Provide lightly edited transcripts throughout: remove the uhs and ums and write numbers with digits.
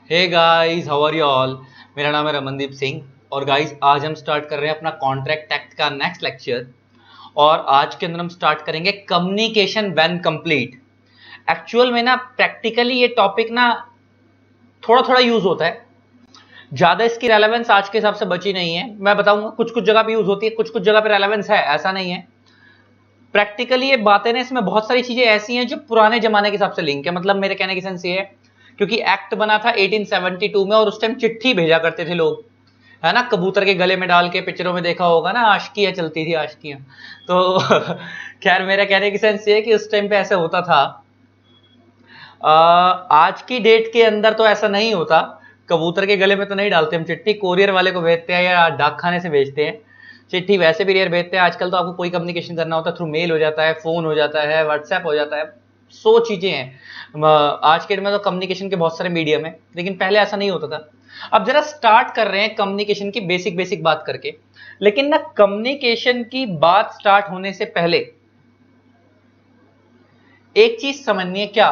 Hey guys, how are you all. मेरा नाम है रमनदीप सिंह और गाइस आज हम स्टार्ट कर रहे हैं अपना कॉन्ट्रैक्ट एक्ट का नेक्स्ट लेक्चर। और आज के अंदर हम स्टार्ट करेंगे कम्युनिकेशन व्हेन कंप्लीट। एक्चुअल में ना प्रैक्टिकली ये टॉपिक ना थोड़ा थोड़ा यूज होता है, ज्यादा इसकी रेलेवेंस आज के हिसाब से बची नहीं है। मैं बताऊंगा कुछ कुछ जगह पे यूज होती है, कुछ कुछ जगह पे रेलेवेंस है, ऐसा नहीं है। प्रैक्टिकली ये बातें ना, इसमें बहुत सारी चीजें ऐसी हैं जो पुराने जमाने के हिसाब से लिंक है। मतलब मेरे कहने की सेंस ये है, क्योंकि एक्ट बना था 1872 में और उस टाइम चिट्ठी भेजा करते थे लोग, है ना, कबूतर के गले में डाल के। पिक्चरों में देखा होगा ना, आशिकियां चलती थी, आशिकियां। तो खैर मेरा कहने की सेंस ये है कि उस टाइम पे ऐसे होता था। आज की डेट के अंदर तो ऐसा नहीं होता। कबूतर के गले में तो नहीं डालते हम चिट्ठी, कोरियर वाले को भेजते हैं या डाकखाने से भेजते हैं। चिट्ठी वैसे भी रेयर भेजते हैं। आजकल तो आपको कोई कम्युनिकेशन करना होता है थ्रू मेल हो जाता है, फोन हो जाता है, व्हाट्सएप हो जाता है, 100 चीजें हैं। आज के डेट में तो कम्युनिकेशन के बहुत सारे मीडियम है, लेकिन पहले ऐसा नहीं होता था। अब जरा स्टार्ट कर रहे हैं कम्युनिकेशन की बेसिक बेसिक बात करके। लेकिन ना, कम्युनिकेशन की बात स्टार्ट होने से पहले एक चीज समझनी है। क्या?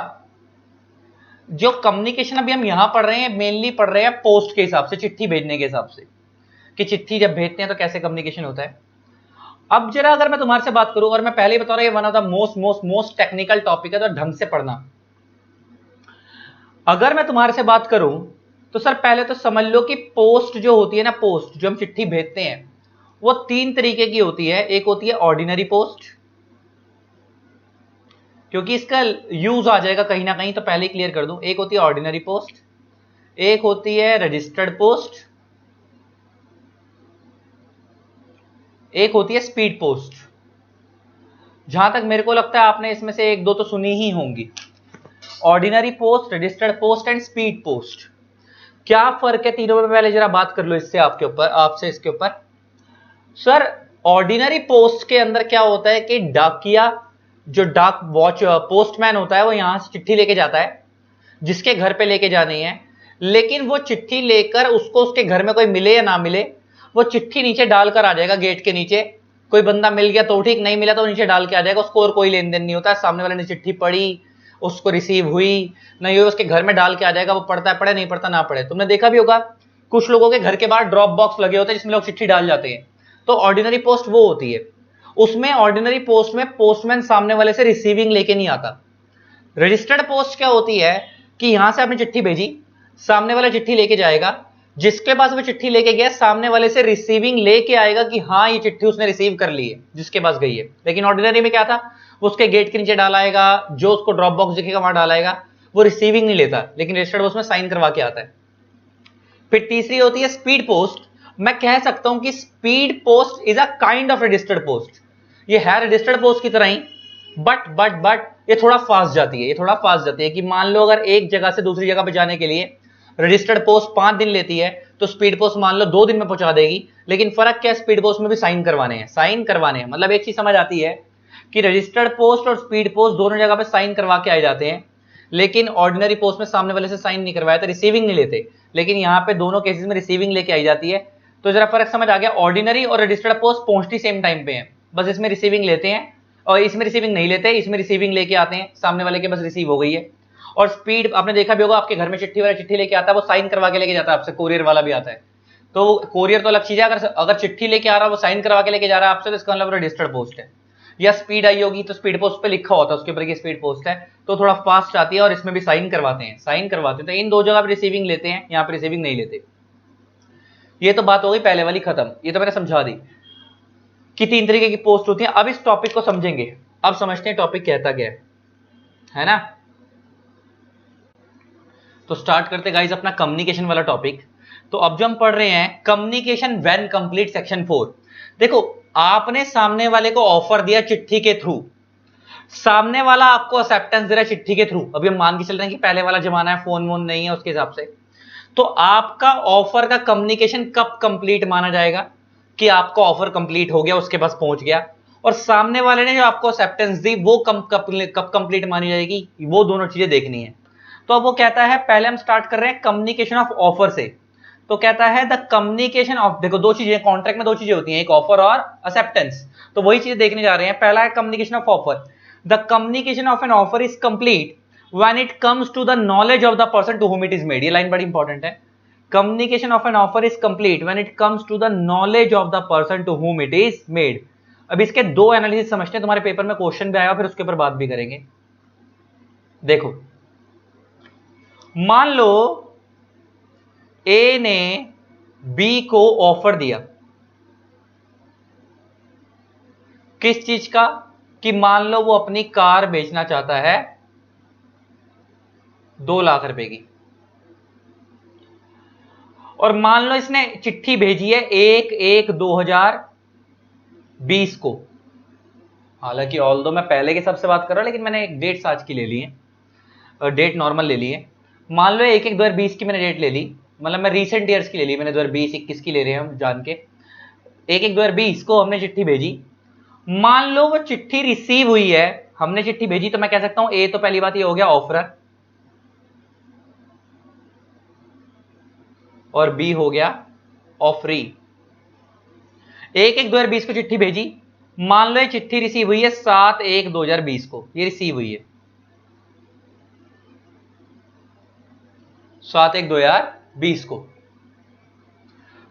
जो कम्युनिकेशन अभी हम यहां पढ़ रहे हैं, मेनली पढ़ रहे हैं पोस्ट के हिसाब से, चिट्ठी भेजने के हिसाब से, कि चिट्ठी जब भेजते हैं तो कैसे कम्युनिकेशन होता है। अब जरा अगर मैं तुम्हारे से बात करूं, और मैं पहले ही बता रहा हूं ये one of the most most most technical topic है, तो ढंग से पढ़ना। अगर मैं तुम्हारे से बात करूं तो सर पहले तो समझ लो कि पोस्ट जो होती है ना, पोस्ट जो हम चिट्ठी भेजते हैं, वो 3 तरीके की होती है। एक होती है ऑर्डिनरी पोस्ट, क्योंकि इसका यूज आ जाएगा कहीं ना कहीं, तो पहले ही क्लियर कर दूं। एक होती है ऑर्डिनरी पोस्ट, एक होती है रजिस्टर्ड पोस्ट, एक होती है स्पीड पोस्ट। जहां तक मेरे को लगता है आपने इसमें से एक दो तो सुनी ही होंगी। Ordinary post, registered post and speed post. क्या फर्क है तीनों में? पहले जरा बात कर लो इससे आपके ऊपर, आपसे इसके ऊपर। सर ऑर्डिनरी पोस्ट के अंदर क्या होता है कि डाकिया, जो डाक वॉच पोस्टमैन होता है, वो यहां से चिट्ठी लेके जाता है जिसके घर पे लेके जानी है। लेकिन वो चिट्ठी लेकर उसको उसके घर में कोई मिले या ना मिले, वो चिट्ठी नीचे डालकर आ जाएगा गेट के नीचे। कोई बंदा मिल गया तो ठीक, नहीं मिला तो नीचे डाल के आ जाएगा। उसको और कोई लेन देन नहीं होता है। सामने वाले ने चिट्ठी पढ़ी, उसको रिसीव हुई नहीं हुई, उसके घर में डाल के आ जाएगा। वो पढ़ता है पढ़े, नहीं पढ़ता ना पढ़े। तुमने देखा भी होगा कुछ लोगों के घर के बाहर ड्रॉप बॉक्स लगे होते हैं जिसमें लोग चिट्ठी डाल जाते हैं। तो ऑर्डिनरी पोस्ट वो होती है। उसमें ऑर्डिनरी पोस्ट में पोस्टमैन सामने वाले से रिसीविंग लेके नहीं आता। रजिस्टर्ड पोस्ट क्या होती है कि यहां से आपने चिट्ठी भेजी, सामने वाला चिट्ठी लेके जाएगा, जिसके पास वो चिट्ठी लेके गया सामने वाले से रिसीविंग लेके आएगा कि हाँ ये चिट्ठी उसने रिसीव कर ली है जिसके पास गई है। लेकिन ऑर्डिनरी में क्या था, वो उसके गेट के नीचे डालाएगा, जो उसको ड्रॉप बॉक्स दिखेगा वहां डालाएगा। वो रिसीविंग नहीं लेता, लेकिन रजिस्टर्ड पोस्ट में साइन करवा के आता है। फिर तीसरी होती है स्पीड पोस्ट। मैं कह सकता हूं कि speed post is a kind of registered post. ये है रजिस्टर्ड पोस्ट की तरह ही, बट ये थोड़ा फास्ट जाती है। ये थोड़ा फास्ट जाती है कि मान लो अगर एक जगह से दूसरी जगह पे जाने के लिए रजिस्टर्ड पोस्ट 5 दिन लेती है, तो स्पीड पोस्ट मान लो 2 दिन में पहुंचा देगी। लेकिन फर्क क्या है, स्पीड पोस्ट में भी साइन करवाने हैं, साइन करवाने हैं। मतलब एक चीज समझ आती है कि रजिस्टर्ड पोस्ट और स्पीड पोस्ट दोनों जगह पे साइन करवा के आ जाते हैं। लेकिन ऑर्डिनरी पोस्ट में सामने वाले से साइन नहीं करवाया तो रिसीविंग नहीं लेते। लेकिन यहाँ पे दोनों केसेस में रिसीविंग लेके आई जाती है। तो जरा फर्क समझ आ गया। ऑर्डिनरी और रजिस्टर्ड पोस्ट पहुंचती सेम टाइम पे है, बस इसमें रिसीविंग लेते हैं और इसमें रिसीविंग नहीं लेते। इसमें रिसीविंग लेके आते हैं, सामने वाले के बस रिसीव हो गई है। और स्पीड आपने देखा भी होगा, आपके घर में चिट्ठी वाला चिट्ठी लेके आता है, वो साइन करवा के लेके जाता है आपसे। कोरियर वाला भी आता है, तो कोरियर तो अलग चीज है। अगर चिट्ठी लेके आ रहा है, वो साइन करवा के लेके जा रहा है आपसे, तो इसका मतलब रजिस्टर्ड पोस्ट है। या स्पीड आई होगी तो स्पीड पोस्ट पे लिखा होता है उसके ऊपर कि स्पीड पोस्ट है, तो थोड़ा फास्ट आती है और इसमें भी साइन करवाते हैं, साइन करवाते हैं। तो इन दो जगह पे रिसीविंग लेते हैं, यहाँ पे रिसीविंग नहीं लेते। ये तो बात हो गई पहले वाली खत्म। ये तो मैंने समझा दी कि 3 तरीके की पोस्ट होती है। अब इस टॉपिक को समझेंगे। अब समझते हैं टॉपिक कहता क्या है ना। तो स्टार्ट करते गाइस अपना कम्युनिकेशन वाला टॉपिक। तो अब जो हम पढ़ रहे हैं कम्युनिकेशन व्हेन कंप्लीट सेक्शन 4। देखो, आपने सामने वाले को ऑफर दिया चिट्ठी के थ्रू, सामने वाला आपको एक्सेप्टेंस दे रहा है चिट्ठी के थ्रू। अभी हम मान के चल रहे हैं कि पहले वाला जमाना है, फोन वोन नहीं है उसके हिसाब से। तो आपका ऑफर का कम्युनिकेशन कब कंप्लीट माना जाएगा कि आपका ऑफर कंप्लीट हो गया, उसके पास पहुंच गया। और सामने वाले ने जो आपको एक्सेप्टेंस दी वो कब कंप्लीट मानी जाएगी, वो दोनों चीजें देखनी है। तो अब वो कहता है, पहले हम स्टार्ट कर रहे हैं कम्युनिकेशन ऑफ ऑफर से। तो कहता है द कम्युनिकेशन ऑफ, देखो 2 चीजें कॉन्ट्रैक्ट में, 2 चीजें होती हैं, एक ऑफर और एक्सेप्टेंस। तो वही चीजें देखने जा रहे हैं। पहला है communication of offer. The communication of an offer is complete when it comes to the knowledge of the person to whom it is made. ये लाइन बड़ी इंपॉर्टेंट है। Communication of an offer is complete when it comes to the knowledge of the person to whom it is made. अब इसके दो analysis समझते हैं, तुम्हारे paper में क्वेश्चन भी आएगा, फिर उसके ऊपर बात भी करेंगे। देखो, मान लो ए ने बी को ऑफर दिया, किस चीज का, कि मान लो वो अपनी कार बेचना चाहता है 2 लाख रुपए की, और मान लो इसने चिट्ठी भेजी है 1/1/2020 को। हालांकि ऑल दो मैं पहले के सबसे बात कर रहा हूं, लेकिन मैंने एक डेट्स आज की ले ली है, डेट नॉर्मल ले ली है। मान लो 1/1/2020 की मैंने डेट ले ली, मतलब मैं रीसेंट ईयर्स की ले ली, मैंने 2020-21 की ले रहे हैं हम जान के। 1/1/2020 को हमने चिट्ठी भेजी, मान लो वो चिट्ठी रिसीव हुई है, हमने चिट्ठी भेजी, तो मैं कह सकता हूं ए तो पहली बात ये हो गया ऑफरर, और बी हो गया ऑफरी। 1/1/2020 को चिट्ठी भेजी, मान लो ये चिट्ठी रिसीव हुई है 7/1/2020 को, ये रिसीव हुई है 7/1/2020 को।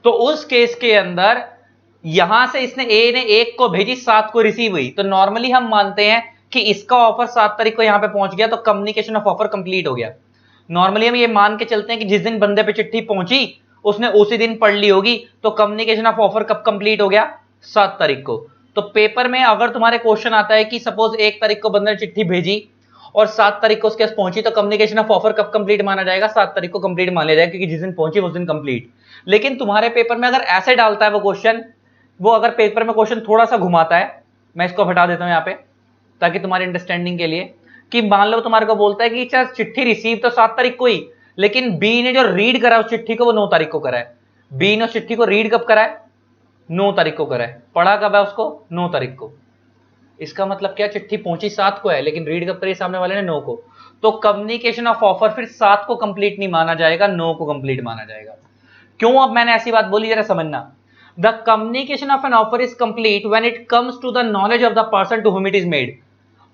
तो उस केस के अंदर यहां से इसने ए ने 1 को भेजी, 7 को रिसीव हुई, तो नॉर्मली हम मानते हैं कि इसका ऑफर 7 तारीख को यहां पे पहुंच गया, तो कम्युनिकेशन ऑफ ऑफर कंप्लीट हो गया। नॉर्मली हम ये मान के चलते हैं कि जिस दिन बंदे पे चिट्ठी पहुंची उसने उसी दिन पढ़ ली होगी, तो कम्युनिकेशन ऑफ ऑफर कब कंप्लीट हो गया, 7 तारीख को। तो पेपर में अगर तुम्हारे क्वेश्चन आता है कि सपोज 1 तारीख को बंदे ने चिट्ठी भेजी और 7 तारीख को उसके पास पहुंची, तो कम्युनिकेशन ऑफ ऑफर कब कंप्लीट माना जाएगा, 7 तारीख को कंप्लीट मान लिया जाएगा, क्योंकि जिस दिन पहुंची उस दिन कंप्लीट। लेकिन तुम्हारे पेपर में अगर ऐसे डालता है वो क्वेश्चन, वो अगर पेपर में क्वेश्चन थोड़ा सा घुमाता है, मैं इसको हटा देता हूं यहां पे ताकि तुम्हारी अंडरस्टैंडिंग के लिए, कि मान लो तुम्हारे को बोलता है कि चिट्ठी रिसीव तो 7 तारीख को ही, लेकिन बी ने जो रीड करा उस चिट्ठी को वो 9 तारीख को करा है। बी ने उस चिट्ठी को रीड कब करा है, 9 तारीख को करा है। पढ़ा कब है उसको, 9 तारीख को। इसका मतलब क्या, चिट्ठी पहुंची 7 को है, लेकिन रीड कब करी सामने वाले ने, 9 को। तो कम्युनिकेशन ऑफ ऑफर फिर 7 को कंप्लीट नहीं माना जाएगा, 9 को कंप्लीट माना जाएगा। क्यों अब मैंने ऐसी बात बोली, जरा समझना। The communication of an offer is complete when it comes to the knowledge of the person to whom it is made.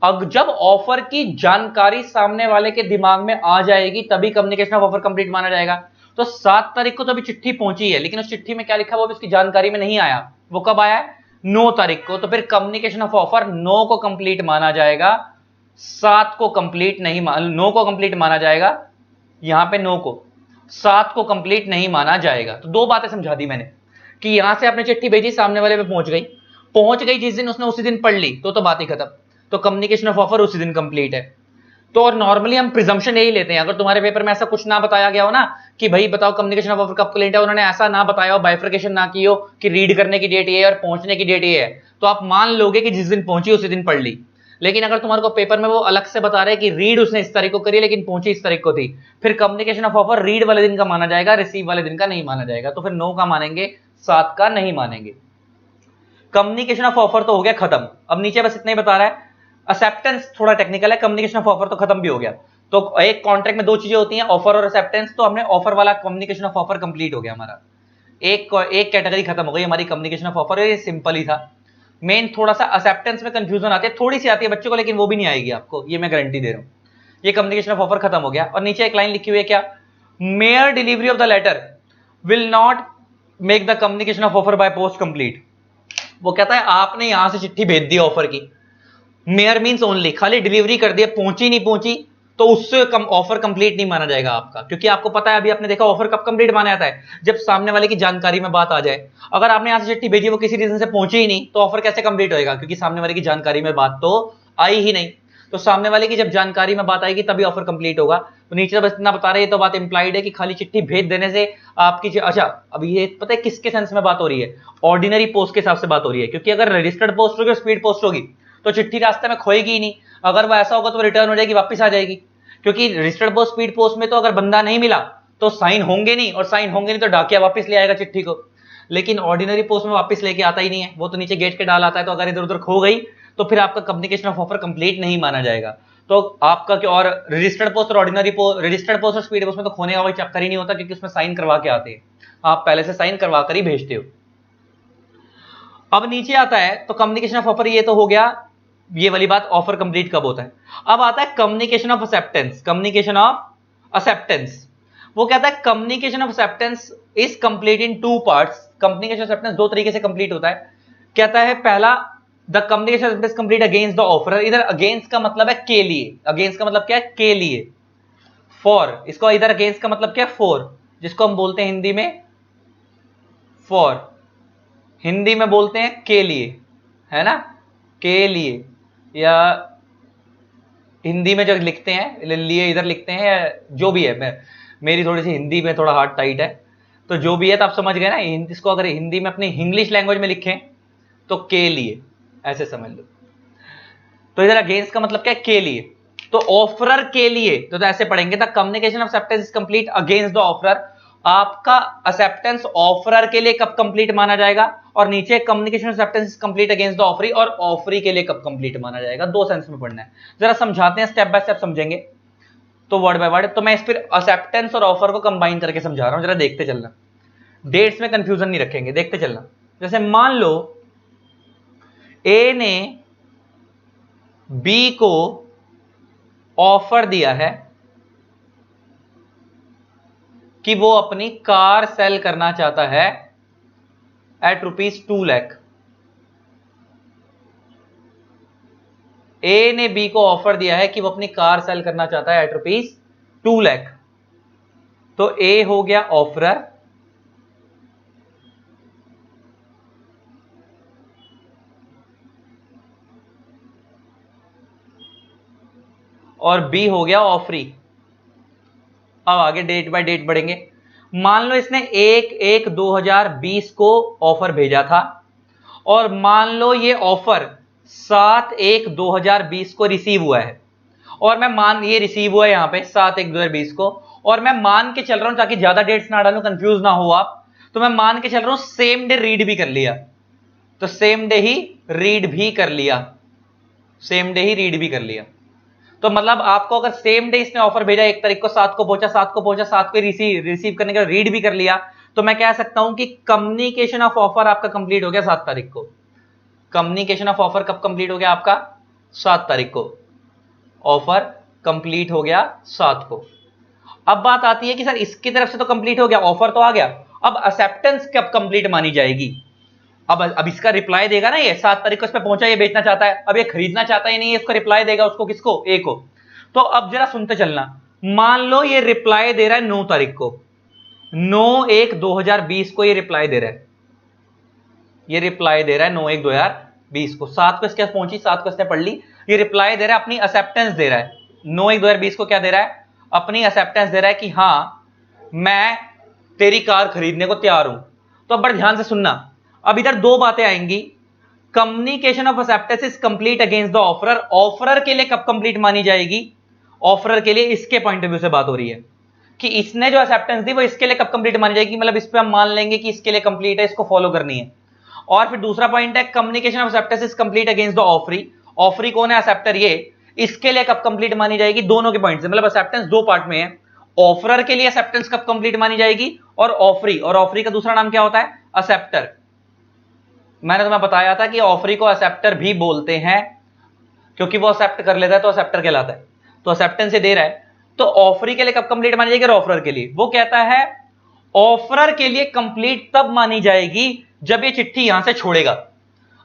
अब जब ऑफर की जानकारी सामने वाले के दिमाग में आ जाएगी तभी कम्युनिकेशन ऑफ ऑफर कंप्लीट माना जाएगा। तो 7 तारीख को तो अभी चिट्ठी पहुंची है, लेकिन उस चिट्ठी में क्या लिखा वो भी उसकी जानकारी में नहीं आया, वो कब आया है, 9 तारीख को। तो फिर कम्युनिकेशन ऑफ ऑफर 9 को कंप्लीट माना जाएगा, 7 को कंप्लीट नहीं, 9 को कंप्लीट माना जाएगा, यहां पे 9 को, 7 को कंप्लीट नहीं माना जाएगा। तो 2 बातें समझा दी मैंने कि यहां से आपने चिट्ठी भेजी, सामने वाले पे पहुंच गई जिस दिन उसने उसी दिन पढ़ ली, तो बात ही खत्म, तो कम्युनिकेशन ऑफ ऑफर उसी दिन कंप्लीट है। तो और नॉर्मली हम प्रिजम्पशन यही लेते हैं, अगर तुम्हारे पेपर में ऐसा कुछ ना बताया गया हो ना कि भाई बताओ कम्युनिकेशन ऑफ ऑफर कब कंप्लीट है, उन्होंने ऐसा ना बताया हो, बाइफर्केशन ना की हो कि रीड करने की डेट ये है और पहुंचने की डेट ये है, तो आप मान लोगे कि जिस दिन पहुंची उसी दिन पढ़ ली। लेकिन अगर तुम्हारे को पेपर में वो अलग से बता रहे हैं कि रीड उसने इस तारीख को करी लेकिन पहुंची इस तारीख को थी, फिर कम्युनिकेशन ऑफ ऑफर रीड वाले दिन का माना जाएगा, रिसीव वाले दिन का नहीं माना जाएगा। तो फिर 9 का मानेंगे, 7 का नहीं मानेंगे। कम्युनिकेशन ऑफ ऑफर तो हो गया खत्म। अब नीचे बस इतना ही बता रहा है, एक्सेप्टेंस थोड़ा टेक्निकल है, कम्युनिकेशन ऑफ ऑफर तो खत्म भी हो गया। तो एक कॉन्ट्रैक्ट में 2 चीजें होती हैं, ऑफर और एक्सेप्टेंस, तो हमने ऑफर वाला कम्युनिकेशन ऑफ ऑफर कंप्लीट हो गया हमारा, एक कैटेगरी खत्म हो गई हमारी कम्युनिकेशन ऑफ ऑफर। ये सिंपल ही था। मेन थोड़ा सा एक्सेप्टेंस में कंफ्यूजन आती है, थोड़ी सी आती है बच्चों को, लेकिन वो भी नहीं आएगी आपको, ये मैं गारंटी दे रहा हूं। ये कम्युनिकेशन ऑफ ऑफर खत्म हो गया। और नीचे एक लाइन लिखी हुई है क्या, mere delivery of the letter will not make the communication of offer by post complete. वो कहता है आपने यहां से चिट्ठी भेज दी ऑफर की, मेयर मींस ओनली, खाली डिलीवरी कर दिया, पहुंची नहीं पहुंची, तो उससे कम ऑफर कंप्लीट नहीं माना जाएगा आपका, क्योंकि आपको पता है, अभी आपने देखा ऑफर कब कंप्लीट माना जाता है, जब सामने वाले की जानकारी में बात आ जाए। अगर आपने यहां से चिट्ठी भेजी, वो किसी रीजन से पहुंची ही नहीं, तो ऑफर कैसे कंप्लीट होएगा, क्योंकि सामने वाले की जानकारी में बात तो आई ही नहीं। तो सामने वाले की जब जानकारी में बात आएगी तभी ऑफर कंप्लीट होगा। तो नीचे बस इतना बता रहे हैं, तो बात इंप्लाइड है कि खाली चिट्ठी भेज देने से आपकी, अच्छा अब ये पता है किसके सेंस में बात हो रही है, ऑर्डिनरी पोस्ट के हिसाब से बात हो रही है, क्योंकि अगर रजिस्टर्ड पोस्ट होगी, स्पीड पोस्ट होगी, तो चिट्ठी रास्ते में खोएगी ही नहीं। अगर वो ऐसा होगा तो रिटर्न हो जाएगी, वापस आ जाएगी, क्योंकि रजिस्टर्ड पोस्ट, स्पीड पोस्ट में तो अगर बंदा नहीं मिला तो साइन होंगे नहीं, और साइन होंगे नहीं तो डाकिया वापस ले आएगा चिट्ठी को। लेकिन ऑर्डिनरी पोस्ट में वापस लेके आता ही नहीं है, वो तो नीचे गेट के डाल आता है। तो अगर इधर उधर खो गई तो फिर आपका कम्युनिकेशन ऑफ ऑफर कंप्लीट नहीं माना जाएगा। तो आपका क्या, और रजिस्टर्ड पोस्ट और ऑर्डिनरी पोस्ट, रजिस्टर्ड पोस्ट और स्पीड पोस्ट में तो खोने का कोई चक्कर ही नहीं होता, क्योंकि उसमें साइन करवा के आते हैं, आप पहले से साइन करवा कर ही भेजते हो। अब नीचे आता है, तो कम्युनिकेशन ऑफ ऑफर ये तो हो गया ये वाली बात ऑफर कंप्लीट कब होता है। अब आता है communication of acceptance. Communication of acceptance वो कहता है communication of acceptance is complete in two parts. Communication of acceptance दो तरीके से कंप्लीट होता है। कहता है पहला the communication of acceptance complete against the offeror. इधर अगेंस्ट का मतलब है के लिए, अगेंस्ट का मतलब क्या है के लिए, फॉर। इसको इधर अगेंस्ट का मतलब क्या है फॉर, जिसको हम बोलते हैं हिंदी में फॉर, हिंदी में बोलते हैं के लिए, है ना, के लिए, या हिंदी में जो लिखते हैं लिए इधर लिखते हैं, या जो भी है। मेरी थोड़ी सी हिंदी में थोड़ा हार्ड टाइट है, तो जो भी है तो आप समझ गए ना। इसको अगर हिंदी में अपनी इंग्लिश लैंग्वेज में लिखें तो के लिए, ऐसे समझ लो। तो इधर अगेंस्ट का मतलब क्या है के लिए, तो ऑफरर के लिए तो ऐसे पढ़ेंगे the communication of acceptance is complete against the offeror. आपका एक्सेप्टेंस ऑफरर के लिए कब कंप्लीट माना जाएगा, और नीचे communication of acceptance is complete against the offeree, और ऑफरी के लिए कब कंप्लीट माना जाएगा। दो सेंस में पढ़ना है। जरा समझाते हैं, स्टेप बाय स्टेप समझेंगे तो वर्ड बाय वर्ड। तो मैं इस पर एक्सेप्टेंस और ऑफर को कंबाइन करके समझा रहा हूं, जरा देखते चलना, डेट्स में कंफ्यूजन नहीं रखेंगे, देखते चलना। जैसे मान लो ए ने बी को ऑफर दिया है कि वो अपनी कार सेल करना चाहता है एट ₹2 लाख। ए ने बी को ऑफर दिया है कि वो अपनी कार सेल करना चाहता है एट ₹2 लाख। तो ए हो गया ऑफरर, और बी हो गया ऑफरी। अब आगे डेट बाय डेट बढ़ेंगे। मान लो इसने 1/1/2020 को ऑफर भेजा था, और मान लो ये ऑफर 7/1/2020 को रिसीव हुआ है, और मैं ये रिसीव हुआ है यहां पे 7/1/2020 को, और मैं मान के चल रहा हूं, ताकि ज्यादा डेट्स ना डालूं, कंफ्यूज ना हो आप, तो मैं मान के चल रहा हूं सेम डे रीड भी कर लिया। तो सेम डे ही रीड भी कर लिया, सेम डे ही रीड भी कर लिया। तो मतलब आपको अगर सेम डे इसने ऑफर भेजा 1 तारीख को, 7 को पहुंचा, 7 को रिसीव करने के बाद रीड भी कर लिया, तो मैं कह सकता हूं कि कम्युनिकेशन ऑफ ऑफर आपका कंप्लीट हो गया 7 तारीख को। कम्युनिकेशन ऑफ ऑफर कब कंप्लीट हो गया आपका? 7 तारीख को ऑफर कंप्लीट हो गया 7 को। अब बात आती है कि सर इसकी तरफ से तो कंप्लीट हो गया, ऑफर तो आ गया, अब एक्सेप्टेंस कब कंप्लीट मानी जाएगी? अब इसका रिप्लाई देगा ना, ये 7 तारीख को इस पे पहुंचा, ये बेचना चाहता है, अब ये खरीदना चाहता ही नहीं है, इसको रिप्लाई देगा उसको, किसको? ए को। तो अब जरा सुनते चलना, मान लो ये रिप्लाई दे रहा है 9 तारीख को, 9/1/2020 को ये रिप्लाई दे रहा है, ये रिप्लाई दे रहा है 9/1/2020 को। 7 को इसके पहुंची, 7 को इसने पढ़ ली, ये रिप्लाई दे रहा है, अपनी एक्सेप्टेंस दे रहा है। 9/1/2020 को क्या दे रहा है? अपनी एक्सेप्टेंस दे रहा है कि हां मैं तेरी कार खरीदने को तैयार हूं। तो अब बड़े ध्यान से सुनना, अब इधर दो बातें आएंगी। Communication of acceptance is complete against the offeror. Offeror के लिए कब कंप्लीट मानी जाएगी? ऑफरर के लिए इसके पॉइंट ऑफ व्यू से बात हो रही है कि इसने जो एक्सेप्टेंस दी वो इसके लिए कब कंप्लीट मानी जाएगी, मतलब इस पे हम मान लेंगे कि इसके लिए कंप्लीट है, इसको फॉलो करनी है। और फिर दूसरा पॉइंट है communication of acceptance is complete against the offeree. Offeree कौन है? एक्सेप्टर, ये, इसके लिए कब कंप्लीट मानी जाएगी? दोनों के पॉइंट से, मतलब एक्सेप्टेंस दो पार्ट में है। ऑफरर के लिए एक्सेप्टेंस कब कंप्लीट मानी जाएगी, और ऑफरी, और ऑफरी का दूसरा नाम क्या होता है? एक्सेप्टर। मैंने तुम्हें बताया था कि ऑफरी को एक्सेप्टर भी बोलते हैं, क्योंकि वो एक्सेप्ट कर लेता है तो एक्सेप्टर कहलाता है। तो एक्सेप्टेंस से दे रहा है, तो ऑफरी के लिए कब कंप्लीट मानी जाएगी और ऑफरर के लिए? वो कहता है ऑफरर के लिए कंप्लीट तब मानी जाएगी जब ये चिट्ठी यहां से छोड़ेगा।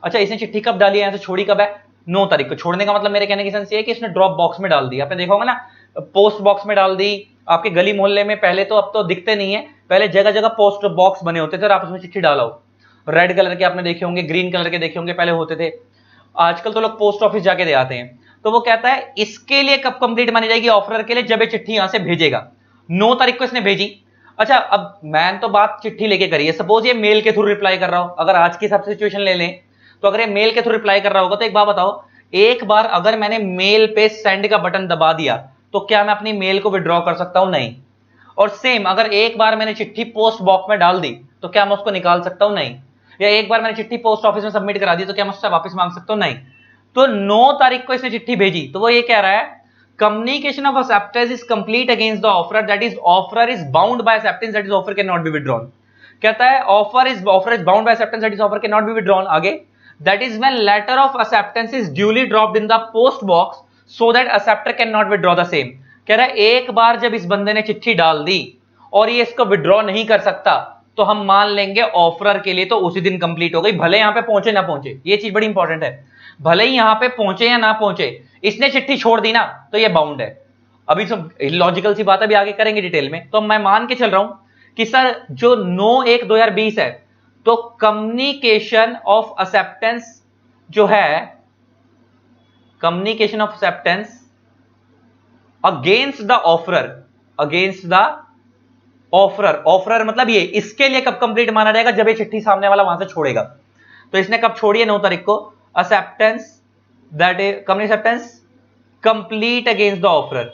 अच्छा, इसने चिट्ठी कब डाली, यहां से छोड़ी कब है? 9 तारीख को। छोड़ने का मतलब मेरे कहने की सेंस ये है कि इसने ड्रॉप बॉक्स में डाल दी। आपने देखा होगा ना, पोस्ट बॉक्स में डाल दी। आपके गली मोहल्ले में पहले तो, अब तो दिखते नहीं है, पहले जगह जगह पोस्ट बॉक्स बने होते थे और आप उसमें चिट्ठी डाला हो। रेड कलर के आपने देखे होंगे, ग्रीन कलर के देखे होंगे, पहले होते थे। आजकल तो लोग पोस्ट ऑफिस जाके दे आते हैं। तो वो कहता है इसके लिए कब कंप्लीट मानी जाएगी? ऑफरर के लिए, जब ये चिट्ठी यहां से भेजेगा। 9 तारीख को इसने भेजी। अच्छा, अब मैंने तो बात चिट्ठी लेके करी है, सपोज ये मेल के थ्रू रिप्लाई कर रहा हो। अगर आज की सब सिचुएशन ले लें तो अगर ये मेल के थ्रू रिप्लाई कर रहा होगा, तो एक बात बताओ, एक बार अगर मैंने मेल पे सेंड का बटन दबा दिया तो क्या मैं अपनी मेल को विड्रॉ कर सकता हूं? नहीं। और सेम, अगर एक बार मैंने चिट्ठी पोस्ट बॉक्स में डाल दी तो क्या मैं उसको निकाल सकता हूं? नहीं। या एक बार मैंने चिट्ठी पोस्ट ऑफिस में सबमिट करा दी तो क्या मैं उससे वापस मांग सकता हूं? नहीं। तो 9 तारीख को इसने चिट्ठी भेजी, तो वो ये कह रहा है communication of acceptance is complete against the offeror, that is offeror is bound by acceptance, that is offer can not be withdrawn. कहता है offer is bound by acceptance, that is offer can not be withdrawn. आगे that is when letter of acceptance is duly dropped in the post box so that acceptor can not withdraw the same. कह रहा है एक बार जब इस बंदे ने चिट्ठी डाल दी और ये इसको विड्रॉ नहीं कर सकता तो हम मान लेंगे ऑफरर के लिए तो उसी दिन कंप्लीट हो गई, भले यहां पे पहुंचे ना पहुंचे। ये चीज बड़ी इंपॉर्टेंट है, भले ही यहां पे पहुंचे या ना पहुंचे, इसने चिट्ठी छोड़ दी ना तो ये बाउंड है। अभी सब लॉजिकल सी बात अभी आगे करेंगे डिटेल में। तो मैं मान के चल रहा हूं कि सर जो 9/1/2020 है तो कम्युनिकेशन ऑफ एक्सेप्टेंस जो है, communication of acceptance against the offeror, against the offeror, offeror मतलब ये, इसके लिए कब कंप्लीट माना जाएगा, जब ये चिट्ठी सामने वाला वहां से छोड़ेगा। तो इसने कब छोड़ी है, 9 तारीख को। Acceptance that is communication acceptance complete against the offeror,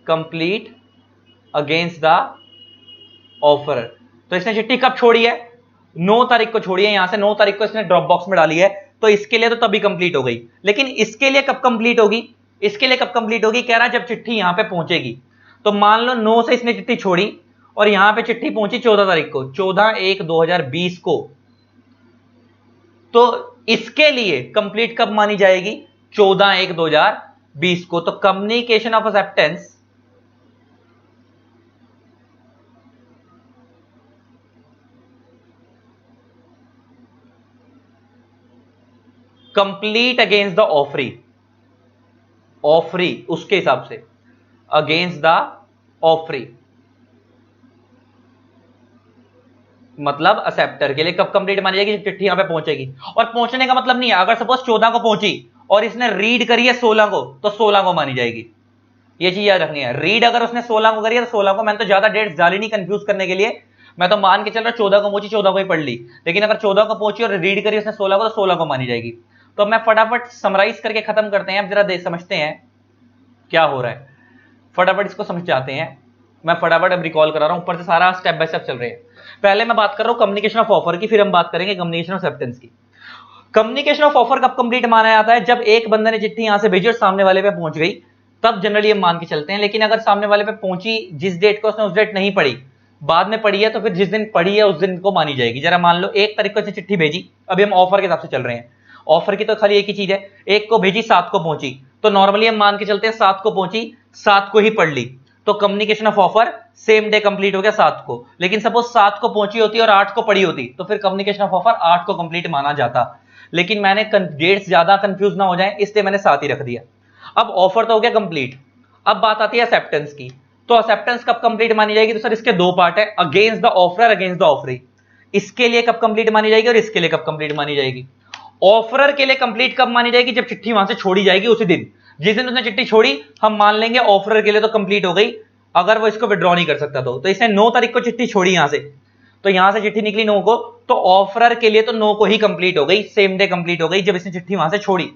complete against the offeror. तो इसने चिट्ठी कब छोड़ी है, 9 तारीख को छोड़ी है, यहां से 9 तारीख को इसने ड्रॉप बॉक्स में डाली है, तो इसके लिए तो तभी कंप्लीट हो गई। लेकिन इसके लिए कब कंप्लीट होगी, इसके लिए कब कंप्लीट होगी, कह रहा है जब चिट्ठी यहां पे पहुंचेगी। तो मान लो 9 से इसने चिट्ठी छोड़ी और यहां पे चिट्ठी पहुंची 14 तारीख को, 14/1/2020 को, तो इसके लिए कंप्लीट कब मानी जाएगी, 14/1/2020 को। तो communication of acceptance complete against the offeree, offeree उसके हिसाब से अगेंस्ट द ऑफरी, मतलब एक्सेप्टर के लिए कब कंप्लीट मानी जाएगी, चिट्ठी यहां पे पहुंचेगी। और पहुंचने का मतलब नहीं है, अगर सपोज 14 को पहुंची और इसने रीड करी है 16 को, तो 16 को मानी जाएगी। ये चीज याद रखनी है, रीड अगर उसने 16 को करी है तो 16 को। मैंने तो ज्यादा डेट्स डाली नहीं कंफ्यूज करने के लिए, मैं तो मान के चल रहा 14 को पहुंची 14 को ही पढ़ ली। लेकिन अगर 14 को पहुंची और रीड करी उसने 16 को, तो 16 को मानी जाएगी। तो मैं फटाफट समराइज करके खत्म करते हैं, अब जरा देख समझते हैं क्या हो रहा है, फटाफट इसको समझ जाते हैं। मैं फटाफट अब रिकॉल करा रहा हूं, ऊपर से सारा स्टेप बाय स्टेप चल रहे हैं। पहले मैं बात कर रहा हूं कम्युनिकेशन ऑफ ऑफर की, फिर हम बात करेंगे कम्युनिकेशन ऑफ एक्सेप्टेंस की। कम्युनिकेशन ऑफ ऑफर कब कंप्लीट माना जाता है, जब एक बंदे ने चिट्ठी यहां से भेजी और सामने वाले पे पहुंच गई, तब जनरली हम मान के चलते हैं। लेकिन अगर सामने वाले पे पहुंची जिस डेट को, उसने उस डेट नहीं पढ़ी, बाद में पढ़ी है, तो फिर जिस दिन पढ़ी है उस दिन को मानी जाएगी। जरा मान लो 1 तारीख को इसने चिट्ठी भेजी, अभी हम ऑफर के हिसाब से चल रहे हैं, ऑफर की तो खाली एक ही चीज है, 1 को भेजी 7 को पहुंची, तो नॉर्मली हम मान के चलते हैं 7 को पहुंची 7 को ही पढ़ ली, तो communication of offer same day complete हो गया 7 को। लेकिन सपोज 7 को पहुंची होती और 8 को पढ़ी होती, तो फिर कम्युनिकेशन ऑफ ऑफर 8 को कंप्लीट माना जाता। लेकिन मैंने डेट्स ज्यादा कंफ्यूज ना हो जाए इसलिए मैंने 7 ही रख दिया। अब ऑफर तो हो गया कंप्लीट, अब बात आती है एक्सेप्टेंस की। तो एक्सेप्टेंस कब कंप्लीट मानी जाएगी, तो सर इसके 2 पार्ट है, against the offeror, against the offeree. इसके लिए कब कंप्लीट मानी जाएगी और इसके लिए कब कंप्लीट मानी जाएगी। ऑफरर के लिए कंप्लीट कब मानी जाएगी, जब चिट्ठी वहां से छोड़ी जाएगी उसी दिन, जिस दिन उसने चिट्ठी छोड़ी हम मान लेंगे ऑफरर के लिए तो कंप्लीट हो गई, अगर वो इसको विड्रॉ नहीं कर सकता तो इसने 9 तारीख को चिट्ठी छोड़ी यहां से, तो यहां से चिट्ठी निकली 9 को, तो ऑफरर के लिए तो 9 को ही कंप्लीट हो गई, सेम डे कंप्लीट हो गई जब इसने चिट्ठी वहां से छोड़ी,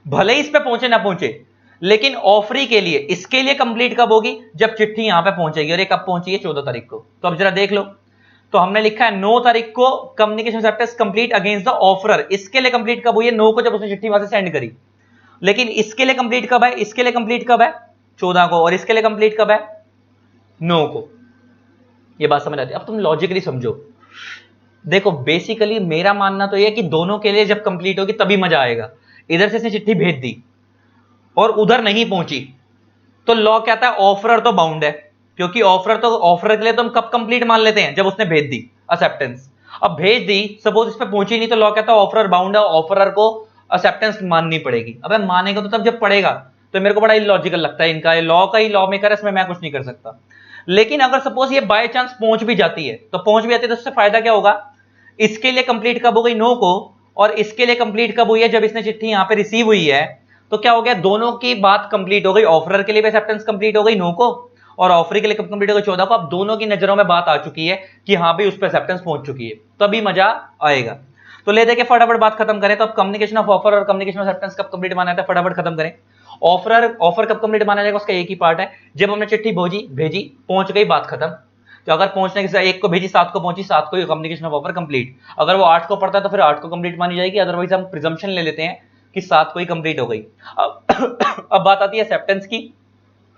भले ही इस पे पहुंचे ना पहुंचे। लेकिन ऑफरी के लिए, इसके लिए कंप्लीट कब होगी, जब चिट्ठी यहां पे पहुंचेगी, और ये कब पहुंची है 14 तारीख को। तो अब जरा देख लो, तो हमने लिखा है 9 तारीख को communication acceptance complete against the offeror. इसके लिए कंप्लीट कब हुई है, 9 को, जब उसने चिट्ठी वहां से सेंड करी। लेकिन इसके लिए कंप्लीट कब है, इसके लिए कंप्लीट कब है 14 को, और इसके लिए कंप्लीट कब है 9 को। ये बात समझ आती है। अब तुम लॉजिकली समझो, देखो बेसिकली मेरा मानना तो यह है कि दोनों के लिए जब कंप्लीट होगी तभी मजा आएगा। इधर से इसने चिट्ठी भेज दी और उधर नहीं पहुंची, तो लॉ कहता है ऑफरर तो बाउंड है, क्योंकि ऑफरर के लिए तो हम कब कंप्लीट मान लेते हैं, जब उसने भेज दी एक्सेप्टेंस। अब भेज दी, सपोज इस पे पहुंची नहीं, तो लॉ कहता है ऑफरर बाउंड है, ऑफरर को एक्सेप्टेंस माननी पड़ेगी। अबे मानेगा तो तब जब पड़ेगा, तो मेरे को बड़ा इलॉजिकल लगता है इनका, लॉ का ही लॉ मेकर है, इसमें मैं कुछ नहीं कर सकता। लेकिन अगर सपोज ये बाय चांस पहुंच भी जाती है, तो पहुंच भी जाती है तो उससे फायदा क्या होगा, इसके लिए कंप्लीट कब हो गई 9 को, और इसके लिए कंप्लीट कब हुई है, जब इसने चिट्ठी यहां पे रिसीव हुई है। तो क्या हो गया, दोनों की बात कंप्लीट हो गई, ऑफरर के लिए भी एक्सेप्टेंस कंप्लीट हो गई 9 को, और ऑफरी के लिए कब कंप्लीट हो गई 14 को। अब दोनों की नजरों में बात आ चुकी है कि हाँ भी उस पर एक्सेप्टेंस पहुंच चुकी है, तभी मजा आएगा। तो ले देके फटाफट बात खत्म करें। तो अब कम्युनिकेशन ऑफ ऑफर और कम्युनिकेशन ऑफ एक्सेप्टेंस कब कंप्लीट माना जाता है, फटाफट खत्म करें। ऑफर कब कंप्लीट माना जाएगा, उसका एक ही पार्ट है, जब हमने चिट्ठी भेजी पहुंच गई, बात खत्म। तो अगर पहुंचने के 1 को भेजी 7 को पहुंची, 7 को कम्युनिकेशन ऑफ ऑफर कंप्लीट। अगर वो 8 को पढ़ता है तो फिर 8 को कंप्लीट मानी जाएगी, अदरवाइज हम प्रिजम्पशन ले लेते हैं कि 7 को ही कंप्लीट हो गई। अब बात आती है एक्सेप्टेंस की।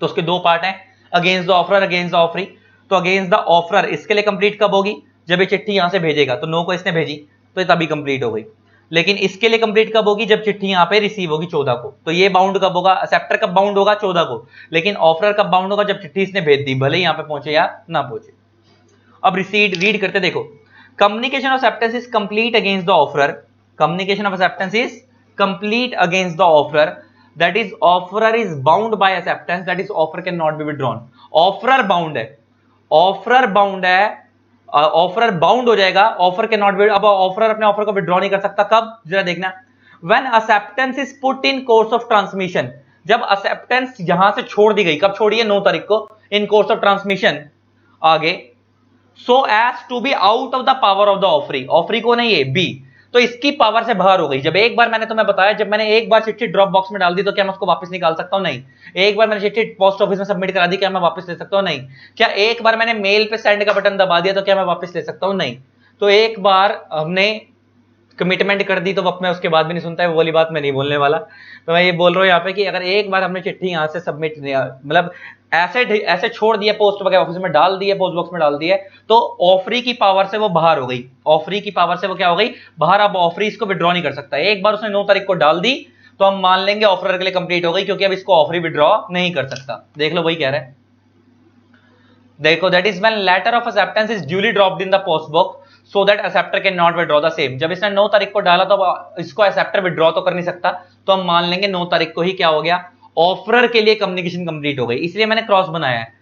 तो उसके 2 पार्ट हैं, against the offeror, against the offeree. तो अगेंस्ट द ऑफरर इसके लिए कंप्लीट कब होगी, जब ये चिट्ठी यहां से भेजेगा। तो 9 को इसने भेजी, तो ये तभी कंप्लीट हो गई। लेकिन इसके लिए कंप्लीट कब होगी, जब चिट्ठी यहां पे रिसीव होगी 14 को। तो ये बाउंड कब होगा, एक्सेप्टर कब बाउंड होगा 14 को, लेकिन ऑफरर कब बाउंड होगा, जब चिट्ठी इसने भेज दी, भले ही यहां पे पहुंचे या ना पहुंचे। अब रीड करते देखो, communication of acceptance is complete against the offeror, communication of acceptance is complete against the offeror, that is offeror is bound by acceptance, that is offer can not be withdrawn. Offeror bound है, offeror bound है, offeror bound हो जाएगा, offer के not, अब offeror अपने offer को withdraw नहीं कर सकता। कब, जरा देखना, when acceptance is put in course of transmission, जब एक्सेप्टेंस यहां से छोड़ दी गई, कब छोड़ी है, 9 तारीख को, इन कोर्स ऑफ ट्रांसमिशन। आगे, so as to be out of the power of the offeree, offeree को नहीं है बी, तो इसकी पावर से बाहर हो गई। जब एक बार मैंने तुम्हें बताया, जब मैंने एक बार चिट्ठी ड्रॉप बॉक्स में डाल दी तो क्या मैं उसको वापस निकाल सकता हूं, नहीं। एक बार मैंने चिट्ठी पोस्ट ऑफिस में सबमिट करा दी, क्या मैं वापस ले सकता हूं, नहीं। क्या एक बार मैंने मेल पे सेंड का बटन दबा दिया तो क्या मैं वापस ले सकता हूं, नहीं। तो एक बार हमने कमिटमेंट कर दी तो वक्त में उसके बाद भी नहीं सुनता है, वो वाली बात मैं नहीं बोलने वाला। तो मैं ये बोल रहा हूं यहाँ पे कि अगर एक बार हमने चिट्ठी यहां से सबमिट, मतलब ऐसे छोड़ दिया, पोस्ट वगैरह ऑफिस में डाल दिया, पोस्ट बॉक्स में डाल दिया, तो ऑफरी की पावर से वो बाहर हो गई, ऑफरी की पावर से वो क्या हो गई, बाहर। अब ऑफरी इसको विड्रॉ नहीं कर सकता। एक बार उसने 9 तारीख को डाल दी तो हम मान लेंगे ऑफरर के लिए कंप्लीट हो गई, क्योंकि अब इसको ऑफरी विड्रॉ नहीं कर सकता। देख लो वही कह रहे हैं, देखो, that is when letter of acceptance is duly dropped in the post box so that acceptor can not withdraw the same. जब इसने 9 तारीख को डाला तो इसको एक्सेप्टर विड्रॉ तो कर नहीं सकता, तो हम मान लेंगे 9 तारीख को ही क्या हो गया, ऑफरर के लिए कम्युनिकेशन कंप्लीट हो गई। इसलिए मैंने क्रॉस बनाया है।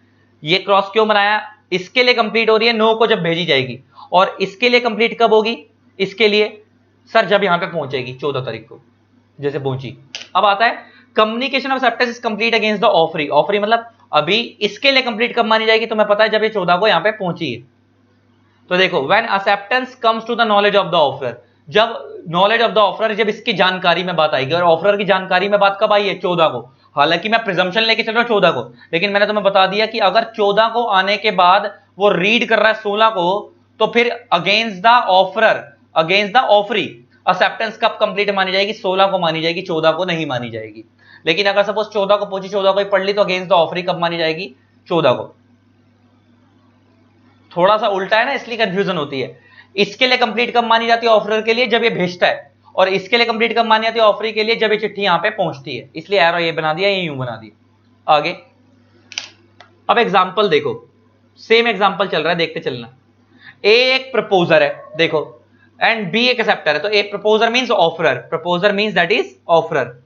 ये क्रॉस क्यों बनाया, इसके लिए कंप्लीट हो रही है 9 को जब भेजी जाएगी, और इसके लिए कंप्लीट कब होगी, इसके लिए सर जब यहां पे पहुंचेगी 14 तारीख को, जैसे पहुंची। अब आता है communication of acceptance is complete against the offeree, offeree मतलब अभी इसके लिए कंप्लीट कब मानी जाएगी, तो मैं पता है जब ये 14 को यहां पे पहुंची है। तो देखो, when acceptance comes to the knowledge of the offeror, जब नॉलेज ऑफ द ऑफरर, जब इसकी जानकारी में बात आएगी, और ऑफरर की जानकारी में बात कब आई है, 14 को। हालांकि मैं प्रिजम्पशन लेके चल रहा हूं 14 को, लेकिन मैंने तुम्हें बता दिया कि अगर 14 को आने के बाद वो रीड कर रहा है 16 को, तो फिर against the offeror, against the offeree acceptance कब कंप्लीट मानी जाएगी, 16 को मानी जाएगी, 14 को नहीं मानी जाएगी। लेकिन अगर सपोज 14 को पहुंची, 14 को ही पढ़ ली, तो अगेंस्ट द ऑफरी कब मानी जाएगी, 14 को। थोड़ा सा उल्टा है ना, इसलिए कंफ्यूजन होती है। इसके लिए कंप्लीट कब मानी जाती है, ऑफरर के लिए जब ये भेजता है, और इसके लिए कंप्लीट कब मानी जाती है, ऑफरी के लिए जब ये चिट्ठी यहां पे पहुंचती है। इसलिए एरो ये बना दिया, ये यूं बना दिया। आगे, अब एग्जांपल देखो, सेम एग्जांपल चल रहा है, देखते चलना। ए एक प्रपोजर है, देखो, एंड बी एक एक्सेप्टर है। तो A proposer means offeror, proposer means that is offeror,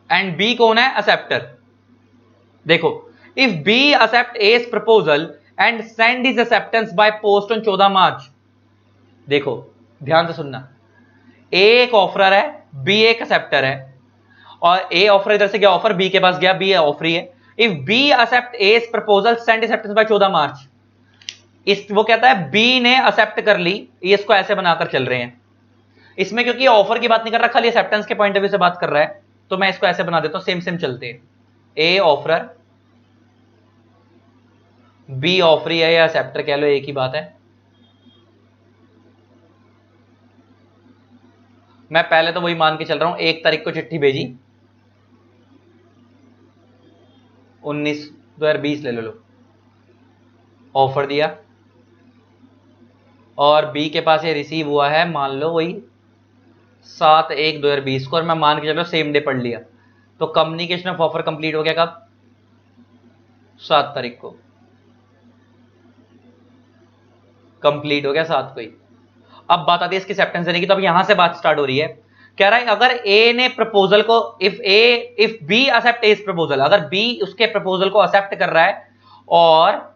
and B कौन है, एक्सेप्टर। देखो, इफ बी एक्सेप्ट ए's proposal and send his acceptance by post on 14 March, देखो ध्यान से सुनना, ए एक ऑफरर है, बी एक एक्सेप्टर है, और ए ऑफर इधर से गया, ऑफर बी के पास गया, बी ऑफरी है। इफ बी एक्सेप्ट ए's proposal send acceptance by 14 March, इस वो कहता है बी ने एक्सेप्ट कर ली, ये इसको ऐसे बनाकर चल रहे हैं। इसमें क्योंकि ऑफर की बात नहीं कर रहा, खाली एक्सेप्टेंस के पॉइंट ऑफ व्यू से बात कर रहा है, तो मैं इसको ऐसे बना देता हूं, सेम सेम चलते हैं। ए ऑफरर, बी ऑफरी है या एक्सेप्टर कह लो, एक ही बात है। मैं पहले तो वही मान के चल रहा हूं, 1 तारीख को चिट्ठी भेजी, 19/2020 ले लो, ऑफर दिया, और बी के पास ये रिसीव हुआ है, मान लो वही 7/1/2020 को, और मैं मान के चलो सेम डे पढ़ लिया, तो कम्युनिकेशन ऑफ ऑफर कंप्लीट हो गया कब, 7 तारीख को कंप्लीट हो गया, 7 को ही। अब बात आती है इसकी एक्सेप्टेंस देने की, तो अब यहां से बात स्टार्ट हो रही है। कह रहा है अगर ए ने प्रपोजल को, इफ बी एक्सेप्ट ए's प्रपोजल, अगर बी उसके प्रपोजल को एक्सेप्ट कर रहा है, और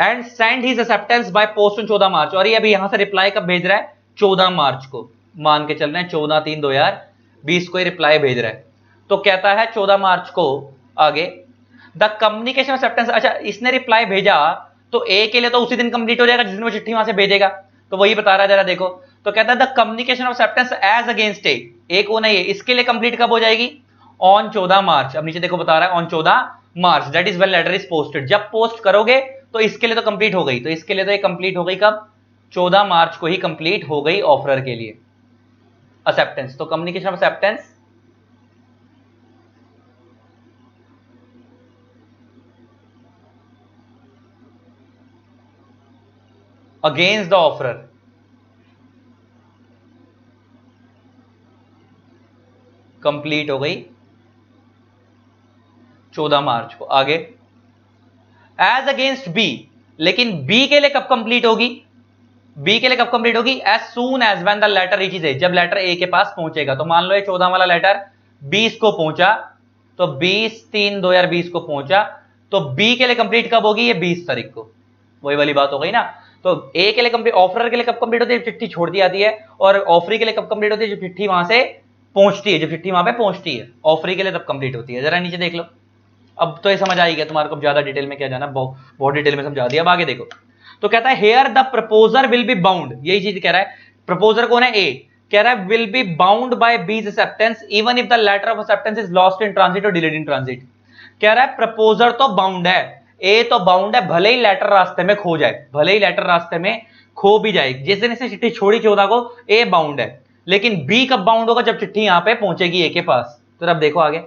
and send his acceptance by post on 14 मार्च, और ये अभी यहां से रिप्लाई कब भेज रहा है, 14 मार्च को, मान के चल रहे हैं 14/3/2020 को ही रिप्लाई भेज रहा है। तो कहता है 14 मार्च को, आगे, द कम्युनिकेशन एक्सेप्टेंस, अच्छा इसने रिप्लाई भेजा तो ए के लिए तो उसी दिन कंप्लीट हो जाएगा जिस दिन वो चिट्ठी वहां से भेजेगा, तो वही बता रहा है, जरा देखो। तो कहता है the communication of acceptance as against A को नहीं है, इसके लिए कंप्लीट कब हो जाएगी, ऑन 14 मार्च। अब नीचे देखो बता रहा है on 14 March, that is when letter is posted. जब पोस्ट करोगे तो इसके लिए तो कंप्लीट हो गई, तो इसके लिए तो ये कंप्लीट हो गई कब, 14 मार्च को ही कंप्लीट हो गई ऑफरर के लिए एक्सेप्टेंस। तो communication of acceptance against the offeror. Complete हो गई 14 मार्च को। आगे एज अगेंस्ट बी, लेकिन बी के लिए कब कंप्लीट होगी? बी के लिए कब कंप्लीट होगी? As soon as when the letter reaches A, जब लेटर ए के पास पहुंचेगा। तो मान लो ये 14 वाला लेटर 20 को पहुंचा, तो 20/3/2020 को पहुंचा, तो बी के लिए कंप्लीट कब होगी? ये 20 तारीख को। वही वाली बात हो गई ना। तो ए के लिए कंप्लीट, ऑफरर के लिए कब कंप्लीट होती है? चिट्ठी छोड़ दी जाती है। और ऑफरी के लिए कब कंप्लीट होती है? जब चिट्ठी वहां से पहुंचती है, जब चिट्ठी वहां पे पहुंचती है। ऑफरी के लिए तब कंप्लीट होती है। जरा नीचे देख लो। अब तो ये समझ आई गया तुम्हारे को, ज्यादा डिटेल में क्या जाना, बहुत डिटेल में समझा दिया। अब आगे देखो, तो कहता है here the proposer will be bound, यही चीज कह रहा है। प्रपोजर कौन है? ए। कह रहा है will be bound by his acceptance even if the letter of acceptance is lost in transit और डिलेड इन ट्रांजिट। कह रहा है प्रपोजर तो बाउंड है, ए तो बाउंड है, भले ही लेटर रास्ते में खो जाए, भले ही लेटर रास्ते में खो भी जाए। जिस दिन इसने चिट्ठी छोड़ी 14 को, ए बाउंड है। लेकिन बी कब बाउंड होगा? जब चिट्ठी यहां पे पहुंचेगी ए के पास। तो अब देखो आगे,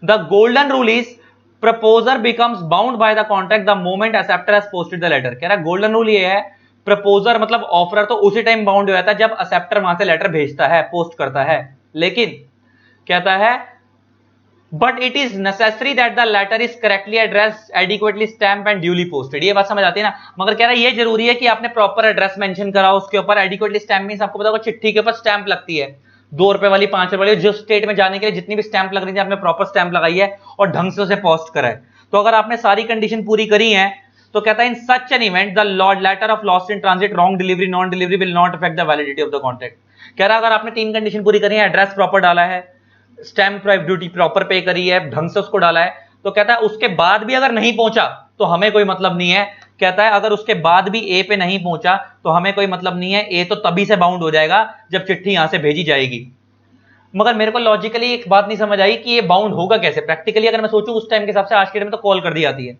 the golden rule is proposer becomes bound by the contract the moment acceptor has posted the letter. कह रहा है गोल्डन रूल ये है, प्रपोजर मतलब ऑफरर तो उसी टाइम बाउंड हो जाता है जब एक्सेप्टर वहां से लेटर भेजता है, पोस्ट करता है। लेकिन कहता है but it is necessary that the letter is correctly address, adequately stamp and duly posted. ये बात समझ आती है ना। मगर कह रहा है ये जरूरी है कि आपने प्रॉपर एड्रेस मेंशन करा, उसके ऊपर एडिक्वेटली स्टैम्प मींस आपको पता होगा चिट्ठी के ऊपर स्टैंप लगती है, 2 रुपए वाली, 5 रुपए वाली, जो स्टेट में जाने के लिए जितनी भी स्टैंप लग रही थी आपने प्रॉपर स्टैंप लगाई है और ढंग से उसे पोस्ट करा है। तो अगर आपने सारी कंडीशन पूरी करी है तो कहता है in such an event the letter of lost in transit, wrong delivery, non delivery will not affect the validity of the contract. कह रहा है अगर आपने 3 कंडीशन पूरी करी है, एड्रेस प्रॉपर डाला है, स्टैंप ड्यूटी प्रॉपर पे करी है, ढंग से उसको डाला है, तो कहता है उसके बाद भी अगर नहीं पहुंचा तो हमें कोई मतलब नहीं है। कहता है अगर उसके बाद भी ए पे नहीं पहुंचा तो हमें कोई मतलब नहीं है, ए तो तभी से बाउंड हो जाएगा जब चिट्ठी यहां से भेजी जाएगी। मगर मेरे को लॉजिकली एक बात नहीं समझ आई कि ये बाउंड होगा कैसे प्रैक्टिकली। अगर मैं सोचूं उस टाइम के हिसाब से आज के टाइम में तो कॉल कर दी जाती है,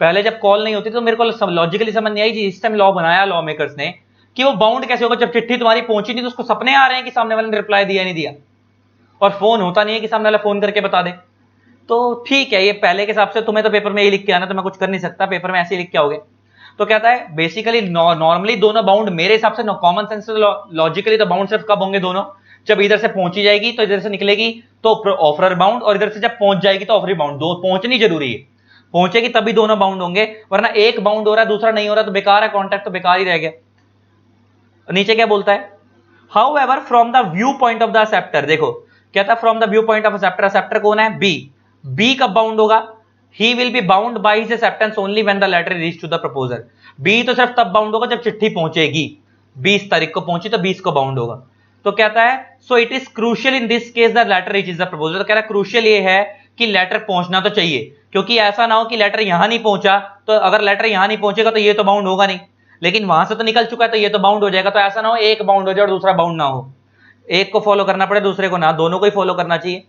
पहले जब कॉल नहीं होती तो मेरे को लॉजिकली समझ नहीं आई कि इस टाइम लॉ बनाया लॉ मेकर्स ने कि वो बाउंड कैसे होगा जब चिट्ठी तुम्हारी पहुंची नहीं तो उसको सपने आ रहे हैं कि सामने वाले ने रिप्लाई दिया नहीं दिया, और फोन होता नहीं है कि सामने वाला फोन करके बता दे। तो ठीक है, ये पहले के हिसाब से तुम्हें तो पेपर में ये लिख के आना, तो मैं कुछ कर नहीं सकता, पेपर में ऐसे ही लिख के आओगे। तो कहता है बेसिकली नॉर्मली दोनों बाउंड मेरे हिसाब से कॉमन सेंस से लॉजिकली तो बाउंड सिर्फ कब होंगे? दोनों जब इधर से पहुंची जाएगी तो इधर से निकलेगी तो ऑफरर बाउंड, और इधर से जब पहुंच जाएगी तो ऑफरी बाउंड। दो पहुंचनी जरूरी है, पहुंचेगी तभी दोनों बाउंड होंगे, वरना एक बाउंड हो रहा है दूसरा नहीं हो रहा तो बेकार है, कॉन्ट्रैक्ट तो बेकार ही रह गया। नीचे क्या बोलता है? However from the view point of the acceptor, देखो कहता है from the view point of acceptor, acceptor कौन है? बी। बी कब बाउंड होगा? He will be bound by his acceptance only when the letter reach to the proposer. B तो सिर्फ तब बाउंड होगा जब चिट्ठी पहुंचेगी, 20 तारीख को पहुंची तो 20 को बाउंड होगा। तो कहता है so it is crucial in this case the letter reaches the proposer. तो कह रहा है क्रूशियल ये है कि लेटर पहुंचना तो चाहिए, क्योंकि ऐसा ना हो कि लेटर यहां नहीं पहुंचा, तो अगर लेटर यहां नहीं पहुंचेगा तो ये तो बाउंड होगा नहीं, लेकिन वहां से तो निकल चुका है तो ये तो बाउंड हो जाएगा। तो ऐसा ना हो एक बाउंड हो जाए और दूसरा बाउंड ना हो, एक को फॉलो करना पड़े दूसरे को ना, दोनों को ही फॉलो करना चाहिए।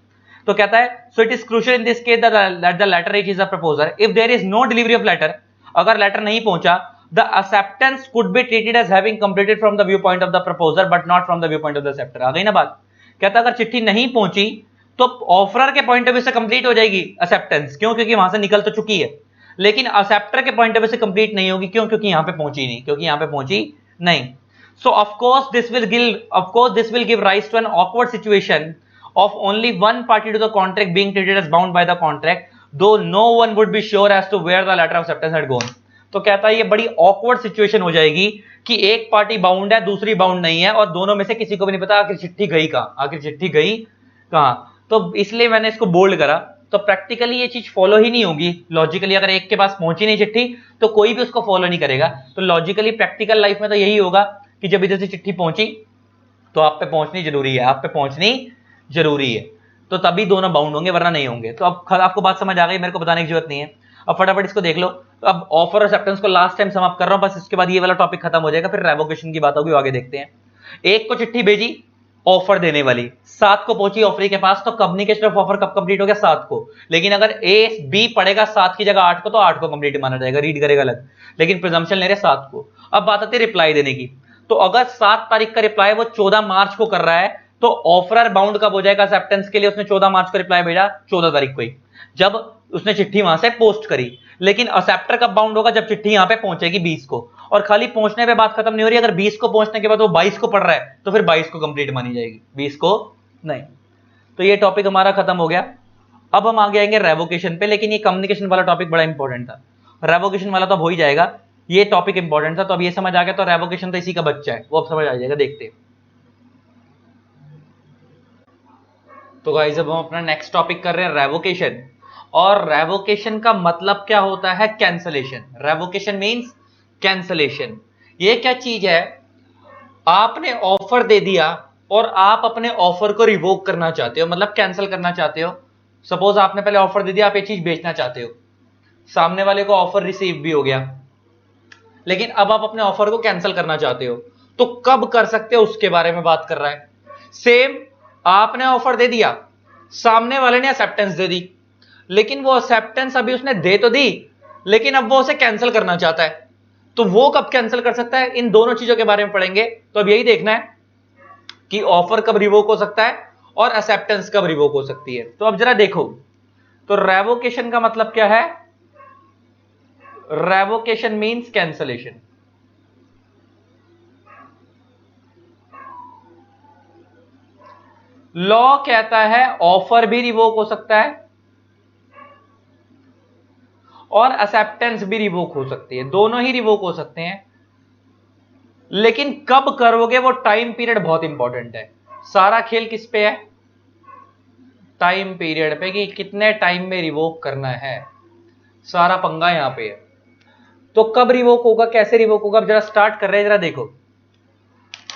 तो कहता है so it is crucial in this case that the letter reaches the proposer if there is no delivery of letter. अगर लेटर नहीं पहुंचा, the acceptance could be treated as having completed from the viewpoint of the proposer but not from the viewpoint of the acceptor। आ गई ना बात? कहता है अगर चिट्ठी नहीं पहुंची तो ऑफरर के पॉइंट ऑफ व्यू से कंप्लीट हो जाएगी एक्सेप्टेंस, क्यों? क्योंकि वहां से निकल तो चुकी है। लेकिन एक्सेप्टर के पॉइंट ऑफ व्यू से कंप्लीट नहीं होगी, क्यों? क्योंकि यहां पे पहुंची नहीं, क्योंकि यहां पे पहुंची नहीं। So of course this will give rise to an awkward situation of only one party to the contract being treated as bound by the contract, though no one would be sure as to where the letter of acceptance had gone। तो कहता है ये बड़ी awkward situation हो जाएगी कि एक party bound है दूसरी बाउंड नहीं है, और दोनों में से किसी को भी नहीं पता आखिर चिट्ठी गई कहां, आखिर चिट्ठी गई कहां। तो इसलिए मैंने इसको बोल्ड करा। तो प्रैक्टिकली ये चीज फॉलो ही नहीं होगी लॉजिकली। अगर एक के पास पहुंची नहीं चिट्ठी तो कोई भी उसको फॉलो नहीं करेगा। तो लॉजिकली प्रैक्टिकल लाइफ में तो यही होगा कि जब इधर से चिट्ठी पहुंची तो आप पे पहुंचनी जरूरी है, आप पे पहुंचनी जरूरी है, तो तभी दोनों बाउंड होंगे, वरना नहीं होंगे। तो अब आपको बात समझ आ गई, मेरे को बताने की जरूरत नहीं है। अब फटाफट इसको देख लो। तो अब ऑफर और एक्सेप्टेंस को लास्ट टाइम समाप्त कर रहा हूं, बस इसके बाद ये वाला टॉपिक खत्म हो जाएगा, फिर रेवोकेशन की बात होगी, आगे देखते हैं। एक को चिट्ठी भेजी ऑफर देने वाली, 7 को पहुंची ऑफरी के पास, तो कम्युनिकेशन ऑफ ऑफर कब कंप्लीट हो गया? 7 को। लेकिन अगर ए बी पढ़ेगा 7 की जगह 8 को, तो 8 को कंप्लीट माना जाएगा, रीड करेगा अलग, लेकिन प्रिजम्पशन ले रहे 7 को। अब बात आती है रिप्लाई देने की। तो अगर 7 तारीख का रिप्लाई वो 14 मार्च को कर रहा है, तो ऑफरर बाउंड कब हो जाएगा एक्सेप्टेंस के लिए? उसने 14 मार्च को रिप्लाई भेजा, 14 तारीख को ही, जब उसने चिट्ठी वहां से पोस्ट करी। लेकिन एक्सेप्टर कब बाउंड होगा? जब चिट्ठी यहां पे पहुंचेगी 20 को। और खाली पहुंचने पे बात खत्म नहीं हो रही, अगर 20 को पहुंचने के बाद वो 22 को पढ़ रहा है तो फिर 22 को कंप्लीट मानी जाएगी, 20 को नहीं। तो ये टॉपिक हमारा खत्म हो गया। अब हम आगे आएंगे रेवोकेशन पे, लेकिन ये कम्युनिकेशन वाला टॉपिक बड़ा इंपॉर्टेंट था। रेवोकेशन वाला तो अब हो ही जाएगा, ये टॉपिक इंपॉर्टेंट था। तो अब ये समझ आ गया, तो रेवोकेशन तो इसी का बच्चा है, वो अब समझ आ जाएगा, देखते हैं। तो गाइस अब हम अपना नेक्स्ट टॉपिक कर रहे हैं रेवोकेशन। और रेवोकेशन का मतलब क्या होता है? कैंसलेशन। Revocation means cancellation. ये क्या चीज है? आपने ऑफर दे दिया और आप अपने ऑफर को रिवोक करना चाहते हो, मतलब कैंसिल करना चाहते हो। सपोज आपने पहले ऑफर दे दिया, आप एक चीज बेचना चाहते हो, सामने वाले को ऑफर रिसीव भी हो गया, लेकिन अब आप अपने ऑफर को कैंसिल करना चाहते हो, तो कब कर सकते हो उसके बारे में बात कर रहा है। सेम, आपने ऑफर दे दिया, सामने वाले ने एक्सेप्टेंस दे दी, लेकिन वो एक्सेप्टेंस अभी उसने दे तो दी, लेकिन अब वो उसे कैंसिल करना चाहता है, तो वो कब कैंसिल कर सकता है? इन दोनों चीजों के बारे में पढ़ेंगे। तो अब यही देखना है कि ऑफर कब रिवोक हो सकता है और एक्सेप्टेंस कब रिवोक हो सकती है। तो अब जरा देखो, तो रेवोकेशन का मतलब क्या है? Revocation means cancellation. लॉ कहता है ऑफर भी रिवोक हो सकता है और एक्सेप्टेंस भी रिवोक हो सकती है, दोनों ही रिवोक हो सकते हैं, लेकिन कब करोगे वो टाइम पीरियड बहुत इंपॉर्टेंट है। सारा खेल किस पे है? टाइम पीरियड पे, कि कितने टाइम में रिवोक करना है, सारा पंगा यहां पे है। तो कब रिवोक होगा, कैसे रिवोक होगा, अब जरा स्टार्ट कर रहे हैं, जरा देखो।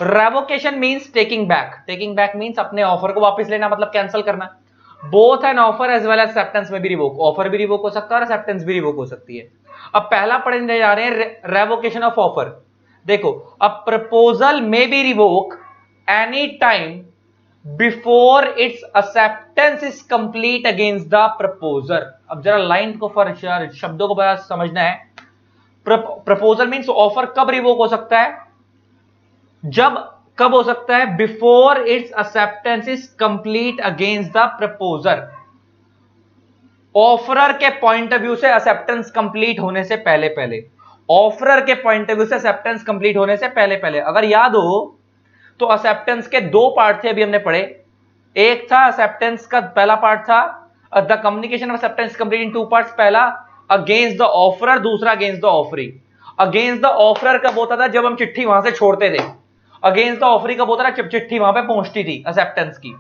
Revocation means taking back. Taking back means अपने ऑफर को वापस लेना, मतलब कैंसिल करना। Both an offer as well as acceptance में भी रिवोक, ऑफर भी रिवोक हो सकता है और एक्सेप्टेंस भी रिवोक हो सकती है। अब पहला पढ़ने जा रहे हैं रेवोकेशन ऑफ ऑफर। देखो, a proposal may be revoke any time before its acceptance is complete against the proposer. अब जरा लाइन को शब्दों को बड़ा समझना है। प्रपोजल मींस ऑफर कब रिवोक हो सकता है? जब, कब हो सकता है? Before its acceptance is complete against the proposer. Offeror के पॉइंट ऑफ व्यू से एक्सेप्टेंस कंप्लीट होने से पहले पहले, ऑफरर के पॉइंट ऑफ व्यू से एक्सेप्टेंस कंप्लीट होने से पहले पहले। अगर याद हो तो एक्सेप्टेंस के दो पार्ट थे, अभी हमने पढ़े। एक था एक्सेप्टेंस का पहला पार्ट था the communication of acceptance complete in two parts. पहला अगेंस्ट द ऑफरर, दूसरा against the offeree. Against the offeror कब होता था? जब हम चिट्ठी वहां से छोड़ते थे। अगेंस्ट द ऑफरी कब होता था? जब चिट्ठी वहां पे पहुंचती थी एक्सेप्टेंस की।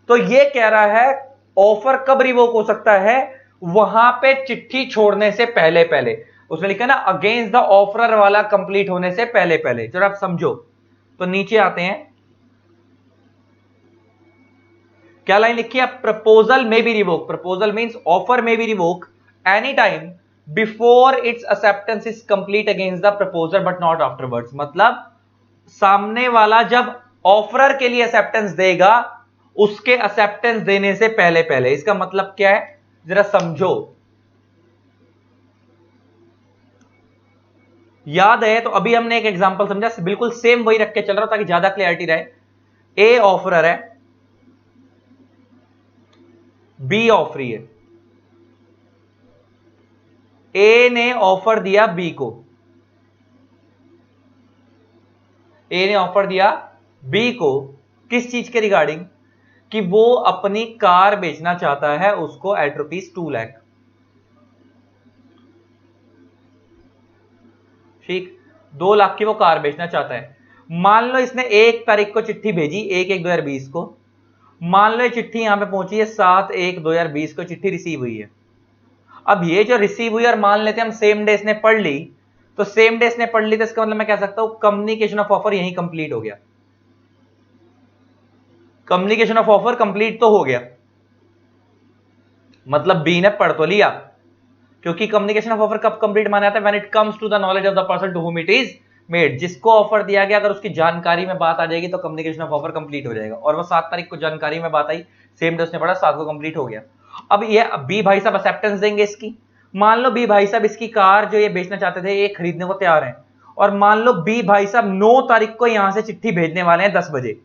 तो ये कह रहा है ऑफर कब रिवोक हो सकता है? वहां पे चिट्ठी छोड़ने से पहले पहले। उसने लिखा ना अगेंस्ट द ऑफरर वाला कंप्लीट होने से पहले पहले। जरा आप समझो, तो नीचे आते हैं, क्या लाइन लिखी है? Proposal may be revoke. Proposal means offer may be revoke any time before its acceptance is complete against the proposer but not afterwards. मतलब सामने वाला जब ऑफरर के लिए एक्सेप्टेंस देगा, उसके एक्सेप्टेंस देने से पहले पहले। इसका मतलब क्या है, जरा समझो। याद है तो अभी हमने एक एग्जांपल समझा, बिल्कुल सेम वही रख के चल रहा हूं ताकि ज्यादा क्लियरिटी रहे। ए ऑफरर है, बी ऑफरी है। ए ने ऑफर दिया बी को, ए ने ऑफर दिया बी को किस चीज के रिगार्डिंग? कि वो अपनी कार बेचना चाहता है उसको एट ₹2 लाख। ठीक, 2 लाख की वो कार बेचना चाहता है। मान लो इसने 1 तारीख को चिट्ठी भेजी, 1/1/2020 को। मान लो ये चिट्ठी यहां पे पहुंची है 7/1/2020 को चिट्ठी रिसीव हुई है। अब ये जो रिसीव हुई, और मान लेते हैं हम सेम डे इसने पढ़ ली, तो सेम डे इसने पढ़ ली तो इसका मतलब मैं कह सकता हूं कम्युनिकेशन ऑफ ऑफर यहीं कंप्लीट हो गया। कम्युनिकेशन ऑफ ऑफर कंप्लीट तो हो गया, मतलब बी ने पढ़ तो लिया, क्योंकि कम्युनिकेशन ऑफ ऑफर कब कंप्लीट माना जाता है? When it comes to the knowledge of the person to whom it is made. जिसको ऑफर दिया गया, अगर उसकी जानकारी में बात आ जाएगी तो कम्युनिकेशन ऑफ ऑफर कंप्लीट हो जाएगा। और वो 7 तारीख को जानकारी में बात आई, सेम डे उसने पढ़ा, 7 को कंप्लीट हो गया। अब ये बी भाई साहब एक्सेप्टेंस देंगे इसकी। मान लो बी भाई साहब इसकी कार जो ये बेचना चाहते थे, ये खरीदने को तैयार हैं। और मान लो बी भाई साहब 9 तारीख को यहां से चिट्ठी भेजने वाले हैं 10 बजे।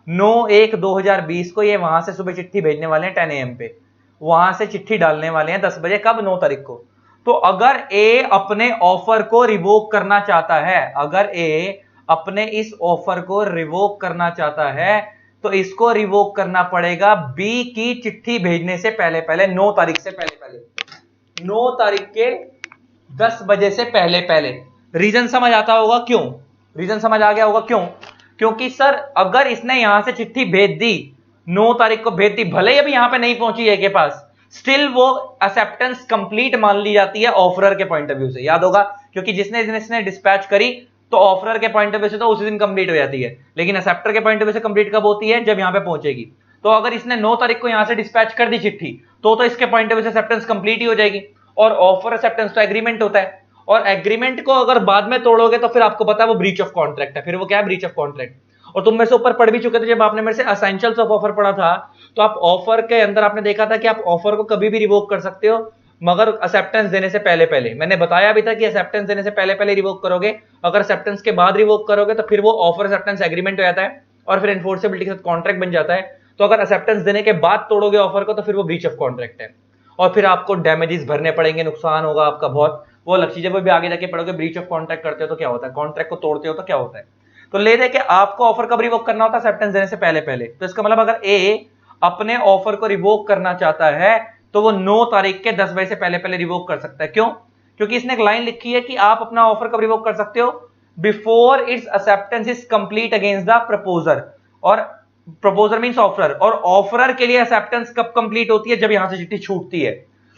9/1/2020 को ये वहां से सुबह चिट्ठी भेजने वाले हैं 10 AM पे। वहां से चिट्ठी डालने वाले हैं 10 बजे, कब? 9 तारीख को। तो अगर ए अपने ऑफर को रिवोक करना चाहता है, अगर ए अपने इस ऑफर को रिवोक करना चाहता है तो इसको रिवोक करना पड़ेगा बी की चिट्ठी भेजने से पहले पहले, 9 तारीख से पहले पहले, 9 तारीख के 10 बजे से पहले पहले। रीजन समझ आता होगा क्यों? रीजन समझ आ गया होगा क्यों? क्योंकि सर अगर इसने यहां से चिट्ठी भेज दी, 9 तारीख को भेज दी, भले ही अभी यहां पे नहीं पहुंची है के पास, स्टिल वो एक्सेप्टेंस कंप्लीट मान ली जाती है ऑफरर के पॉइंट ऑफ व्यू से। याद होगा, क्योंकि जिसने डिस्पैच करी तो ऑफरर के पॉइंट ऑफ व्यू से तो उसी दिन कंप्लीट हो जाती है, लेकिन एक्सेप्टर के पॉइंट ऑफ व्यू से कंप्लीट कब होती है? जब यहां पे पहुंचेगी। तो अगर इसने 9 तारीख को यहां से डिस्पैच कर दी चिट्ठी तो इसके पॉइंट ऑफ व्यू से एक्सेप्टेंस कंप्लीट ही हो जाएगी। और ऑफर एक्सेप्टेंस तो एग्रीमेंट होता है, और एग्रीमेंट को अगर बाद में तोड़ोगे तो फिर आपको पता है वो ब्रीच ऑफ कॉन्ट्रैक्ट है। फिर वो क्या है? Breach of contract. और तुम मेरे से ऊपर पढ़ भी चुके थे, जब आपने मेरे से एसेंशियल्स ऑफ ऑफर पढ़ा था तो आप ऑफर के अंदर आपने देखा था कि आप ऑफर को कभी भी रिवोक कर सकते हो मगर एक्सेप्टेंस देने से पहले पहले। मैंने बताया भी था कि एक्सेप्टेंस देने से पहले पहले रिवोक करोगे, अगर एक्सेप्टेंस के बाद रिवोक करोगे तो फिर वो ऑफर एक्सेप्टेंस एग्रीमेंट हो जाता है और फिर एनफोर्सेबिलिटी के साथ कॉन्ट्रैक्ट बन जाता है। तो अगर एक्सेप्टेंस देने के बाद तोड़ोगे ऑफर को तो फिर वो ब्रीच ऑफ कॉन्ट्रैक्ट है और फिर आपको डैमेजेस भरने पड़ेंगे, नुकसान होगा आपका बहुत, वो अलग चीज है। वो भी आगे जाके पढ़ोगे ब्रीच ऑफ कॉन्ट्रैक्ट करते हो तो क्या होता है, कॉन्ट्रैक्ट को तोड़ते हो तो क्या होता है। तो ले दे के आपको ऑफर कब रिवोक करना होता है? एक्सेप्टेंस देने से पहले पहले। तो इसका मतलब अगर ए अपने ऑफर को रिवोक करना चाहता है तो वो 9 तारीख के 10 बजे से पहले पहले रिवोक कर सकता है। क्यों? क्योंकि इसने एक लाइन लिखी है कि आप अपना ऑफर कब रिवोक कर सकते हो? Before its acceptance is complete against the proposer. और प्रपोजर मींस ऑफरर, और ऑफरर के लिए एक्सेप्टेंस कब कंप्लीट होती है? जब यहां से चिट्ठी छूटती है।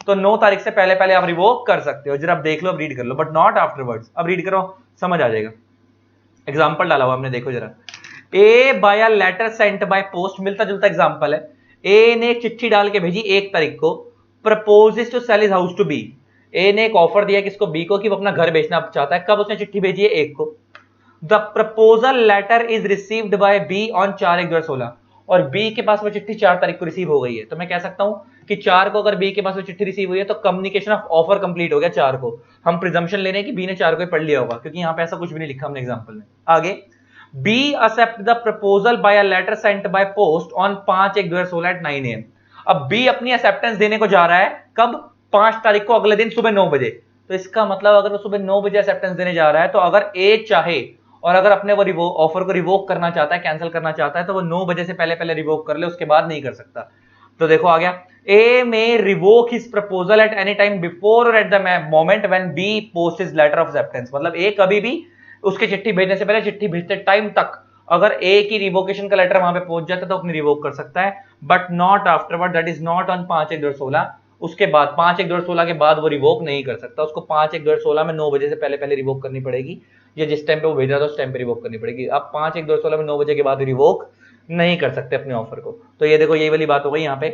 तो 9 तारीख से पहले पहले आप रिवोक कर सकते हो। जरा आप देख लो, अब रीड कर लो, बट नॉट आफ्टरवर्ड्स। अब रीड करो, समझ आ जाएगा। एग्जांपल डाला हुआ हमने, देखो जरा। A by a letter sent by post, मिलता जुलता एग्जांपल है। ए ने एक चिट्ठी डाल के भेजी 1 तारीख को, proposes to sell his house to B. A ने एक ऑफर दिया किसको? बी को, कि वो अपना घर बेचना चाहता है। कब उसने चिट्ठी भेजी है? 1 को। The proposal letter is received by B on 4/1/2016, और बी के पास वो चिट्ठी 4 तारीख को रिसीव हो गई है। तो मैं कह सकता हूं कि 4 को अगर बी के पास वो चिट्ठी रिसीव हुई है तो कम्युनिकेशन ऑफ ऑफर कंप्लीट हो गया 4 को। हम प्रिजम्पशन ले रहे हैं कि बी ने 4 को ही पढ़ लिया होगा, क्योंकि यहां पे ऐसा कुछ भी नहीं लिखा हमने एग्जांपल में। आगे, B accept the proposal by a letter sent by post on 5/1/2016 at 9 AM। अब बी अपनी एक्सेप्टेंस देने को जा रहा है कब? 5 तारीख को, अगले दिन सुबह 9 बजे। तो इसका मतलब अगर वो सुबह 9 बजे एक्सेप्टेंस देने जा रहा है तो अगर ए चाहे और अगर अपने वो ऑफर को रिवोक करना चाहता है, कैंसिल करना चाहता है, तो वो 9 बजे से पहले पहले रिवोक कर ले, उसके बाद नहीं कर सकता। तो देखो आ गया, A may revoke his proposal at any time before और at the moment when B post his letter of acceptance. मतलब ए कभी भी उसके चिट्ठी भेजने से पहले, चिट्ठी भेजते टाइम तक अगर ए की रिवोकेशन का लेटर वहां पे पहुंच जाता है तो अपनी रिवोक कर सकता है, but not afterward, that is not on 5/1/2016। उसके बाद 5/1/2016 के बाद वो रिवोक नहीं कर सकता। उसको 5/1/2016 में 9 बजे से पहले पहले रिवोक करनी पड़ेगी, या जिस टाइम पे वो भेज रहा था उस टाइम पे रिवोक करनी पड़ेगी। अब 5/1/2016 में 9 बजे के बाद रिवोक नहीं कर सकते अपने ऑफर को। तो ये देखो, यही वाली बात हो गई यहाँ पे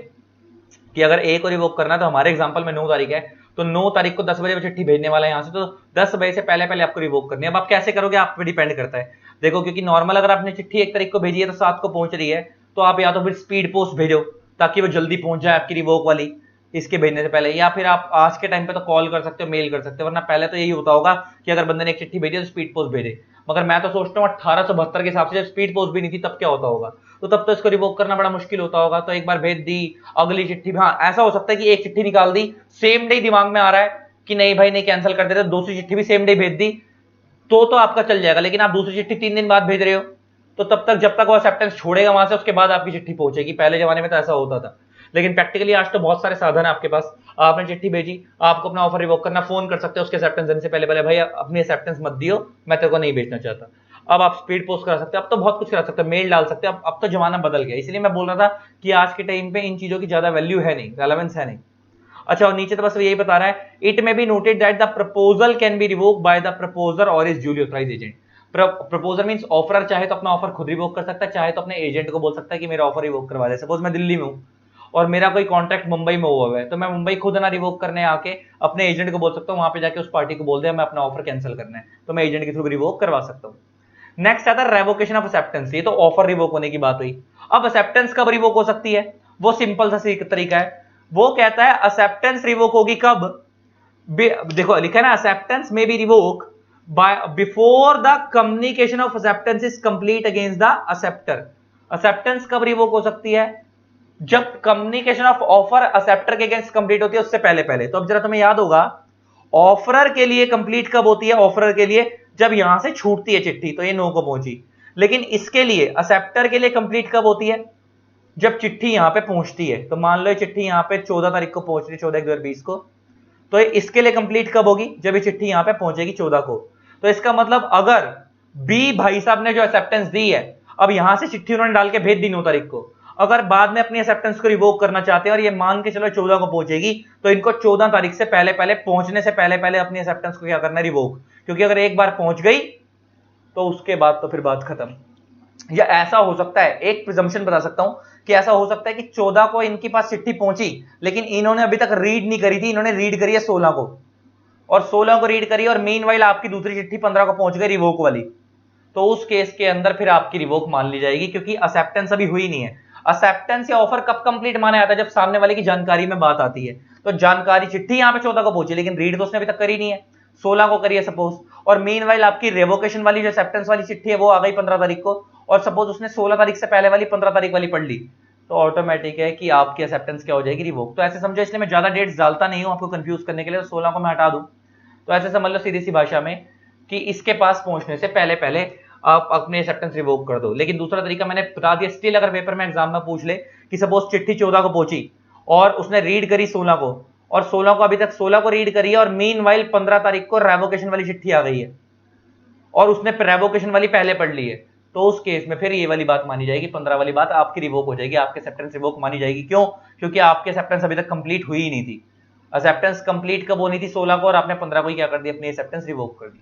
कि अगर ए को रिवोक करना है तो हमारे एग्जांपल में 9 तारीख है, तो 9 तारीख को 10 बजे वो चिट्ठी भेजने वाला है यहाँ से, तो 10 बजे से पहले पहले आपको रिवोक करनी है। अब आप कैसे करोगे, आप पे डिपेंड करता है। देखो, क्योंकि नॉर्मल अगर आपने चिट्ठी 1 तारीख को भेजी है तो 7 को पहुंच रही है, तो आप या तो फिर स्पीड पोस्ट भेजो ताकि वो जल्दी पहुंच जाए आपकी रिवोक वाली इसके भेजने से पहले, या फिर आप आज के टाइम पे तो कॉल कर सकते हो, मेल कर सकते हो, वरना पहले तो यही होता होगा कि अगर बंदे ने एक चिट्ठी भेजी तो स्पीड पोस्ट भेजे। मगर मैं तो सोचता हूँ 1872 के हिसाब से जब स्पीड पोस्ट भी नहीं थी तब क्या होता होगा, तो तब तो इसको रिवोक करना बड़ा मुश्किल होता होगा। तो एक बार भेज दी, अगली चिट्ठी, हाँ ऐसा हो सकता है कि एक चिट्ठी निकाल दी, सेम डे दिमाग में आ रहा है कि नहीं भाई नहीं कैंसिल कर देते, दूसरी चिट्ठी भी सेम डे भेज दी तो आपका चल जाएगा। लेकिन आप दूसरी चिट्ठी 3 दिन बाद भेज रहे हो तो तब तक जब तक वो एक्सेप्टेंस छोड़ेगा वहां से उसके बाद आपकी चिट्ठी पहुंचेगी। पहले जमाने में तो ऐसा होता था, लेकिन प्रैक्टिकली आज तो बहुत सारे साधन है आपके पास। आपने चिट्ठी भेजी, आपको अपना ऑफर रिवोक करना, फोन कर सकते हो उसके एक्सेप्टेंस देने से पहले पहले, भाई अपनी एक्सेप्टेंस मत दियो, मैं तेरे को नहीं भेजना चाहता। अब आप स्पीड पोस्ट करा सकते हो, अब तो बहुत कुछ करा सकते हो, मेल डाल सकते हो। अब तो जमाना बदल गया, इसलिए मैं बोल रहा था कि आज के टाइम पे इन चीजों की ज्यादा वैल्यू है नहीं, रेलेवेंस है नहीं। अच्छा, और नीचे तो बस यही बता रहा है, it may be noted that the proposal can be revoked by the proposer और is duly authorised agent. Proposer means offerer चाहे तो अपना ऑफर खुद रिवोक कर सकता है, चाहे तो अपने एजेंट को बोल सकता है कि मेरा ऑफर रिवोक करवा दे। सपोज मैं दिल्ली में हूं और मेरा कोई कॉन्ट्रैक्ट मुंबई में हुआ है, तो मैं मुंबई खुद ना रिवोक करने आके अपने एजेंट को बोल सकता हूं, वहां पे जाके उस पार्टी को बोल दे मैं अपना ऑफर कैंसिल करना है, तो मैं एजेंट के थ्रू रिवोक करवा सकता हूं। नेक्स्ट आता है रेवोकेशन ऑफ एक्सेप्टेंस। ये तो ऑफर रिवोक होने की बात हुई। अब एक्सेप्टेंस कब रिवोक हो सकती है? वो सिंपल सा तरीका है, वो कहता है एक्सेप्टेंस रिवोक होगी कब? देखो लिखा है ना, acceptance may be revoke by before the communication of acceptance is complete against the acceptor. Acceptance कब रिवोक हो सकती है? जब कम्युनिकेशन ऑफ ऑफर एक्सेप्टर के अगेंस्ट कंप्लीट होती है, उससे पहले पहले। तो अब जरा तुम्हें याद होगा, ऑफरर के लिए कंप्लीट कब होती है? ऑफरर के लिए जब यहां से छूटती है चिट्ठी, तो ये 9 को पहुंची। लेकिन इसके लिए, एक्सेप्टर के लिए कंप्लीट कब होती है? जब चिट्ठी यहां पे पहुंचती है। तो मान लो ये चिट्ठी यहां पे 14 तारीख को पहुंच रही है, 14/1/2020 को, तो इसके लिए कंप्लीट कब होगी? जब ये चिट्ठी यहां पे पहुंचेगी 14 को। तो इसका मतलब अगर बी भाई साहब ने जो एक्सेप्टेंस दी है, अब यहां से चिट्ठी उन्होंने डाल के भेज दी 9 तारीख को, अगर बाद में अपनी एक्सेप्टेंस को रिवोक करना चाहते हैं और ये मान के चलो 14 को पहुंचेगी, तो इनको 14 तारीख से पहले पहले, पहुंचने से पहले पहले अपनी एक्सेप्टेंस को क्या करना है? रिवोक। क्योंकि अगर एक बार पहुंच गई तो उसके बाद तो फिर बात खत्म। या ऐसा हो सकता है, एक प्रिजम्पशन बता सकता हूं कि ऐसा हो सकता है कि 14 को इनके पास चिट्ठी पहुंची, लेकिन इन्होंने अभी तक रीड नहीं करी थी, इन्होंने रीड करी है 16 को, और 16 को रीड करी, और मीनवाइल आपकी दूसरी चिट्ठी 15 को पहुंच गई रिवोक वाली। तो उस केस के अंदर फिर आपकी रिवोक मान ली जाएगी, क्योंकि एक्सेप्टेंस अभी हुई नहीं है। एक्सेप्टेंस या ऑफर कब कंप्लीट माना जाता है? जब सामने वाले की जानकारी में बात आती है। तो जानकारी, चिट्ठी यहां पे 14 को पहुंची, लेकिन रीड तो उसने अभी तक करी नहीं है, 16 को करी है सपोज, और मीनवाइल आपकी रेवोकेशन वाली जो एक्सेप्टेंस वाली चिट्ठी है वो आ गई 15 तारीख को, और सपोज उसने 16 तारीख से पहले वाली 15 तारीख वाली पढ़ ली, तो ऑटोमेटिक है कि आपकी एक्सेप्टेंस क्या हो जाएगी? रिवोक। तो ऐसे समझो, इसलिए मैं ज्यादा डेट्स डालता नहीं हूं आपको कंफ्यूज करने के लिए, तो 16 को मैं हटा दूं। तो ऐसे समझ लो सीधी सी भाषा में कि इसके पास पहुंचने से पहले पहले आप अपने एक्सेप्टेंस रिवोक कर दो। लेकिन दूसरा तरीका मैंने बता दिया, स्टिल अगर पेपर में एग्जाम में पूछ ले कि सपोज चिट्ठी 14 को पहुंची और उसने रीड करी 16 को, और 16 को अभी तक 16 को रीड करी है, और मीनवाइल 15 तारीख को रेवोकेशन वाली चिट्ठी आ गई है, और उसने रेवोकेशन वाली पहले पढ़ ली है, तो उस केस में फिर ये वाली बात मानी जाएगी, 15 वाली बात आपकी रिवोक हो जाएगी, आपके एक्सेप्टेंस रिवोक मानी जाएगी। क्यों? क्योंकि आपके एक्सेप्टेंस अभी तक कंप्लीट हुई ही नहीं थी। एक्सेप्टेंस कंप्लीट कब होनी थी? 16 को, और आपने 15 को ही क्या कर दी? अपनी एक्सेप्टेंस रिवोक कर दी।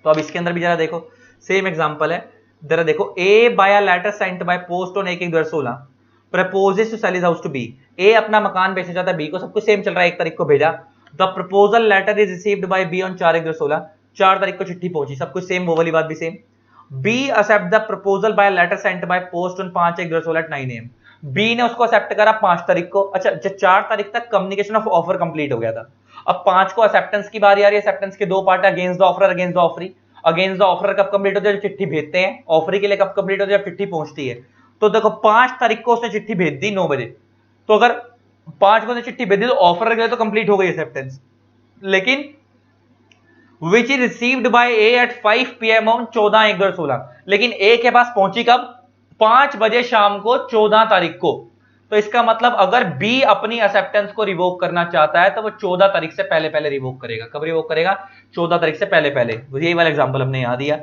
तो अब इसके अंदर भी जरा देखो, सेम एग्जांपल है, जरा देखो, A by a letter sent by post on 1/1/2016 proposes to sell his house to B. A अपना मकान बेचना चाहता है बी को, सब कुछ सेम चल रहा है, 1 तारीख को भेजा। The proposal letter is received by B on 4/1/2016, 4 तारीख को चिट्ठी पहुंची, सब कुछ सेम, वो वाली बात भी same. B accept the proposal by letter sent by post on 5/1/2016 at 9 AM। B ने उसको एक्सेप्ट करा 5 तारीख को। अच्छा, 4 तारीख तक कम्युनिकेशन ऑफ ऑफर कंप्लीट हो गया था, अब 5 को एक्सेप्टेंस की बारी आ रही है। एक्सेप्टेंस के दो पार्ट है, against the offer, against the offeree. Against the offer कब कंप्लीट होता है? जब चिट्ठी भेजते हैं। ऑफरी के लिए कब कंप्लीट होता है? जब चिट्ठी पहुंचती है। तो देखो 5 तारीख को उसने चिट्ठी भेज दी 9 बजे, तो अगर 5 को उसने चिट्ठी भेज दी तो ऑफर के लिए तो कंप्लीट हो गई एक्सेप्टेंस। लेकिन which is received by A at 5 PM on 14/1/2016, लेकिन A के पास पहुंची कब? 5 बजे शाम को 14 तारीख को। तो इसका मतलब अगर B अपनी एक्सेप्टेंस को रिवोक करना चाहता है तो वो 14 तारीख से पहले पहले रिवोक करेगा। कब रिवोक करेगा? 14 तारीख से पहले पहले। यही वाला एग्जांपल हमने यहां दिया।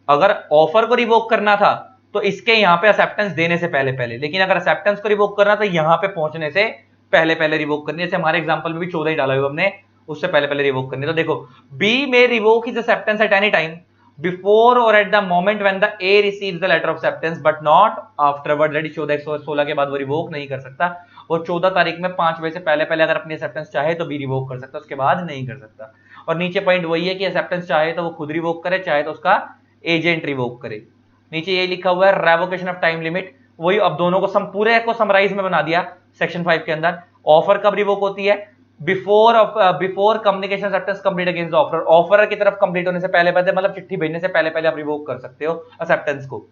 अगर ऑफर को रिवोक करना था तो इसके यहां पे एक्सेप्टेंस देने से पहले पहले, लेकिन अगर एक्सेप्टेंस को रिवोक करना तो यहां पे पहुंचने से पहले पहले रिवोक करनी। जैसे हमारे एग्जांपल में भी 14 ही डाला हुआ हमने, उससे पहले पहले रिवोक करनी। तो देखो, B may revoke his acceptance at any time before or at the moment when the A receives the letter of acceptance but not afterward। Ready 14/1/16 के बाद वो रिवोक नहीं कर सकता। वो 14 तारीख में 5 बजे से पहले पहले अगर अपनी एक्सेप्टेंस चाहे तो भी रिवोक कर सकता, उसके बाद नहीं कर सकता। और नीचे पॉइंट वही है कि एक्सेप्टेंस चाहे तो वो खुद रिवोक करे, चाहे तो उसका एजेंट रिवोक करे। नीचे ये लिखा हुआ है रेवोकेशन ऑफ टाइम लिमिट। वही अब दोनों को पूरे को समराइज में बना दिया सेक्शन 5 के अंदर। ऑफर कब रिवोक होती है? Before communication acceptance complete against offer. Offer की तरफ कंप्लीट होने से पहले पहले, मतलब चिट्ठी भेजने से पहले पहले आप रिवोक कर सकते हो एक्सेप्टेंस को।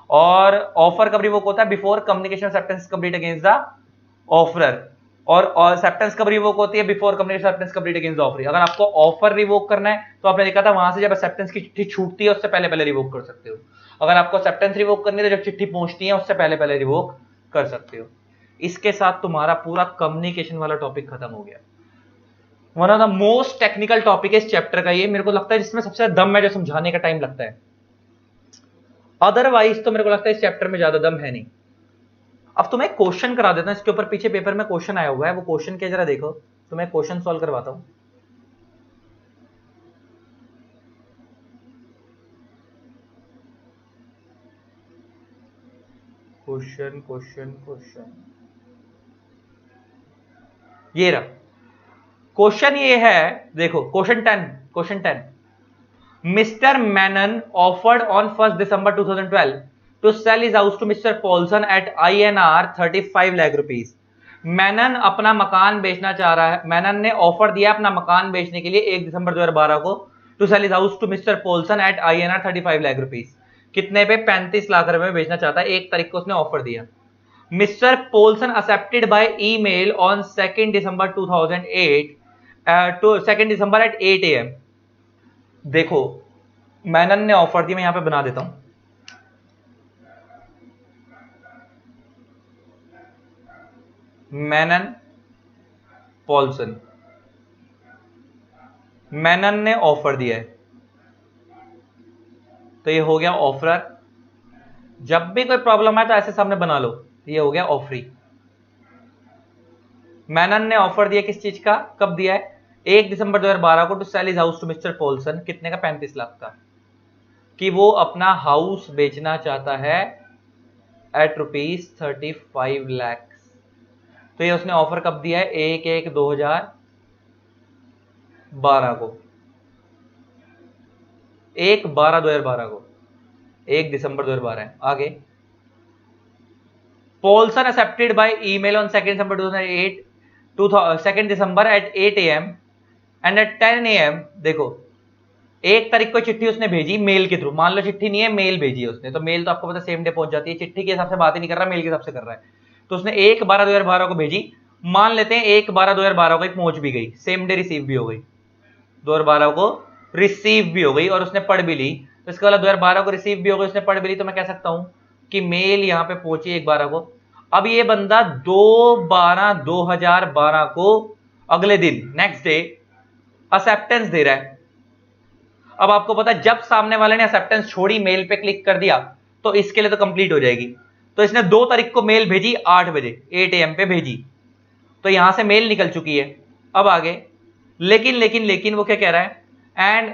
और ऑफर कब रिवोक होता है? Before communication acceptance complete against the offeror. और एक्सेप्टेंस कब रिवोक होती है? Before communication acceptance complete against the offer. अगर आपको ऑफर रिवोक करना है तो आपने लिखा था वहां से जब एक्सेप्टेंस की चिट्ठी छूटती है उससे पहले पहले रिवोक कर सकते हो। अगर आपको एक्सेप्टेंस रिवोक करनी है तो जब चिट्ठी पहुंचती है उससे पहले पहले रिवोक कर सकते हो। इसके साथ तुम्हारा पूरा कम्युनिकेशन वाला टॉपिक खत्म हो गया। One of the most technical topic है इस चैप्टर का, ये मेरे को लगता है जिसमें सबसे दम है, जो समझाने का टाइम लगता है। अदरवाइज तो मेरे को लगता है इस चैप्टर में ज्यादा दम है नहीं। अब तुम्हें क्वेश्चन करा देता हूं, इसके ऊपर पीछे पेपर में क्वेश्चन आया हुआ है, वो क्वेश्चन क्या जरा देखो, तुम्हें क्वेश्चन सॉल्व करवाता हूं। क्वेश्चन क्वेश्चन क्वेश्चन ये रहा क्वेश्चन। ये है, देखो question 10। Mister Menon offered on 1 December 2012 to sell his house to mister Paulson at INR 35 lakh rupees. Menon अपना मकान बेचना चाह रहा है। मैनन ने ऑफर दिया अपना मकान बेचने के लिए 1 दिसंबर 2012 को to sell his house to mister Paulson at INR 35 lakh rupees. कितने पे? 35 लाख रुपए में बेचना चाहता है। 1 तारीख को उसने ऑफर दिया। Mister Paulson accepted by email on 2 December 2008 to 2 December at 8 AM। देखो मैनन ने ऑफर दिया, मैं यहां पे बना देता हूं, मैनन पॉल्सन, मैनन ने ऑफर दिया है, तो ये हो गया ऑफरर। जब भी कोई प्रॉब्लम है तो ऐसे सामने बना लो, ये हो गया ऑफरी। मैनन ने ऑफर दिया किस चीज का, कब दिया है, 1 दिसंबर 2012 को to sell his house to mister Paulson, कितने का, 35 लाख का, कि वो अपना हाउस बेचना चाहता है एट ₹35 लाख। तो ये उसने ऑफर कब दिया है, 1/1/2012 को, 1/12/2012 को, 1 दिसंबर 2012 है। आगे Paulson accepted by email on 2 December 2008 2 December at 8 AM and at 10 AM। देखो 1 तारीख को चिट्ठी उसने भेजी मेल के थ्रू, मान लो चिट्ठी नहीं है, मेल भेजी है उसने, तो मेल तो आपको पता सेम डे पहुंच जाती है, चिट्ठी के हिसाब से बात ही नहीं कर रहा, मेल के हिसाब से कर रहा है। तो उसने 1/12/2012 को भेजी, मान लेते हैं 1/12/2012 को एक पहुंच भी गई, सेम डे रिसीव भी हो गई, 2012 को रिसीव भी हो गई और उसने पढ़ भी ली, तो इसका मतलब 2012 को रिसीव भी हो गई, उसने पढ़ भी ली, तो मैं कह सकता हूं कि मेल यहां पे पहुंची 1/12 को। अब ये बंदा 2/12/2012 को अगले दिन नेक्स्ट डे एक्सेप्टेंस दे रहा है। अब आपको पता है जब सामने वाले ने एक्सेप्टेंस छोड़ी, मेल पे क्लिक कर दिया, तो इसके लिए तो कंप्लीट हो जाएगी। तो इसने 2 तारीख को मेल भेजी 8 बजे 8 AM पे भेजी, तो यहां से मेल निकल चुकी है। अब आगे लेकिन वो क्या कह रहा है, एंड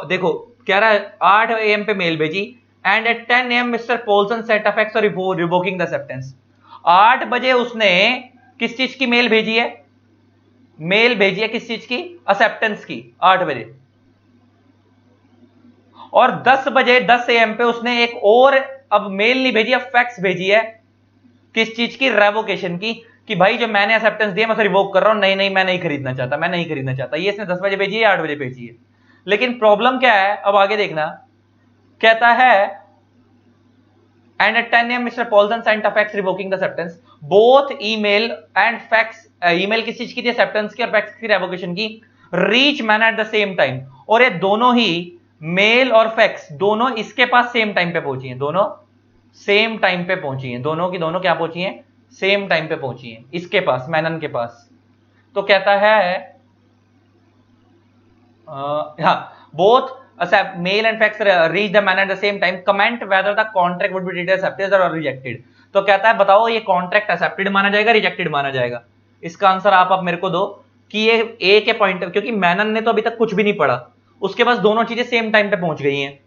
देखो कह रहा है 8 AM पे मेल भेजी and at 10 AM mister Paulson set of ex revoking the acceptance. 8 बजे उसने किस चीज की मेल भेजी है, मेल भेजी है किस चीज की, एक्सेप्टेंस की, 8 बजे। और 10 बजे 10 AM पे उसने एक और अब मेल नहीं भेजी, अब फैक्स भेजी है किस चीज की, रेवोकेशन की, कि भाई जो मैंने एक्सेप्टेंस दिया मैं उसे रिवोक कर रहा हूं, नहीं मैं नहीं खरीदना चाहता, मैं नहीं खरीदना चाहता। ये इसने 10 बजे भेजी है, 8 बजे भेजी है। लेकिन प्रॉब्लम क्या है, अब आगे देखना, कहता है and at 10 AM mister Paulson sent a fax revoking the acceptance, both email and fax, email किस चीज की थी, एक्सेप्टेंस की, और फैक्स की, रेवोकेशन की, reach man at the same time. और ये दोनों ही मेल और फैक्स दोनों इसके पास सेम टाइम पे पहुंची हैं, दोनों सेम टाइम पे पहुंची हैं, दोनों की दोनों क्या पहुंची हैं, सेम टाइम पे पहुंची हैं इसके पास, मैनन के पास। तो कहता है both male and fax reach the man at the same time, comment whether the contract would be accepted और रिजेक्टेड। तो कहता है बताओ ये कॉन्ट्रैक्ट एक्सेप्टेड माना जाएगा, रिजेक्टेड माना जाएगा। इसका आंसर आप मेरे को दो कि ये ए के पॉइंट, क्योंकि मैनन ने तो अभी तक कुछ भी नहीं पढ़ा, उसके पास दोनों चीजें सेम टाइम पे पहुंच गई हैं।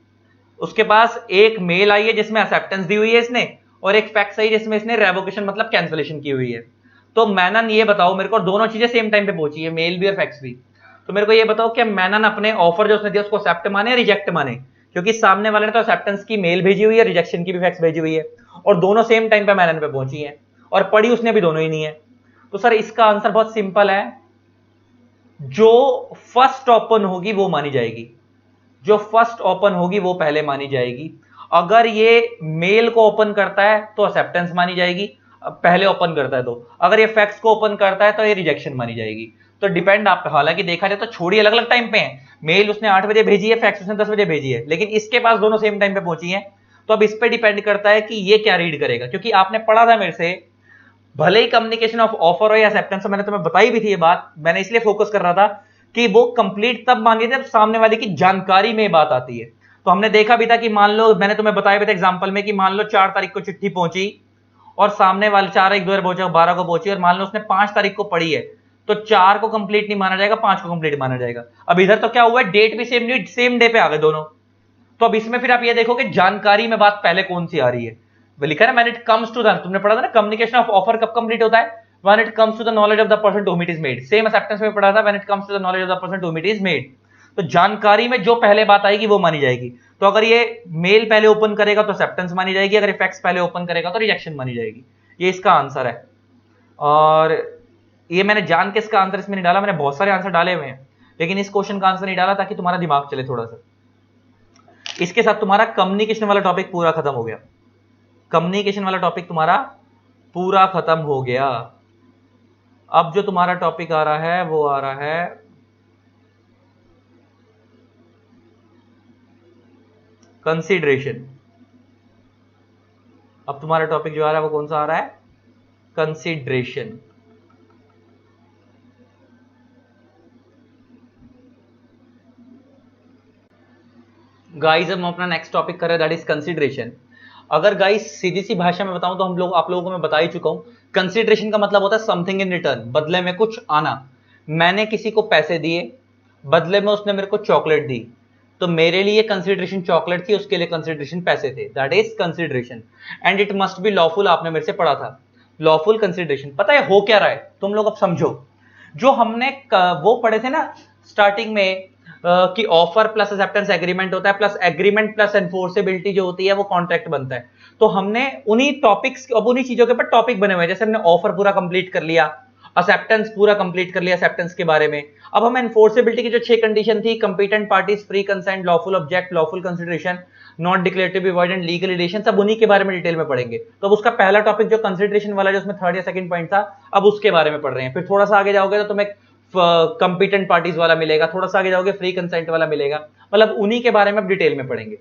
उसके पास एक मेल आई है जिसमें एक्सेप्टेंस दी हुई है इसने, और एक फैक्स आई जिसमें इसने रेवोकेशन मतलब कैंसिलेशन की हुई है। तो मैनन ये बताओ मेरे को, दोनों चीजें सेम टाइम पे पहुंची है, मेल भी और फैक्स भी। तो मेरे को ये बताओ कि मैनन अपने ऑफर जो उसने दिया उसको एक्सेप्ट माने या रिजेक्ट माने, क्योंकि सामने वाले ने तो एक्सेप्टेंस की मेल भेजी हुई है, रिजेक्शन की भी फैक्स भेजी हुई है, और दोनों सेम टाइम पे मैनन पे पहुंची है, और पढ़ी उसने भी दोनों ही नहीं है। तो सर इसका आंसर बहुत सिंपल है, जो फर्स्ट ओपन होगी वो मानी जाएगी, जो फर्स्ट ओपन होगी वो पहले मानी जाएगी। अगर ये मेल को ओपन करता है तो एक्सेप्टेंस मानी जाएगी, पहले ओपन करता है तो, अगर ये फैक्स को ओपन करता है तो ये रिजेक्शन मानी जाएगी। तो डिपेंड आप, हालांकि देखा जाए तो छोड़ी अलग अलग टाइम पे है, मेल उसने 8 बजे भेजी है, फैक्स उसने 10 बजे भेजी है, लेकिन इसके पास दोनों सेम टाइम पे पहुंची है। तो अब इस पे डिपेंड करता है कि ये क्या रीड करेगा, क्योंकि आपने पढ़ा था मेरे से, भले ही कम्युनिकेशन ऑफ ऑफर हो या एक्सेप्टेंस हो, मैंने तुम्हें बताई भी थी ये बात, मैंने इसलिए फोकस कर रहा था कि वो कंप्लीट तब मांगी जब सामने वाले की जानकारी में बात आती है। तो हमने देखा भी था कि मान लो, मैंने तुम्हें बताया भी था एग्जांपल में, कि मान लो 4 तारीख को चिट्ठी पहुंची और सामने वाले 4/1/2012 को पहुंची, और मान लो उसने 5 तारीख को पढ़ी है, तो 4 को कंप्लीट नहीं माना जाएगा, 5 को कंप्लीट माना जाएगा। अब इधर तो क्या हुआ है, डेट भी सेम डे पे आ गए दोनों। तो अब इसमें फिर आप ये देखो कि जानकारी में बात पहले कौन सी आ रही है, लिखा है when it comes to the, तुमने पढ़ा था ना कम्युनिकेशन ऑफ ऑफर कब कंप्लीट होता है, when it comes to the knowledge of the person to whom it is made. Same acceptance में पढ़ा था when it comes to the knowledge of the person to whom it is made. तो जानकारी में जो पहले बात आएगी वो मानी जाएगी। तो अगर ये मेल पहले ओपन करेगा तो एक्सेप्टेंस मानी जाएगी, अगर ये फैक्स पहले ओपन करेगा तो रिजेक्शन मानी जाएगी। ये इसका आंसर है। और ये मैंने जान के इसका आंसर इसमें नहीं डाला, मैंने बहुत सारे आंसर डाले हुए हैं, लेकिन इस क्वेश्चन का आंसर नहीं डाला ताकि तुम्हारा दिमाग चले थोड़ा सा। इसके साथ तुम्हारा कम्युनिकेशन वाला टॉपिक पूरा खत्म हो गया, कम्युनिकेशन वाला टॉपिक तुम्हारा पूरा खत्म हो गया। अब जो तुम्हारा टॉपिक आ रहा है वो आ रहा है कंसीडरेशन। अब तुम्हारा टॉपिक जो आ रहा है वो कौन सा आ रहा है? कंसीडरेशन। गाइस हम अपना नेक्स्ट टॉपिक कर रहे हैं, दैट इज कंसीडरेशन। अगर गाइस सीधी सी भाषा में बताऊं तो आप लोगों को मैं बता ही चुका हूं, कंसीडरेशन का मतलब होता है समथिंग इन रिटर्न, बदले में कुछ आना। मैंने किसी को पैसे दिए, बदले में उसने मेरे को चॉकलेट दी, तो मेरे लिए कंसीडरेशन चॉकलेट थी, उसके लिए कंसीडरेशन पैसे थे, that is consideration. And it must be lawful, आपने मेरे से पढ़ा था लॉफुल कंसीडरेशन। पता है हो क्या रहा है तुम लोग? अब समझो, जो हमने वो पढ़े थे ना स्टार्टिंग में कि ऑफर प्लस एक्सेप्टेंस एग्रीमेंट होता है, प्लस एग्रीमेंट प्लस एनफोर्सेबिलिटी जो होती है वो कॉन्ट्रैक्ट बनता है। तो हमने उन्हीं टॉपिक्स, अब उन्हीं चीजों के ऊपर टॉपिक बने हुए हैं। जैसे हमने ऑफर पूरा कंप्लीट कर लिया, एक्सेप्टेंस पूरा कंप्लीट कर लिया एक्सेप्टेंस के बारे में। अब हम एनफोर्सेबिलिटी की जो 6 कंडीशन थी, competent parties, free consent, lawful object, lawful consideration, not declarative avoid and legal relation, सब उन्हीं के बारे में डिटेल में पढ़ेंगे। तो अब उसका पहला टॉपिक जो कंसीडरेशन वाला, जो उसमें थर्ड या सेकंड पॉइंट था, अब उसके बारे में पढ़ रहे हैं। फिर थोड़ा सा आगे जाओगे तो तुम्हें कंपीटेंट पार्टीज वाला मिलेगा, थोड़ा सा आगे जाओगे फ्री कंसेंट वाला मिलेगा, मतलब उन्हीं के बारे में अब डिटेल में पढ़ेंगे।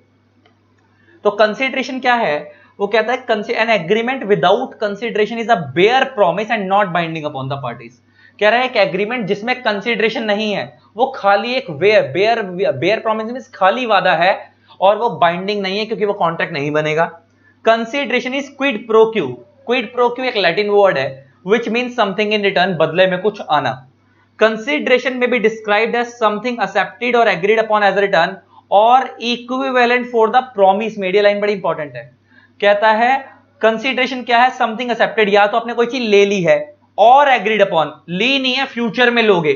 तो कंसीडरेशन क्या है? वो कहता है an agreement without consideration is a bare promise and not binding upon the parties. कह रहा है एक एग्रीमेंट जिसमें कंसीडरेशन नहीं है वो खाली एक बेयर प्रॉमिस मींस खाली वादा है, और वो बाइंडिंग नहीं है क्योंकि वो कॉन्ट्रैक्ट नहीं बनेगा। Consideration is quid pro quo. Quid pro quo एक लैटिन वर्ड है which means something in return, बदले में कुछ आना। Consideration may be described as something accepted or agreed upon as return or equivalent for the promise made. ये line बड़ी important है। कहता है कंसीडरेशन क्या है? समथिंग एक्सेप्टेड, या तो आपने कोई चीज ले ली है, और एग्रीड अपॉन, ली नहीं है फ्यूचर में लोगे,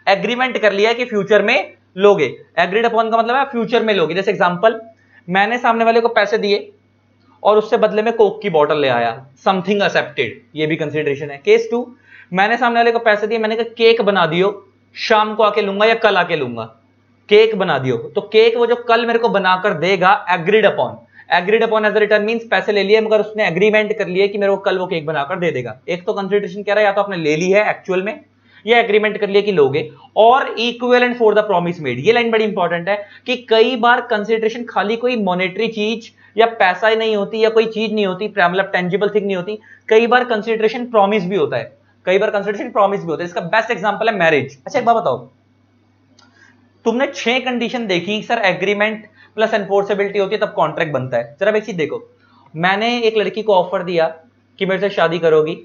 एग्रीमेंट कर लिया है कि फ्यूचर में लोगे। एग्रीड अपॉन का मतलब है फ्यूचर में लोगे। जैसे एग्जांपल, मैंने सामने वाले को पैसे दिए और उससे बदले में कोक की बोतल ले आया, समथिंग एक्सेप्टेड, ये भी कंसीडरेशन है। केस 2, मैंने सामने वाले को पैसे दिए, मैंने कहा केक बना दियो, शाम को आके लूंगा या कल आके लूंगा, केक बना दियो। तो केक वो जो कल मेरे को बनाकर देगा, agreed upon. Agreed upon as return means पैसे ले लिए मगर उसने एग्रीमेंट कर लिया कि मेरे को कल वो केक बनाकर दे देगा। एक तो कंसीडरेशन कह रहा है या तो आपने ले ली है एक्चुअल में, या एग्रीमेंट कर लिया कि लोगे, और equivalent for the promise made. ये लाइन बड़ी इंपॉर्टेंट है कि कई बार कंसीडरेशन खाली कोई मॉनेटरी चीज या पैसा ही नहीं होती, या कोई चीज नहीं होती, मतलब टेंजिबल थिंग नहीं होती। कई बार कंसीडरेशन प्रॉमिस भी होता है, कई बार कंसीडरेशन प्रॉमिस भी होता है। इसका बेस्ट एग्जांपल है मैरिज। अच्छा एक बात बताओ, तुमने 6 कंडीशन देखी, सर एग्रीमेंट प्लस एनफोर्सेबिलिटी होती है तब कॉन्ट्रैक्ट बनता है। जरा एक चीज देखो, मैंने एक लड़की को ऑफर दिया कि मेरे से शादी करोगी,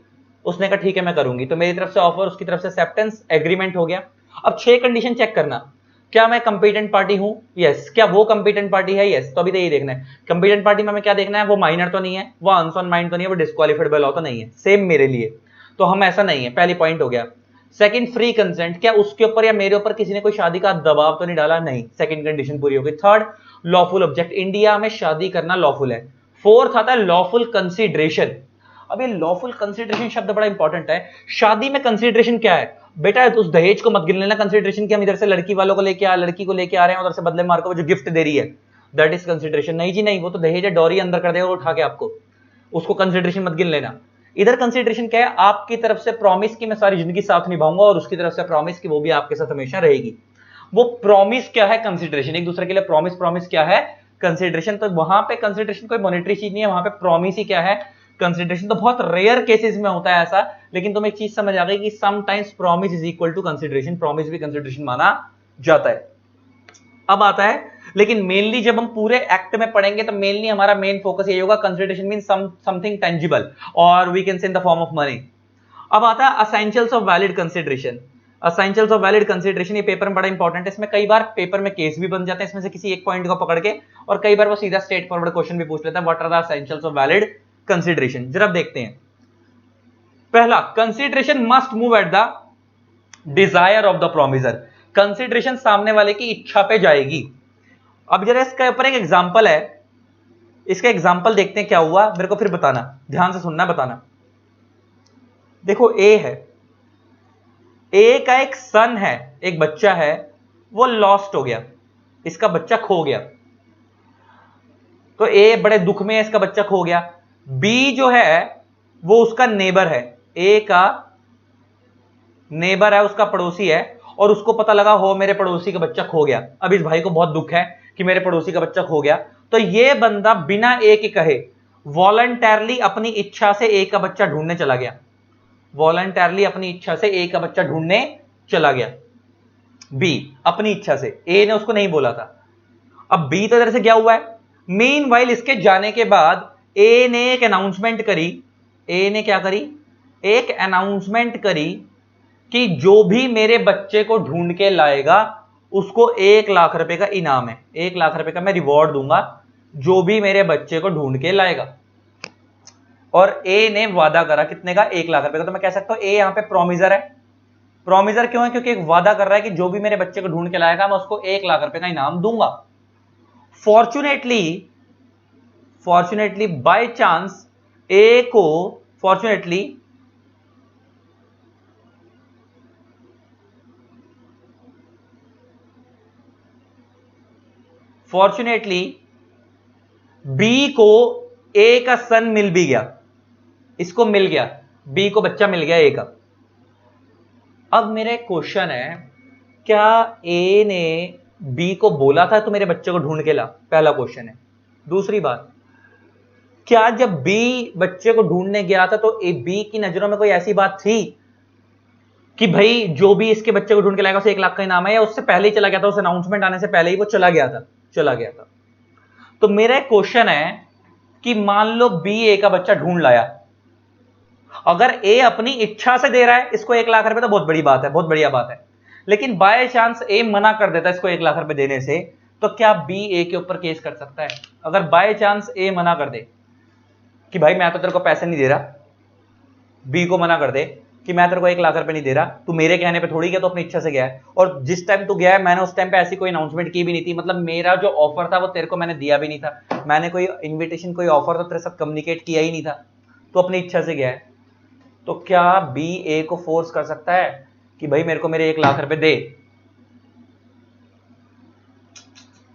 उसने कहा ठीक है मैं करूंगी, तो मेरी तरफ से ऑफर, उसकी तरफ से एक्सेप्टेंस, एग्रीमेंट हो गया। अब 6 कंडीशन चेक करना, क्या मैं कंपीटेंट पार्टी हूं? यस। क्या वो कंपीटेंट पार्टी है? यस। तो अभी तो यही देखना है कंपीटेंट पार्टी में हमें क्या देखना है, वो माइनर तो नहीं है, वो अनसॉन माइंड तो नहीं है, वो डिस्क्वालीफाइड बाय लॉ तो नहीं है। सेम मेरे लिए, तो हम ऐसा नहीं है, पहली पॉइंट हो गया। सेकंड, फ्री कंसेंट, क्या उसके ऊपर या मेरे ऊपर किसी ने कोई शादी का दबाव तो नहीं डाला? नहीं, सेकंड कंडीशन पूरी हो गई। थर्ड, लॉफुल ऑब्जेक्ट, इंडिया में शादी करना लॉफुल है। फोर्थ आता है लॉफुल कंसीडरेशन। अब ये लॉफुल कंसीडरेशन शब्द बड़ा इंपॉर्टेंट है। शादी में कंसीडरेशन क्या है बेटा? उस दहेज को मत गिन लेना कंसीडरेशन की, हम इधर से लड़की वालों को लेके लड़की को लेके आ रहे हैं, उधर से बदले मार को जो गिफ्ट दे रही है, दैट इज कंसीडरेशन। नहीं जी नहीं, वो तो दहेज है, डॉरी अंदर कर देगा वो उठा के आपको, उसको कंसीडरेशन मत गिन लेना। इधर कंसीडरेशन क्या है? आपकी तरफ से प्रॉमिस की मैं सारी जिंदगी साथ निभाऊंगा, और उसकी तरफ से प्रॉमिस की वो भी आपके साथ हमेशा रहेगी। वो प्रॉमिस क्या है? कंसीडरेशन। एक दूसरे के लिए प्रॉमिस, प्रॉमिस क्या है? कंसीडरेशन। तो वहां पे कंसीडरेशन कोई मॉनेटरी चीज नहीं है, वहां पे प्रॉमिस ही क्या है? कंसीडरेशन। तो बहुत रेयर केसेस में होता है ऐसा, लेकिन तुम एक चीज समझ आ गई कि sometimes promise is equal to consideration, promise भी कंसीडरेशन माना जाता है। अब आता है, लेकिन मेनली जब हम पूरे एक्ट में पढ़ेंगे तो मेनली हमारा मेन फोकस यही होगा, कंसीडरेशन मीन समथिंग टेंजिबल, और we can say in the form of money. अब आता है essentials of valid consideration. Essentials of valid consideration, ये पेपर में बड़ा इंपॉर्टेंट है। इसमें कई बार पेपर में केस भी बन जाते हैं इसमें से किसी एक पॉइंट को पकड़ के, और कई बार वो सीधा स्ट्रेट फॉरवर्ड क्वेश्चन भी पूछ लेता है, what are the essentials of valid consideration. जरा देखते हैं। पहला, consideration must move at the desire of the promisor. Consideration सामने वाले की इच्छा पे जाएगी। अब जरा इसके ऊपर एक एग्जांपल है, इसका एग्जांपल देखते हैं क्या हुआ, मेरे को फिर बताना, ध्यान से सुनना, बताना। देखो ए है, ए का एक सन है, एक बच्चा है, वो लॉस्ट हो गया, इसका बच्चा खो गया, तो ए बड़े दुख में है, इसका बच्चा खो गया। बी जो है वो उसका नेबर है, ए का नेबर है, उसका पड़ोसी है, और उसको पता लगा हो मेरे पड़ोसी का बच्चा खो गया। अब इस भाई को बहुत दुख है कि मेरे पड़ोसी का बच्चा खो गया, तो ये बंदा बिना ए के कहे वॉलंटरली अपनी इच्छा से ए का बच्चा ढूंढने चला गया, वॉलंटरली अपनी इच्छा से ए का बच्चा ढूंढने चला गया, बी अपनी इच्छा से, ए ने उसको नहीं बोला था। अब बी तो इधर से क्या हुआ है, मीनवाइल इसके जाने के बाद ए ने एक अनाउंसमेंट करी, ए ने क्या करी, एक अनाउंसमेंट करी कि जो भी मेरे बच्चे को ढूंढ के लाएगा उसको 1 लाख रुपए का इनाम है, 1 लाख रुपए का मैं रिवॉर्ड दूंगा जो भी मेरे बच्चे को ढूंढ के लाएगा। और ए ने वादा करा कितने का, 1 लाख रुपए का। तो मैं कह सकता हूं ए यहां पे प्रोमिजर है। प्रोमिजर क्यों है, क्योंकि एक वादा कर रहा है कि जो भी मेरे बच्चे को ढूंढ के लाएगा मैं उसको 1 लाख रुपए का इनाम दूंगा। फॉर्चुनेटली बाय चांस ए को फॉर्चुनेटली बी को ए का सन मिल भी गया, इसको मिल गया, बी को बच्चा मिल गया ए का। अब मेरा एक क्वेश्चन है, क्या ए ने बी को बोला था तो मेरे बच्चे को ढूंढ के ला, पहला क्वेश्चन है। दूसरी बात, क्या जब बी बच्चे को ढूंढने गया था तो बी की नजरों में कोई ऐसी बात थी कि भाई जो भी इसके बच्चे को ढूंढ के लाएगा उसे 1 लाख का इनाम है, या उससे पहले ही चला गया था, उस अनाउंसमेंट आने से पहले ही वो चला गया था? तो मेरा एक क्वेश्चन है कि मान लो बी ए का बच्चा ढूंढ लाया, अगर ए अपनी इच्छा से दे रहा है इसको 1 लाख रुपए तो बहुत बड़ी बात है, बहुत बढ़िया बात है। लेकिन बाय चांस ए मना कर देता है इसको 1 लाख रुपए देने से, तो क्या बी ए के ऊपर केस कर सकता है? अगर बाय चांस ए मना कर दे कि भाई मैं तो तेरे को पैसे नहीं दे रहा, बी को मना कर दे कि मैं तेरे को 1 लाख रुपए नहीं दे रहा, तू मेरे कहने पे थोड़ी गया, तो अपनी इच्छा से गया है, और जिस टाइम तू गया है मैंने उस टाइम पे ऐसी कोई अनाउंसमेंट की भी नहीं थी, मतलब मेरा जो ऑफर था वो तेरे को मैंने दिया भी नहीं था, मैंने कोई इन्विटेशन कोई ऑफर तो तेरे साथ कम्युनिकेट किया ही नहीं था, तो अपनी इच्छा से गया है। तो क्या बी ए को फोर्स कर सकता है कि भाई मेरे को मेरे 1 लाख रुपए दे?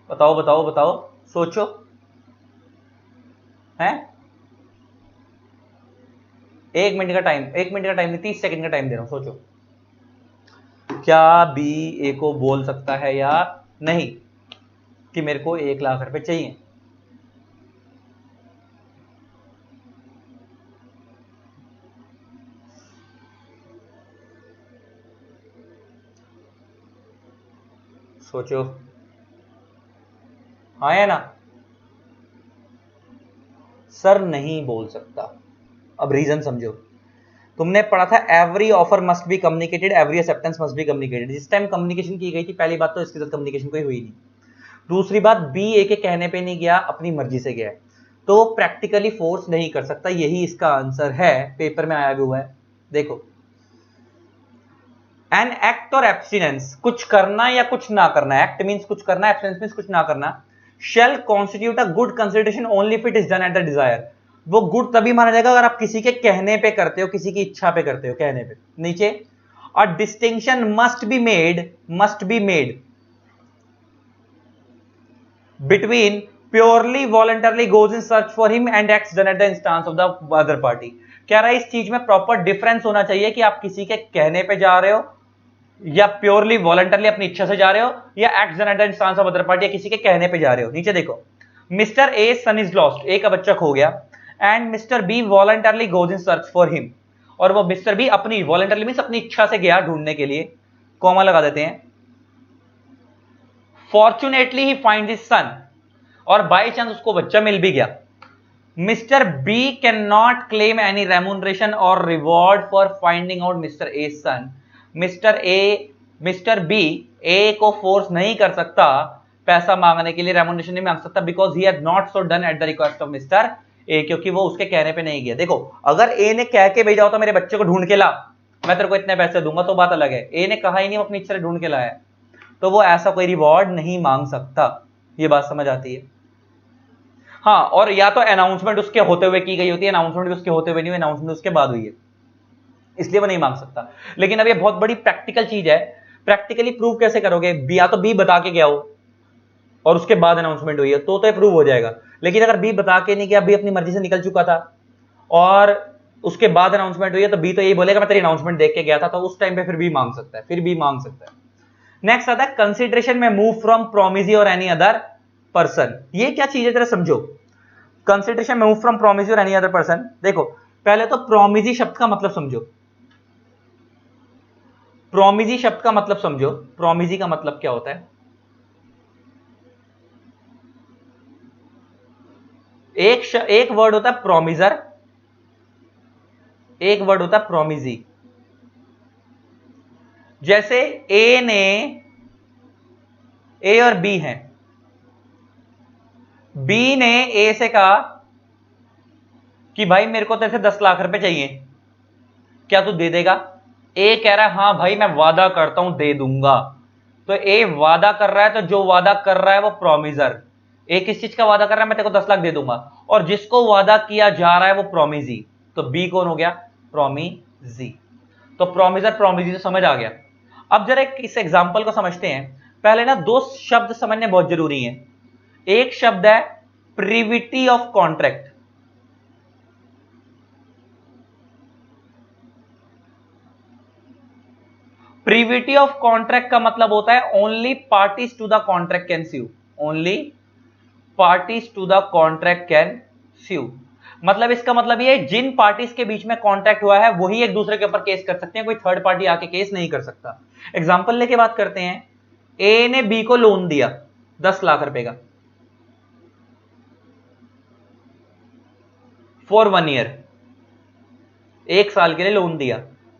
बताओ बताओ बताओ, सोचो। है 1 मिनट का टाइम, 1 मिनट का टाइम नहीं, 30 सेकंड का टाइम दे रहा हूं, सोचो। क्या बी ए को बोल सकता है या नहीं कि मेरे को 1 लाख रुपए चाहिए? सोचो, हाँ या ना? सर नहीं बोल सकता। अब रीजन समझो। तुमने पढ़ा था every offer must be communicated, every acceptance must be communicated. जिस टाइम कम्युनिकेशन की गई थी, पहली बात तो इसके साथ कम्युनिकेशन कोई हुई नहीं। दूसरी बात, बी ए के कहने पे नहीं गया, अपनी मर्जी से गया, तो प्रैक्टिकली फोर्स नहीं कर सकता। यही इसका आंसर है, पेपर में आया भी हुआ है, देखो। एन एक्ट और एब्स्टिनेंस, कुछ करना या कुछ ना करना, एक्ट मींस कुछ करना, एब्स्टिनेंस मींस कुछ ना करना, shall constitute a good consideration only if it is done at the desire. वो गुड तभी माना जाएगा अगर आप किसी के कहने पे करते हो, किसी की इच्छा पे करते हो, कहने पे। नीचे, a distinction must be made between purely voluntarily goes in search for him and acts done at the instance of the other party. कह रहा है इस चीज में प्रॉपर डिफरेंस होना चाहिए कि आप किसी के कहने पे जा रहे हो या प्योरली वॉलंटरली अपनी इच्छा से जा रहे हो, या acts done at the instance of other party, या किसी के कहने पे जा रहे हो। नीचे देखो, mister A son is lost, A का बच्चा खो गया, and mister B voluntarily goes in search for him, और वो मिस्टर बी अपनी वॉलंटरली मींस अपनी इच्छा से गया ढूंढने के लिए, कॉमा लगा देते हैं। Fortunately he finds his son, और बाय चांस उसको बच्चा मिल भी गया। Mister B can not claim any remuneration और reward for finding out mister A son. Mister B A को फोर्स नहीं कर सकता पैसा मांगने के लिए, रेम्यूनरेशन नहीं मांग सकता, because he has not so done at the request of mister A, क्योंकि वो उसके कहने पे नहीं गया। देखो, अगर ए ने कह के भेजा होता मेरे बच्चे को ढूंढ के ला, मैं तेरे को इतने पैसे दूंगा, तो बात अलग है। ए ने कहा ही नहीं, वो अपनी इच्छा से ढूंढ के लाया, तो वो ऐसा कोई रिवॉर्ड नहीं मांग सकता। ये बात समझ आती है? हाँ, और या तो अनाउंसमेंट उसके होते हुए की गई होती है, अनाउंसमेंट भी उसके होते हुए नहीं हुई, अनाउंसमेंट उसके बाद हुई है, इसलिए वो नहीं मांग सकता। लेकिन अब ये बहुत बड़ी प्रैक्टिकल चीज है, प्रैक्टिकली प्रूव कैसे करोगे? या तो बी बता के गया हो और उसके बाद अनाउंसमेंट हुई है, तो ये प्रूव हो जाएगा। लेकिन अगर बी बता के नहीं गया, बी अपनी मर्जी से निकल चुका था और उसके बाद अनाउंसमेंट हुई है, तो बी तो यही बोलेगा मैं तेरी अनाउंसमेंट देख के गया था, तो उस टाइम पे फिर भी मांग सकता है, नेक्स्ट आता है कंसिडरेशन में मूव फ्रॉम प्रोमिसी और एनी अदर पर्सन। ये क्या चीज है जरा समझो। कंसिडरेशन मूव फ्रॉम प्रोमिस और एनी अदर पर्सन। देखो पहले तो प्रोमिजी शब्द का मतलब समझो। प्रोमिजी शब्द का मतलब समझो। प्रोमिजी का मतलब क्या होता है? एक वर्ड होता है प्रोमिजर, एक वर्ड होता है प्रोमिजी। जैसे ए और बी हैं, बी ने ए से कहा कि भाई मेरे को तेरे से 10 लाख रुपए चाहिए, क्या तू दे देगा? ए कह रहा है हां भाई मैं वादा करता हूं दे दूंगा। तो ए वादा कर रहा है, तो जो वादा कर रहा है वो प्रोमिजर। ए किस चीज का वादा कर रहा है? मैं तेरे को 10 लाख दे दूंगा। और जिसको वादा किया जा रहा है वो प्रोमिजी। तो बी कौन हो गया? प्रोमिजी। तो प्रोमिजर प्रोमिजी तो समझ आ गया। अब जरा इस एग्जांपल को समझते हैं। पहले ना दो शब्द समझने बहुत जरूरी हैं। एक शब्द है privity of contract. Privity of contract का मतलब होता है only parties to the contract can sue. Only parties to the contract can sue. मतलब इसका मतलब ये है जिन पार्टीज के बीच में कॉन्ट्रैक्ट हुआ है वही एक दूसरे के ऊपर केस कर सकते हैं, कोई थर्ड पार्टी आके केस नहीं कर सकता। एग्जांपल लेके बात करते हैं। ए ने बी को लोन दिया 10 लाख रुपए का फॉर 1 ईयर, 1 साल के लिए लोन दिया।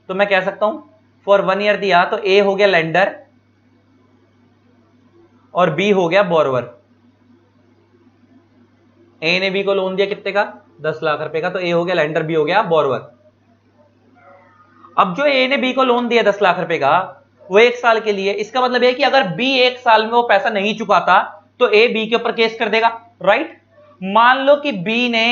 तो मैं कह सकता हूं फॉर 1 ईयर दिया, तो ए हो गया लेंडर और बी हो गया बोरोवर। ए ने बी को लोन दिया कितने का? 10 लाख रुपए का। तो ए हो गया लेंडर, बी हो गया बोरोवर। अब जो ए ने बी को लोन दिया 10 लाख रुपए का वो 1 साल के लिए, इसका मतलब है कि अगर बी 1 साल में वो पैसा नहीं चुकाता तो ए बी के ऊपर केस कर देगा, राइट? मान लो कि बी ने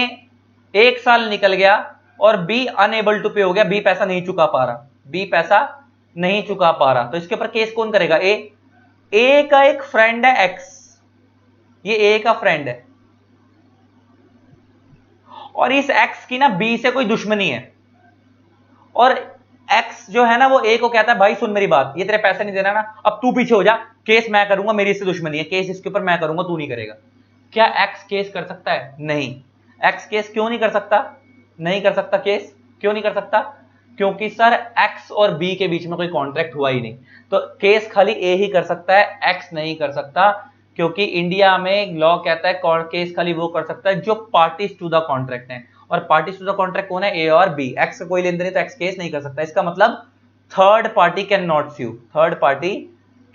1 साल निकल गया और बी अनएबल टू पे हो गया, बी पैसा नहीं चुका पा रहा, बी पैसा नहीं चुका पा रहा, तो इसके ऊपर केस कौन करेगा? ए का एक फ्रेंड है एक्स, ये ए का फ्रेंड है और इस एक्स की ना बी से कोई दुश्मनी है, और एक्स जो है ना वो ए को कहता है भाई सुन मेरी बात, ये तेरे पैसे नहीं देना ना, अब तू पीछे हो जा, केस मैं करूंगा, मेरी इससे दुश्मनी है, केस इसके ऊपर मैं करूंगा, तू नहीं करेगा। क्या एक्स केस कर सकता है? नहीं। एक्स केस क्यों नहीं कर सकता? नहीं कर सकता केस। क्यों नहीं कर सकता? क्योंकि सर एक्स और बी के बीच में कोई कॉन्ट्रैक्ट हुआ ही नहीं, तो केस खाली ए ही कर सकता है, एक्स नहीं कर सकता। क्योंकि इंडिया में लॉ कहता है केस खाली वो कर सकता है जो पार्टीज टू द कॉन्ट्रैक्ट हैं, और पार्टीज टू द कॉन्ट्रैक्ट कौन है? ए और बी। एक्स का कोई लेन देन नहीं, तो एक्स केस नहीं कर सकता। इसका मतलब third party can not sue, third party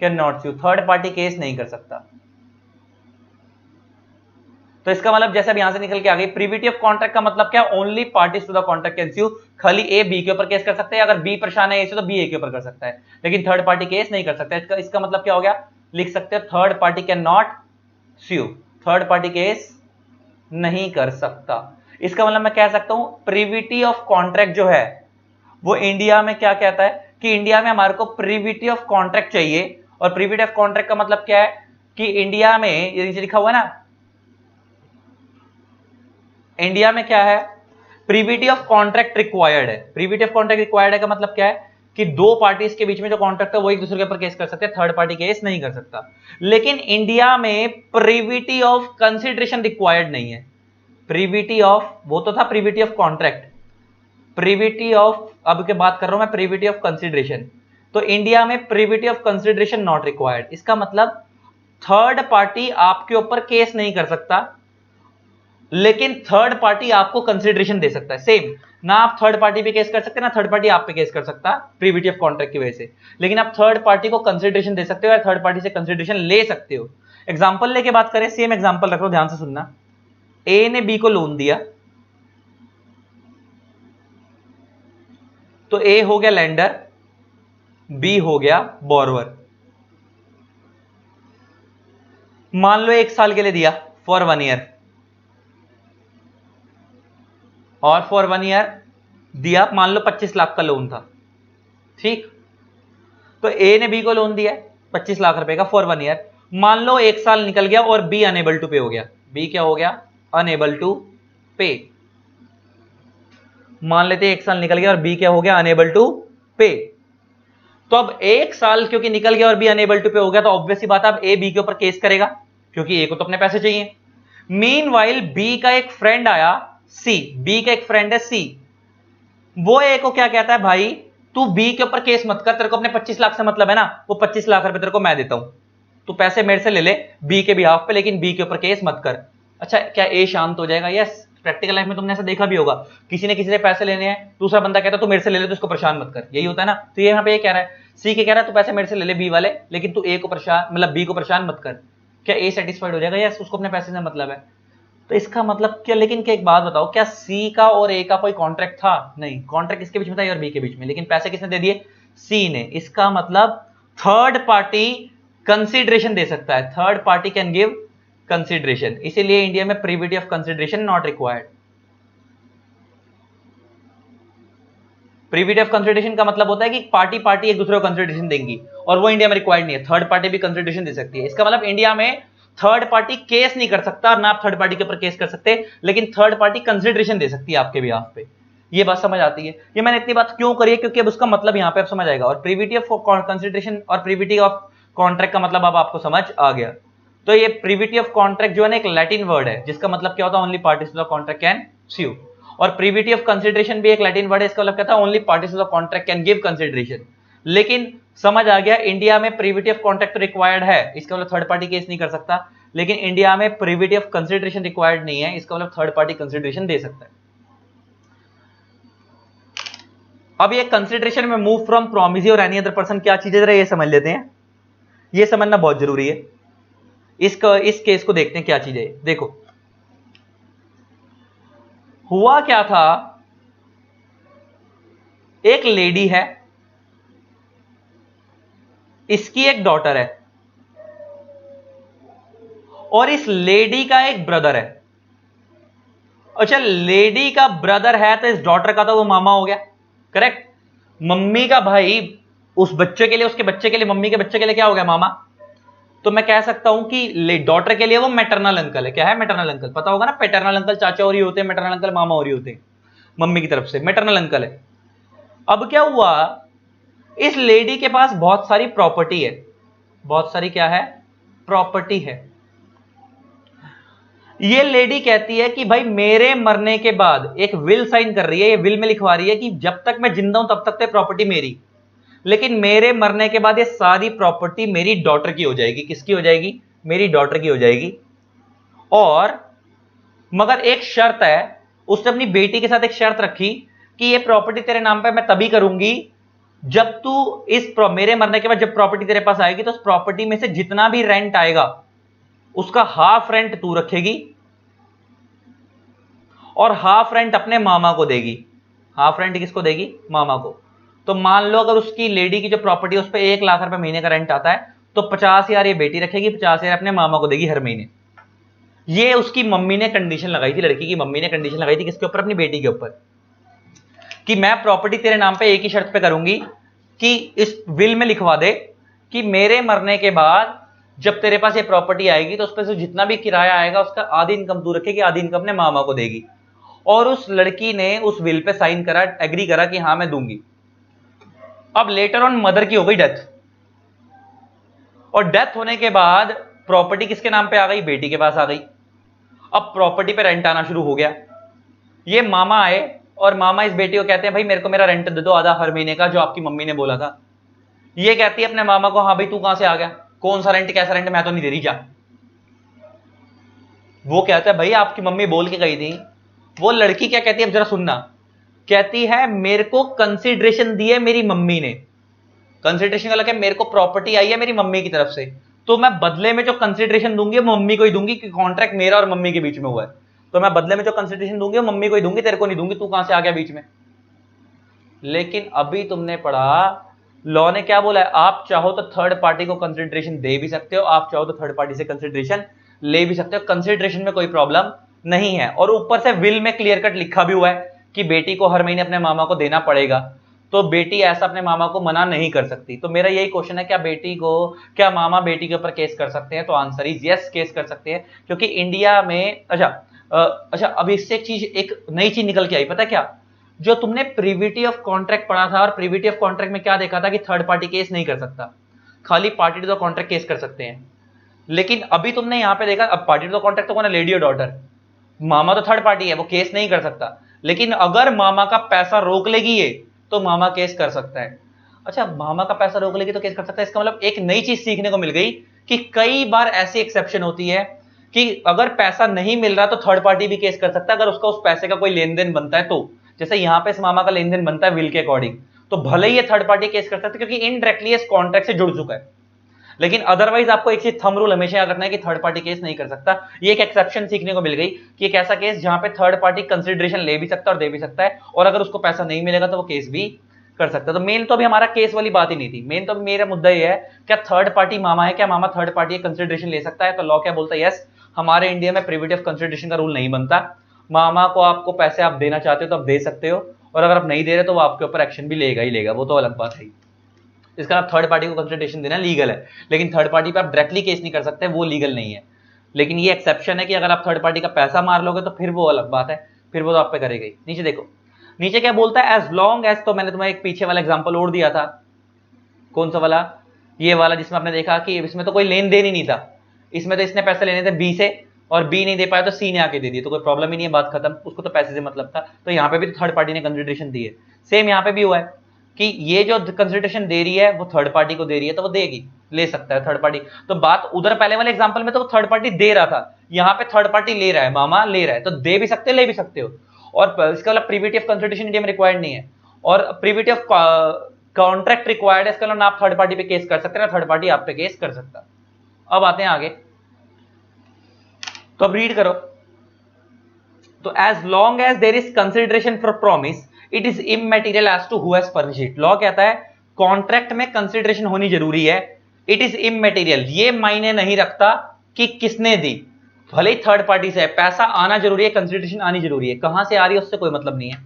can not sue, third party case नहीं कर सकता। तो इसका मतलब जैसे अब यहां से निकल के आ गई, प्रीविटी ऑफ कॉन्ट्रैक्ट का मतलब क्या? Only parties to the contract can sue. खाली ए बी के ऊपर केस कर सकते हैं, अगर बी परेशान है ए से तो बी ए के ऊपर कर सकता है, लेकिन थर्ड पार्टी केस नहीं कर सकता। इसका मतलब क्या हो गया? लिख सकते हैं third party can not sue, third party case नहीं कर सकता। इसका मतलब मैं कह सकता हूं प्रीविटी ऑफ कॉन्ट्रैक्ट जो है वो इंडिया में क्या कहता है कि इंडिया में हमारे को प्रीविटी ऑफ कॉन्ट्रैक्ट चाहिए, और प्रीविटी ऑफ कॉन्ट्रैक्ट का मतलब क्या है कि इंडिया में ये नीचे लिखा हुआ है ना, इंडिया में क्या है? प्रीविटी ऑफ कॉन्ट्रैक्ट रिक्वायर्ड है। प्रीविटी ऑफ कॉन्ट्रैक्ट रिक्वायर्ड है का मतलब क्या है कि दो पार्टीज के बीच में जो कॉन्ट्रैक्ट है वो एक दूसरे के ऊपर केस कर सकते हैं, थर्ड पार्टी केस नहीं कर सकता। लेकिन इंडिया में प्रीविटी ऑफ कंसिडरेशन रिक्वायर्ड नहीं है। प्रीविटी ऑफ, वो तो था privity of contract, privity of अब के बात कर रहा हूं मैं प्रीविटी ऑफ कंसिडरेशन। तो इंडिया में privity of consideration not required. इसका मतलब थर्ड पार्टी आपके ऊपर केस नहीं कर सकता, लेकिन थर्ड पार्टी आपको कंसिडरेशन दे सकता है। सेम ना, आप थर्ड पार्टी पे केस कर सकते हैं ना थर्ड पार्टी आप पे केस कर सकता प्रीविटी ऑफ कॉन्ट्रैक्ट की वजह से, लेकिन आप थर्ड पार्टी को कंसिडरेशन दे सकते हो या थर्ड पार्टी से कंसिडरेशन ले सकते हो। एग्जांपल लेके बात करें, सेम एग्जांपल रख लो, ध्यान से सुनना। ए ने बी को लोन दिया, तो ए हो गया लेंडर, बी हो गया बोरोवर। मान लो 1 साल के लिए दिया फॉर 1 ईयर, और फॉर 1 ईयर दिया, मान लो 25 लाख का लोन था, ठीक। तो ए ने बी को लोन दिया 25 लाख रुपए का फॉर 1 ईयर। मान लो 1 साल निकल गया और बी अनेबल टू पे हो गया। बी क्या हो गया? अनेबल टू पे। मान लेते 1 साल निकल गया और बी क्या हो गया? अनेबल टू पे। तो अब 1 साल क्योंकि निकल गया और बी अनेबल टू पे हो गया, तो ऑब्वियस सी बात है अब ए बी के ऊपर केस करेगा, क्योंकि ए को तो अपने पैसे चाहिए। मीनवाइल बी का एक फ्रेंड आया सी, बी का एक फ्रेंड है सी, वो ए को क्या कहता है, भाई तू बी के ऊपर केस मत कर, तेरे को अपने 25 लाख से मतलब है ना, वो 25 लाख रुपए तेरे को मैं देता हूं, तू पैसे मेरे से ले ले बी के बिहाफ पे, लेकिन बी के ऊपर केस मत कर। अच्छा, क्या ए शांत हो जाएगा? यस, प्रैक्टिकल लाइफ में तुमने ऐसा देखा भी होगा, किसी ने किसी से पैसे लेने हैं, दूसरा बंदा कहता है तू मेरे से ले ले, तो उसको परेशान मत कर, यही होता है ना। तो ये यहाँ पे ये कह रहा है, सी के कह रहा है तू पैसे मेरे से ले ले बी वाले, लेकिन तू ए को परेशान, मतलब बी को परेशान मत कर। क्या ए सेटिस्फाइड हो जाएगा? यस, उसको अपने पैसे से मतलब है। तो इसका मतलब क्या, लेकिन क्या एक बात बताओ, क्या सी का और ए का कोई कॉन्ट्रैक्ट था? नहीं, कॉन्ट्रैक्ट किसके बीच में था? ए और बी के बीच में, लेकिन पैसे किसने दे दिए? सी ने। इसका मतलब थर्ड पार्टी कंसिडरेशन दे सकता है, third party can give consideration, इसीलिए इंडिया में privity of consideration not required. Privity of consideration का मतलब होता है कि पार्टी पार्टी एक दूसरे को कंसिडरेशन देंगी, और वो इंडिया में रिक्वायर्ड नहीं है, थर्ड पार्टी भी कंसिडरेशन दे सकती है। इसका मतलब इंडिया में थर्ड पार्टी केस नहीं कर सकता, ना आप थर्ड पार्टी के ऊपर केस कर सकते, लेकिन थर्ड पार्टी कंसिडरेशन दे सकती है आपके बिहाफ पे। ये बात समझ आती है? ये मैंने इतनी बात क्यों करी है, क्योंकि अब उसका मतलब यहां पे आप समझ आएगा, और प्रीविटी ऑफ कंसिडरेशन और प्रीविटी ऑफ कॉन्ट्रैक्ट का मतलब अब आपको समझ आ गया। तो ये प्रीविटी ऑफ कॉन्ट्रैक्ट जो है ना, एक लैटिन वर्ड है जिसका मतलब क्या होता है, only parties to the contract can sue. और प्रीविटी ऑफ कंसिडरेशन भी एक लैटिन वर्ड है, इसका मतलब कहता है only parties to the contract can give consideration. लेकिन समझ आ गया, इंडिया में प्रीविटी ऑफ कॉन्ट्रैक्ट रिक्वायर्ड है, इसका मतलब थर्ड पार्टी केस नहीं कर सकता, लेकिन इंडिया में प्रीविटी ऑफ कंसिडरेशन रिक्वायर्ड नहीं है, इसका मतलब थर्ड पार्टी कंसिडरेशन दे सकता है। अब ये कंसिडरेशन में मूव फ्रॉम प्रोमिसी और एनी अदर पर्सन क्या चीज है, जरा ये समझ लेते हैं, ये समझना बहुत जरूरी है। इस केस को देखते हैं क्या चीज है। देखो हुआ क्या था, एक लेडी है, इसकी एक डॉटर है, और इस लेडी का एक ब्रदर है। अच्छा, लेडी का ब्रदर है तो इस डॉटर का तो वो मामा हो गया, करेक्ट। मम्मी का भाई उस बच्चे के लिए, उसके बच्चे के लिए, मम्मी के बच्चे के लिए क्या हो गया, मामा। तो मैं कह सकता हूं कि डॉटर के लिए वो मैटरनल अंकल है। क्या है मैटरनल अंकल? पता होगा ना, पैटर्नल अंकल चाचा और ही होते हैं, मैटरनल अंकल मामा और ही होते हैं, मम्मी की तरफ से मैटरनल अंकल है। अब क्या हुआ, इस लेडी के पास बहुत सारी प्रॉपर्टी है, बहुत सारी क्या है, प्रॉपर्टी है। ये लेडी कहती है कि भाई मेरे मरने के बाद, एक विल साइन कर रही है, ये विल में लिखवा रही है कि जब तक मैं जिंदा हूं तब तक तो प्रॉपर्टी मेरी, लेकिन मेरे मरने के बाद ये सारी प्रॉपर्टी मेरी डॉटर की हो जाएगी। किसकी हो जाएगी? मेरी डॉटर की हो जाएगी। और मगर एक शर्त है, उसने अपनी बेटी के साथ एक शर्त रखी कि ये प्रॉपर्टी तेरे नाम पे मैं तभी करूंगी जब तू मेरे मरने के बाद जब प्रॉपर्टी तेरे पास आएगी तो उस प्रॉपर्टी में से जितना भी रेंट आएगा उसका हाफ रेंट तू रखेगी और हाफ रेंट अपने मामा को देगी। हाफ रेंट किसको देगी? मामा को। तो मान लो अगर उसकी लेडी की जो प्रॉपर्टी है उस पर 1 लाख रुपए महीने का रेंट आता है, तो 50,000 ये बेटी रखेगी, 50,000 अपने मामा को देगी हर महीने। ये उसकी मम्मी ने कंडीशन लगाई थी, लड़की की मम्मी ने कंडीशन लगाई थी, किसके ऊपर? अपनी बेटी के ऊपर, कि मैं प्रॉपर्टी तेरे नाम पे एक ही शर्त पे करूंगी कि इस विल में लिखवा दे कि मेरे मरने के बाद जब तेरे पास ये प्रॉपर्टी आएगी तो उस पर से जितना भी किराया आएगा उसका आधी इनकम तू रखेगी, आधी इनकम अपने मामा को देगी। और उस लड़की ने उस विल पे साइन करा, एग्री करा कि हां मैं दूंगी। अब लेटर ऑन मदर की हो गई डेथ, और डेथ होने के बाद प्रॉपर्टी किसके नाम पे आ गई? बेटी के पास आ गई। अब प्रॉपर्टी पे रेंट आना शुरू हो गया। ये मामा आए और मामा इस बेटी को कहते हैं भाई मेरे को मेरा रेंट दे दो आधा हर महीने का, जो आपकी मम्मी ने बोला था। ये कहती है अपने मामा को, हाँ भाई तू कहां से आ गया, कौन सा रेंट, कैसा रेंट, मैं तो नहीं दे रही जा। वो कहता है भाई आपकी मम्मी बोल के गई थी। वो लड़की क्या कहती है, अब जरा सुनना, कहती है मेरे को कंसिडरेशन दी है मेरी मम्मी ने। कंसिडरेशन का लगा मेरे को प्रॉपर्टी आई है मेरी मम्मी की तरफ से, तो मैं बदले में जो कंसिडरेशन दूंगी वो मम्मी को ही दूंगी, कि कॉन्ट्रैक्ट मेरा और मम्मी के बीच में हुआ है, तो मैं बदले में जो कंसिडरेशन दूंगी वो मम्मी को ही दूंगी, तेरे को नहीं दूंगी, तू कहां से आ गया बीच में। लेकिन अभी तुमने पढ़ा, लॉ ने क्या बोला है, आप चाहो तो थर्ड पार्टी को कंसिडरेशन दे भी सकते हो, आप चाहो तो थर्ड पार्टी से कंसिडरेशन ले भी सकते हो, कंसिडरेशन में कोई प्रॉब्लम नहीं है। और ऊपर से विल में क्लियर कट लिखा भी हुआ है कि बेटी को हर महीने अपने मामा को देना पड़ेगा, तो बेटी ऐसा अपने मामा को मना नहीं कर सकती। तो मेरा यही क्वेश्चन है, क्या मामा बेटी के ऊपर केस कर सकते हैं? तो आंसर इज यस, केस कर सकते हैं, क्योंकि इंडिया में अच्छा अब इससे एक नई चीज निकल के आई, पता क्या? जो तुमने प्रीविटी ऑफ कॉन्ट्रैक्ट पढ़ा था, और प्रीविटी ऑफ कॉन्ट्रैक्ट में क्या देखा था कि थर्ड पार्टी केस नहीं कर सकता, खाली party to the contract case कर सकते हैं। लेकिन अभी तुमने यहां पे देखा, अब पार्टी टू द कॉन्ट्रैक्ट तो कौन है, लेडी और डॉटर, मामा तो थर्ड पार्टी है, वो केस नहीं कर सकता। लेकिन अगर मामा का पैसा रोक लेगी ये, तो मामा केस कर सकता है। अच्छा, मामा का पैसा रोक लेगी तो केस कर सकता है, इसका मतलब एक नई चीज सीखने को मिल गई कि कई बार ऐसी एक्सेप्शन होती है कि अगर पैसा नहीं मिल रहा तो थर्ड पार्टी भी केस कर सकता है, अगर उसका उस पैसे का कोई लेन देन बनता है तो। जैसे यहां पे इस मामा का लेन देन बनता है विल के अकॉर्डिंग, तो भले ही ये थर्ड पार्टी केस कर सकता है क्योंकि इनडायरेक्टली इस कॉन्ट्रैक्ट से जुड़ चुका है। लेकिन अदरवाइज आपको एक चीज थंब रूल हमेशा याद रखना है कि थर्ड पार्टी केस नहीं कर सकता। ये एक एक्सेप्शन सीखने को मिल गई कि एक ऐसा केस जहां पे थर्ड पार्टी कंसिडरेशन ले भी सकता है और दे भी सकता है, और अगर उसको पैसा नहीं मिलेगा तो वो केस भी कर सकता है। तो मेन तो अभी हमारा केस वाली बात ही नहीं थी, मेन तो मेरा मुद्दा ये है क्या थर्ड पार्टी मामा है, क्या मामा थर्ड पार्टी कंसिडरेशन ले सकता है। तो लॉ क्या बोलता है, यस, हमारे इंडिया में प्रिविटिव कंसिडरेशन का रूल नहीं बनता। मामा को आपको पैसे आप देना चाहते हो तो आप दे सकते हो, और अगर आप नहीं दे रहे तो वो आपके ऊपर एक्शन भी लेगा ही लेगा, वो तो अलग बात है। इसका आप थर्ड पार्टी को कंसिडरेशन देना लीगल है, लेकिन थर्ड पार्टी पे आप डायरेक्टली केस नहीं कर सकते, वो लीगल नहीं है। लेकिन ये एक्सेप्शन है कि अगर आप थर्ड पार्टी का पैसा मार लोगे तो फिर वो अलग बात है, फिर वो तो आप पे करेगी। नीचे देखो, नीचे क्या बोलता है, एज लॉन्ग एज, तो मैंने तुम्हें एक पीछे वाला एग्जांपल और दिया था, कौन सा वाला, ये वाला, जिसमें आपने देखा कि इसमें तो कोई लेन देन ही नहीं था, इसमें तो इसने पैसे लेने थे बी से और बी नहीं दे पाया तो सी ने आके दे दिए, तो कोई प्रॉब्लम ही नहीं है, बात खत्म, उसको तो पैसे से मतलब था। तो यहाँ पे भी तो थर्ड पार्टी ने कंसिडरेशन दी है। सेम यहाँ पे भी हुआ है कि ये जो कंसिडरेशन दे रही है वो थर्ड पार्टी को दे रही है, तो वो देगी, ले सकता है थर्ड पार्टी। तो बात उधर पहले वाले एग्जांपल में तो वो थर्ड पार्टी दे रहा था, यहाँ पे थर्ड पार्टी ले रहा है, मामा ले रहा है, तो दे भी सकते हो ले भी सकते हो। और इसका मतलब प्रिविटिव कंसिडरेशन इंडिया में रिक्वायर्ड नहीं है, और प्रिविटिव कॉन्ट्रैक्ट रिक्वायर्ड है, इसका मतलब आप थर्ड पार्टी पे केस कर सकते हैं, थर्ड पार्टी आप पे केस कर सकता है। अब आते हैं आगे, तो अब रीड करो, तो as long as there is consideration for promise it is immaterial as to who has furnished it. Law कहता है कॉन्ट्रैक्ट में कंसिडरेशन होनी जरूरी है, इट इज इमैटेरियल, ये मायने नहीं रखता कि किसने दी, भले ही थर्ड पार्टी से है, पैसा आना जरूरी है, कंसिडरेशन आनी जरूरी है, कहां से आ रही है उससे कोई मतलब नहीं है।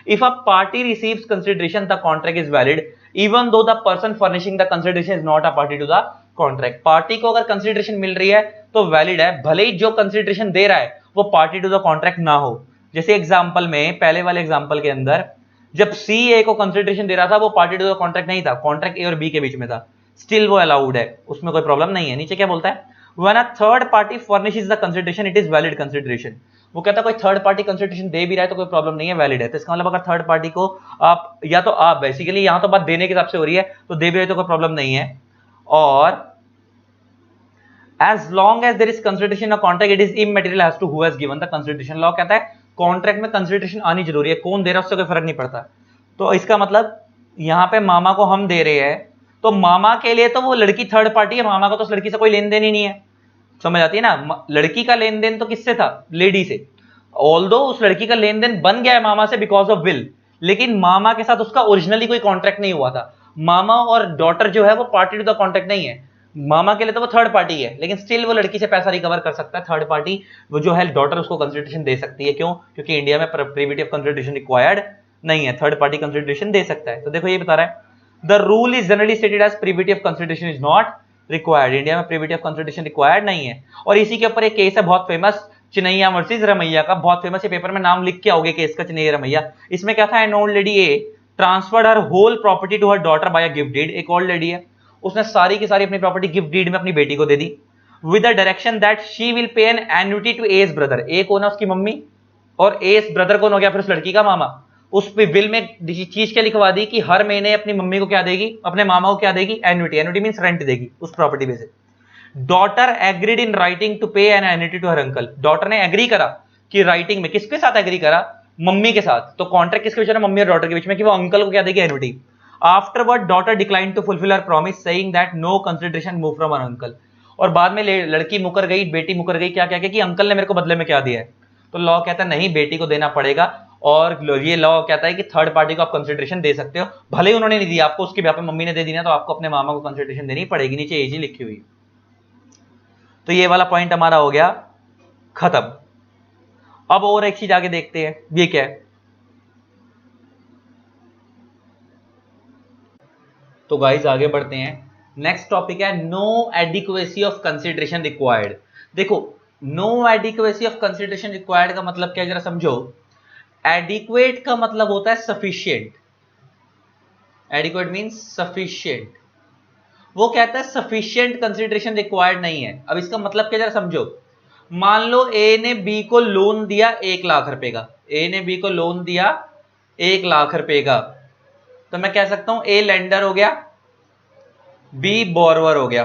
If a party receives consideration the contract is valid even though the person furnishing the consideration is not a party to the contract. Party को अगर कंसिडरेशन मिल रही है तो वैलिड है, भले ही जो कंसिडरेशन दे रहा है वो पार्टी टू द कॉन्ट्रैक्ट ना हो। जैसे एग्जांपल में, पहले वाले एग्जांपल के अंदर जब सी ए को कंसिडरेशन दे रहा था वो पार्टी टू द कॉन्ट्रैक्ट नहीं था, कॉन्ट्रैक्ट ए और बी के बीच में था, स्टिल वो अलाउड है, उसमें कोई प्रॉब्लम नहीं है। नीचे क्या बोलता है, when a third party furnishes the consideration it is valid consideration. वो कहता है कोई थर्ड पार्टी कंसिडरेशन दे भी रहा है तो कोई प्रॉब्लम नहीं है, वैलिड है। तो इसका मतलब अगर थर्ड पार्टी को आप, या तो आप बेसिकली यहां तो बात देने के हिसाब से हो रही है, तो दे भी रहे तो कोई प्रॉब्लम नहीं है। और as long as there is consideration of contract it is immaterial as to who has given the consideration। Law कहता है कॉन्ट्रैक्ट में कंसिडरेशन आनी जरूरी है, कौन दे रहा है उससे कोई फर्क नहीं पड़ता। तो इसका मतलब यहां पे मामा को हम दे रहे हैं, तो मामा के लिए तो वो लड़की थर्ड पार्टी है, मामा को तो उस लड़की से कोई लेन देन ही नहीं है, समझ आती है ना। लड़की का लेन देन तो किससे था, लेडी से, ऑल्दो उस लड़की का लेन देन बन गया है मामा से बिकॉज ऑफ विल, लेकिन मामा के साथ उसका ओरिजिनली कोई कॉन्ट्रैक्ट नहीं हुआ था। मामा और डॉटर जो है वो पार्टी टू द कॉन्ट्रैक्ट नहीं है, मामा के लिए तो वो थर्ड पार्टी है, लेकिन स्टिल वो लड़की से पैसा रिकवर कर सकता है। थर्ड पार्टी वो जो है डॉटर उसको कंसिडरेशन दे सकती है, क्यों, क्योंकि इंडिया में प्रिविटिव कंसिडरेशन रिक्वायर्ड नहीं है, थर्ड पार्टी कंसिडरेशन दे सकता है। तो देखो ये बता रहा है the rule is generally stated as privity of consideration is not required, India में प्रिविटिव कंसिडरेशन रिक्वायर्ड नहीं है। और इसी के ऊपर एक केस है बहुत फेमस, चिनैया वर्सेस रमैया का, बहुत फेमस, ये पेपर में नाम लिख के आओगे केस का, चिनैया रमैया। इसमें क्या था, an old lady A transferred her whole property to her daughter by a gift deed. एक ओल्ड लेडी है, उसने सारी की सारी अपनी प्रॉपर्टी गिफ्ट डीड में अपनी बेटी को दे दी, with the direction that she will pay an annuity to as brother. A कौन है, उसकी मम्मी, और एज ब्रदर कौन हो गया फिर उस लड़की का मामा। उस पे विल में चीज क्या लिखवा दी कि हर महीने अपनी मम्मी को क्या देगी, अपने मामा को क्या देगी, एन्युटी, एन्युटी मींस रेंट देगी उस प्रॉपर्टी में से। Daughter agreed in writing to pay an annuity to her uncle. Daughter ने एग्री करा कि राइटिंग में, किसके साथ एग्री करा, मम्मी के साथ। तो कॉन्ट्रैक्ट किसके बीच में, मम्मी और डॉटर के बीच में, कि वो अंकल को क्या देगी, annuity. Afterward daughter decline to fulfil her promise saying that no consideration move from her uncle. और बाद में लड़की मुकर गई, बेटी मुकर गई, क्या क्या कि अंकल ने मेरे को बदले में क्या दिया है। तो लॉ कहता है नहीं, बेटी को देना पड़ेगा, और ये लॉ कहता है कि थर्ड पार्टी को आप कंसिडरेशन दे सकते हो, भले ही उन्होंने नहीं दिया आपको, उसके ब्याह पे मम्मी ने दे दिया, तो आपको अपने मामा को कंसिडरेशन देनी पड़ेगी। नीचे एज ही लिखी हुई। तो ये वाला पॉइंट हमारा हो गया खत्म। अब और एक चीज आगे देखते हैं, ये क्या है। तो गाइस आगे बढ़ते हैं, नेक्स्ट टॉपिक है no adequacy of consideration required. देखो no adequacy of consideration required का मतलब क्या, जरा समझो। एडिक्वेट का मतलब होता है सफिशिएंट, एडिक्वेट मींस सफिशिएंट, वो कहता है सफिशिएंट कंसिडरेशन रिक्वायर्ड नहीं है। अब इसका मतलब क्या, जरा समझो। मान लो ए ने बी को लोन दिया 1 लाख रुपए का, ए ने बी को लोन दिया 1 लाख रुपए का, तो मैं कह सकता हूं ए लेंडर हो गया, बी बोरवर हो गया।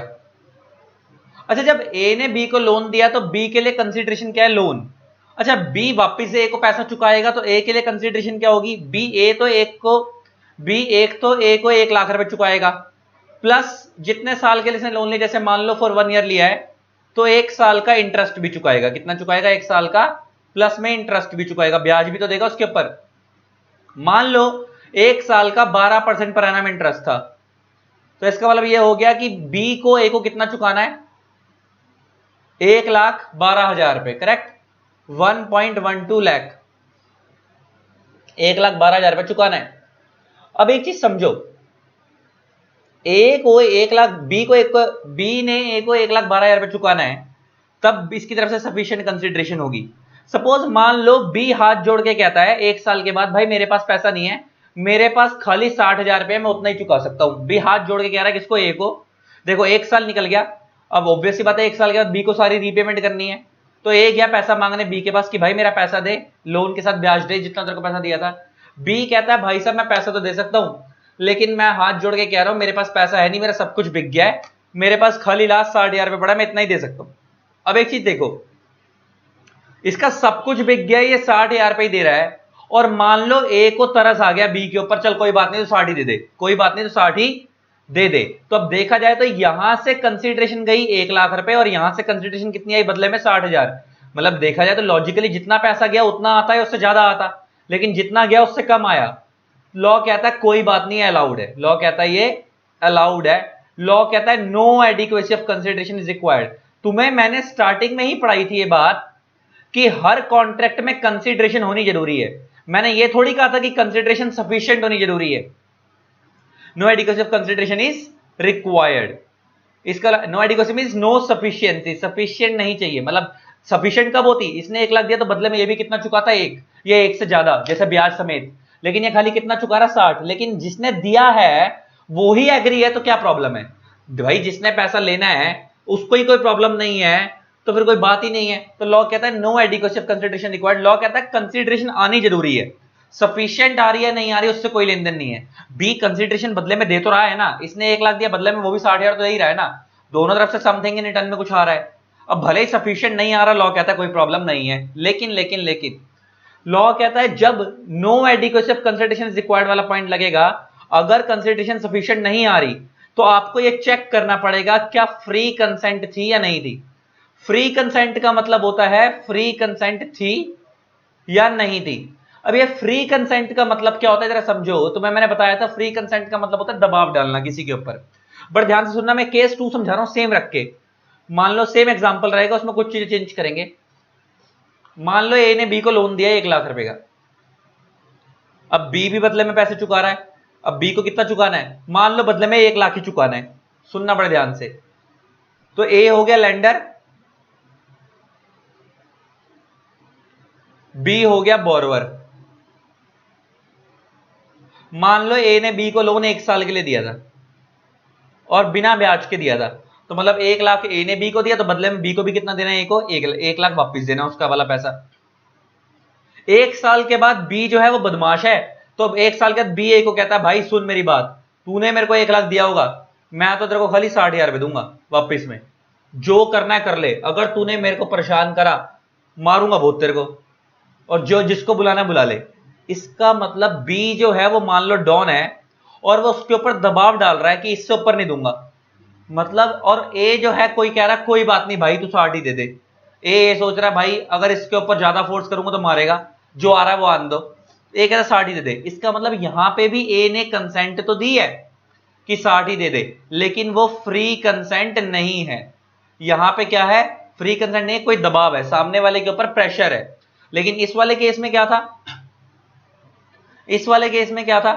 अच्छा, जब ए ने बी को लोन दिया तो बी के लिए कंसिडरेशन क्या है, लोन। अच्छा, बी वापिस से ए को पैसा चुकाएगा तो ए के लिए कंसिडरेशन क्या होगी, बी एक तो ए को 1 लाख रुपए चुकाएगा, प्लस जितने साल के लिए इसने लोन लिया, जैसे मान लो फॉर 1 ईयर लिया है, तो 1 साल का इंटरेस्ट भी चुकाएगा। कितना चुकाएगा, 1 साल का, प्लस में इंटरेस्ट भी चुकाएगा, ब्याज भी तो देगा उसके ऊपर। मान लो 1 साल का 12% पर एनम इंटरेस्ट था, तो इसका मतलब यह हो गया कि बी को ए को कितना चुकाना है, 1,12,000 रुपए, करेक्ट, 1.12 लाख, 1,12,000 रुपए चुकाना है। अब एक चीज समझो, ए को 1 लाख, बी ने ए को 1,12,000 रुपए चुकाना है, तब इसकी तरफ से सफिशिएंट कंसिडरेशन होगी। सपोज मान लो बी हाथ जोड़ के कहता है 1 साल के बाद, भाई मेरे पास पैसा नहीं है, मेरे पास खाली 60,000 रुपए, मैं उतना ही चुका सकता हूं। बी हाथ जोड़ के कह रहा है किसको, ए को। देखो 1 साल निकल गया, अब ऑब्वियस सी बात है 1 साल के बाद बी को सारी रीपेमेंट करनी है, तो ए गया पैसा मांगने बी के पास कि भाई मेरा पैसा दे, लोन के साथ ब्याज दे जितना तेरे को पैसा दिया था। बी कहता है भाई साहब मैं पैसा तो दे सकता हूं, लेकिन मैं हाथ जोड़ के कह रहा हूं मेरे पास पैसा है नहीं, मेरा सब कुछ बिक गया है, मेरे पास खाली लास्ट 60,000 रुपए पड़ा, मैं इतना ही दे सकता हूं। अब एक चीज देखो, इसका सब कुछ बिक गया, ये 60,000 रुपए ही दे रहा है, और मान लो ए को तरस आ गया बी के ऊपर, चल कोई बात नहीं तो 60 ही दे दे, कोई बात नहीं तो 60 ही दे दे। तो अब देखा जाए तो यहां से कंसिडरेशन गई 1 लाख रुपए, और यहां से कंसिडरेशन कितनी आई बदले में, 60,000। मतलब देखा जाए तो लॉजिकली जितना पैसा गया उतना आता है, उससे ज्यादा आता, लेकिन जितना गया उससे कम आया। लॉ कहता है कोई बात नहीं है, अलाउड है, लॉ कहता है ये अलाउड है। लॉ कहता है no adequacy of consideration is required. तुम्हें मैंने स्टार्टिंग में ही पढ़ाई थी ये बात कि हर कॉन्ट्रैक्ट में कंसिडरेशन होनी जरूरी है। मैंने ये थोड़ी कहा था कि कंसिडरेशन सफिशिएंट होनी जरूरी है। No adequacy of consideration is required. इसका no adequacy means no sufficiency, sufficient नहीं चाहिए। मतलब सफिशिएंट कब होती, इसने 1 लाख दिया तो बदले में ये भी कितना चुकाता है, 1, ये 1 से ज्यादा, जैसे ब्याज समेत, लेकिन ये खाली कितना चुका रहा, 60। लेकिन जिसने दिया है वो ही एग्री है, तो क्या प्रॉब्लम है भाई, जिसने पैसा लेना है उसको ही कोई प्रॉब्लम नहीं है, तो फिर कोई बात ही नहीं है। तो लॉ कहता है no adequacy of consideration required. Law कहता है कंसिडरेशन आनी जरूरी है, सफिशिएंट आ रही है नहीं आ रही उससे कोई लेन देन नहीं है। बी कंसिडरेशन बदले में दे तो रहा है ना, इसने 1 लाख दिया, बदले में वो भी 60,000 तो दे ही रहा है ना, दोनों तरफ से समथिंग इन रिटर्न में कुछ आ रहा है। अब भले ही सफिशिएंट नहीं आ रहा, लॉ कहता है कोई प्रॉब्लम नहीं है, लेकिन लॉ कहता है जब no adequacy of consideration is required वाला पॉइंट लगेगा, अगर कंसिडरेशन सफिशिएंट नहीं आ रही तो आपको ये चेक करना पड़ेगा क्या फ्री कंसेंट थी या नहीं थी। फ्री कंसेंट का मतलब होता है फ्री कंसेंट थी या नहीं थी। अब ये फ्री कंसेंट का मतलब क्या होता है जरा समझो। तुम्हें मैंने बताया था फ्री कंसेंट का मतलब होता है दबाव डालना किसी के ऊपर। बट ध्यान से सुनना, मैं केस 2 समझा रहा हूं सेम रख के। मान लो सेम एग्जांपल रहेगा, उसमें कुछ चीजें चेंज करेंगे। मान लो ए ने बी को लोन दिया 1 लाख रुपए का, अब बी भी बदले में पैसे चुका रहा है। अब बी को कितना चुकाना है, मान लो बदले में 1 लाख ही चुकाना है। सुनना बड़े ध्यान से, तो ए हो गया लेंडर, बी हो गया बोरवर। मान लो ए ने बी को लोन 1 साल के लिए दिया था और बिना ब्याज के दिया था, तो मतलब 1 लाख ए ने बी को दिया, तो बदले में बी को भी कितना देना है, ए को 1 लाख वापस देना उसका वाला पैसा। 1 साल के बाद बी जो है वो बदमाश है, तो अब 1 साल के बाद बी ए को कहता है भाई सुन मेरी बात, तूने मेरे को 1 लाख दिया होगा, मैं तो तेरे को खाली 60,000 रुपए दूंगा वापिस में, जो करना है कर ले, अगर तूने मेरे को परेशान करा मारूंगा बहुत तेरे को, और जो जिसको बुलाना बुला ले। इसका मतलब बी जो है वो मान लो डॉन है और वो उसके ऊपर दबाव डाल रहा है कि इससे ऊपर नहीं दूंगा, मतलब। और ए जो है कोई कह रहा है कोई बात नहीं भाई तू 60 ही दे दे। ए सोच रहा है भाई अगर इसके ऊपर ज्यादा फोर्स करूंगा तो मारेगा, जो आ रहा है वो आन दो। ए कहता 60 ही दे दे। इसका मतलब यहां पे भी ए ने कंसेंट तो दी है कि 60 ही दे दे, लेकिन वो फ्री कंसेंट नहीं है। यहां पे क्या है, फ्री कंसेंट नहीं, कोई दबाव है, सामने वाले के ऊपर प्रेशर है। लेकिन इस वाले केस में क्या था, इस वाले केस में क्या था,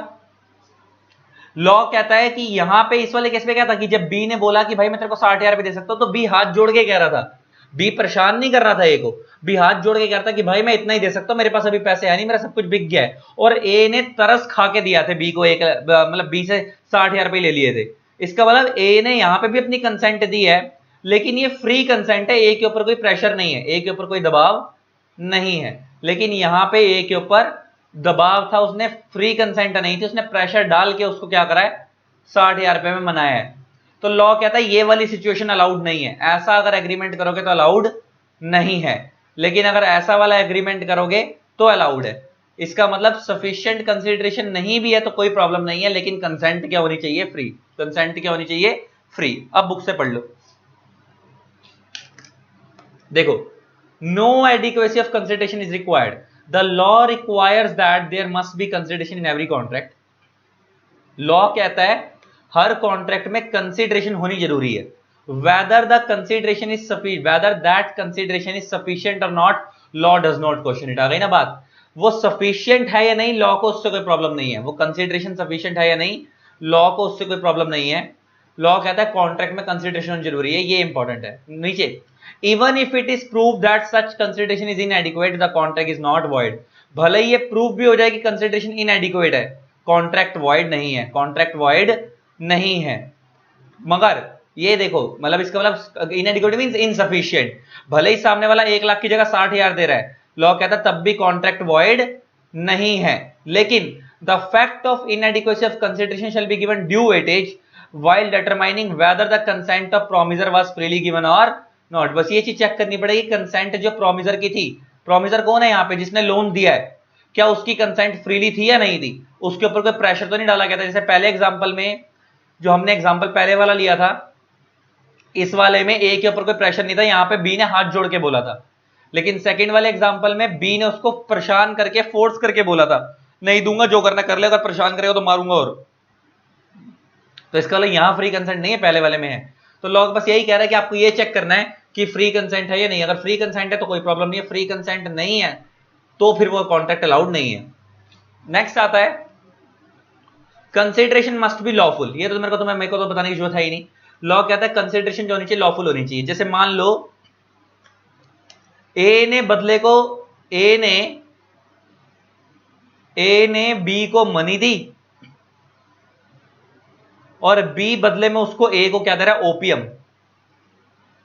लॉ कहता है कि यहां पे इस वाले केस में क्या था कि जब बी ने बोला कि भाई मैं तेरे को 60,000 रुपए दे सकता हूं, तो बी हाथ जोड़ के कह रहा था, बी परेशान नहीं कर रहा था ए को, बी हाथ जोड़ के कह रहा था कि भाई मैं इतना ही दे सकता हूं, मेरे पास अभी पैसे है नहीं, मेरा सब कुछ बिक गया है। और ए ने तरस खा के दिया थे बी को, एक मतलब बी से 60,000 रुपए ले लिए थे इसका मतलब ए ने यहां पे भी अपनी कंसेंट दी है, लेकिन ये फ्री कंसेंट है, ए के ऊपर कोई प्रेशर नहीं है, ए के ऊपर कोई दबाव नहीं है। लेकिन यहां पे ए के ऊपर दबाव था, उसने फ्री कंसेंट नहीं थी, उसने प्रेशर डाल के उसको क्या करा है, 60,000 रुपए में मनाया है। तो लॉ कहता है ये वाली सिचुएशन अलाउड नहीं है, ऐसा अगर एग्रीमेंट करोगे तो अलाउड नहीं है, लेकिन अगर ऐसा वाला एग्रीमेंट करोगे तो अलाउड है। इसका मतलब सफिशिएंट कंसीडरेशन नहीं भी है तो कोई प्रॉब्लम नहीं है, लेकिन कंसेंट क्या होनी चाहिए, फ्री। कंसेंट क्या होनी चाहिए, फ्री। अब बुक से पढ़ लो, देखो, no adequacy of consideration is required, the law requires that there must be consideration in every contract. Law कहता है हर कॉन्ट्रैक्ट में कंसिडरेशन होनी जरूरी है, whether the consideration is sufficient, whether that consideration is sufficient or not, law does not question it। आ गई ना बात, वो sufficient है या नहीं, लॉ को उससे कोई प्रॉब्लम नहीं है, वो कंसिडरेशन sufficient है या नहीं, लॉ को उससे कोई प्रॉब्लम नहीं है। लॉ कहता है कॉन्ट्रैक्ट में कंसिडरेशन जरूरी है, ये इंपॉर्टेंट है। नीचे, even if it is prove that such consideration is इनएडिक्वेट the contract is not void. भले ही ये प्रूव भी हो जाए कि कंसिडरेशन इनएडिक्वेट है, कॉन्ट्रैक्ट वॉइड नहीं है, कॉन्ट्रैक्ट वॉइड नहीं है। मगर ये देखो, मतलब इसका मतलब इनएडिक्वेट मींस इनसफिशिएंट, भले ही सामने वाला 1 लाख की जगह 60,000 दे रहा है, लॉ कहता है तब भी कॉन्ट्रैक्ट वॉइड नहीं है। लेकिन the fact of inadequacy of consideration shall be given due weightage while determining whether the consent of promisor was freely given और नॉट। बस ये चीज चेक करनी पड़ेगी, कंसेंट जो प्रोमिसर की थी, प्रोमिसर कौन है यहाँ पे, जिसने लोन दिया है, क्या उसकी कंसेंट फ्रीली थी या नहीं थी, उसके ऊपर कोई प्रेशर तो नहीं डाला गया था। जैसे पहले एग्जांपल में, जो हमने एग्जांपल पहले वाला लिया था, इस वाले में ए के ऊपर कोई प्रेशर नहीं था, यहाँ पे बी ने हाथ जोड़ के बोला था। लेकिन सेकंड वाले एग्जांपल में बी ने उसको परेशान करके, फोर्स करके बोला था, नहीं दूंगा, जो करना कर ले, अगर परेशान करेगा तो मारूंगा। और तो इसका मतलब यहाँ फ्री कंसेंट नहीं है, पहले वाले में है। तो लॉ बस यही कह रहा है कि आपको ये चेक करना है कि फ्री कंसेंट है या नहीं। अगर फ्री कंसेंट है तो कोई प्रॉब्लम नहीं है, फ्री कंसेंट नहीं है तो फिर वो कॉन्ट्रैक्ट अलाउड नहीं है। नेक्स्ट आता है कंसिडरेशन मस्ट बी लॉफुल। ये तो मेरे को तो बताने की जरूरत है ही नहीं। लॉ कहता है कंसिडरेशन जो होनी चाहिए लॉफुल होनी चाहिए। जैसे मान लो ए ने बदले को, ए ने बी को मनी दी और बी बदले में उसको ए को क्या दे रहा है, ओपियम।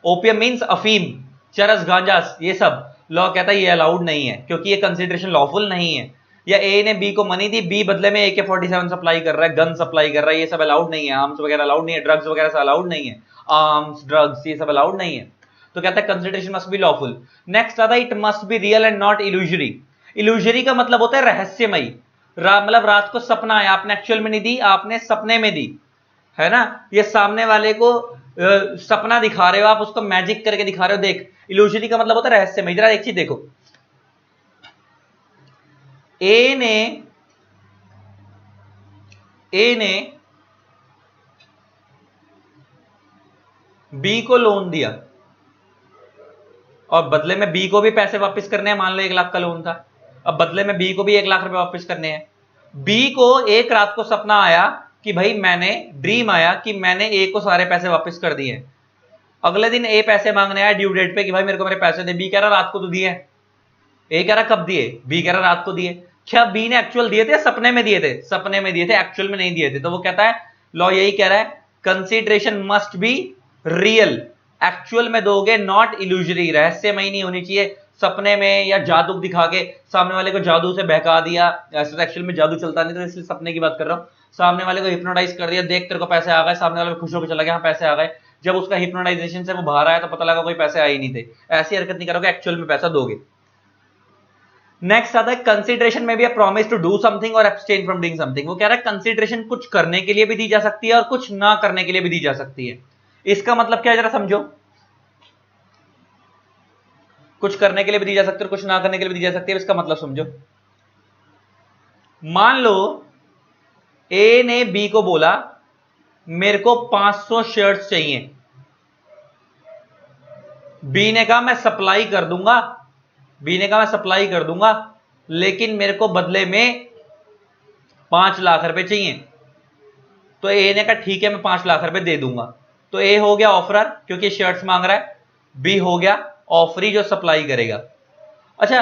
ओपियम मींस अफीम, चरस, गांजा, ये सब। लॉ कहता है ये अलाउड नहीं है क्योंकि ये कंसिडरेशन लॉफुल नहीं है। या ए ने बी को मनी दी, बी बदले में AK-47 सप्लाई कर रहा है, गन सप्लाई कर रहा है, ये सब अलाउड नहीं है। आर्म्स वगैरह अलाउड नहीं है, ड्रग्स वगैरह सब अलाउड नहीं है, आर्म्स ड्रग्स ये सब अलाउड नहीं है। तो कहता है consideration must be lawful. Next आता है it must be real and not illusory. Illusory का मतलब होता है रहस्यमयी, मतलब रात को सपना आया, आपने एक्चुअल में नहीं दी, आपने सपने में दी, है ना। ये सामने वाले को सपना दिखा रहे हो आप, उसको मैजिक करके दिखा रहे हो। देख, इल्यूजरी का मतलब होता है रहस्यमयी। जरा एक चीज देखो, ए ने बी को लोन दिया और बदले में बी को भी पैसे वापस करने हैं। मान लो 1 लाख का लोन था, अब बदले में बी को भी 1 लाख रुपए वापस करने हैं। बी को एक रात को सपना आया कि भाई ड्रीम आया कि मैंने ए को सारे पैसे वापस कर दिए। अगले दिन ए पैसे मांगने आया ड्यू डेट पे कि भाई मेरे को मेरे पैसे दे। बी कह रहा रात को तो दिए। ए कह रहा कब दिए, बी कह रहा रात को दिए। क्या बी ने एक्चुअल दिए थे, सपने में दिए थे? सपने में दिए थे, एक्चुअल में नहीं दिए थे। तो वो कहता है, लॉ यही कह रहा है, consideration must be real, actual में दोगे, नॉट इल्यूजरी, रहस्यमयी नहीं होनी चाहिए। सपने में या जादू दिखा के सामने वाले को जादू से बहका दिया, ऐसे तो एक्चुअल में जादू चलता नहीं, तो इसलिए सपने की बात कर रहा हूं। सामने वाले को हिप्नोटाइज कर दिया, देख तेरे को पैसे आ गए, सामने वाले खुश होकर चला गया, हाँ पैसे आ गए। जब उसका हिप्नोटाइजेशन से वो बाहर आया तो पता लगा कोई पैसे आए ही नहीं थे। ऐसी हरकत नहीं करोगे, एक्चुअल में पैसा दोगे। नेक्स्ट आता है कंसिडरेशन में भी a promise to do something और एब्सटेन फ्रॉम डूइंग समथिंग। वो कह रहा है कंसिडरेशन कुछ करने के लिए भी दी जा सकती है और कुछ ना करने के लिए भी दी जा सकती है। इसका मतलब क्या है, जरा समझो। कुछ करने के लिए भी दी जा सकती है और कुछ ना करने के लिए भी दी जा सकती है, इसका मतलब समझो। मान लो ए ने बी को बोला मेरे को 500 शर्ट्स चाहिए। बी ने कहा मैं सप्लाई कर दूंगा, लेकिन मेरे को बदले में 5 लाख रुपए चाहिए। तो ए ने कहा ठीक है मैं 5 लाख रुपए दे दूंगा। तो ए हो गया ऑफरर क्योंकि शर्ट्स मांग रहा है, बी हो गया ऑफरी जो सप्लाई करेगा। अच्छा,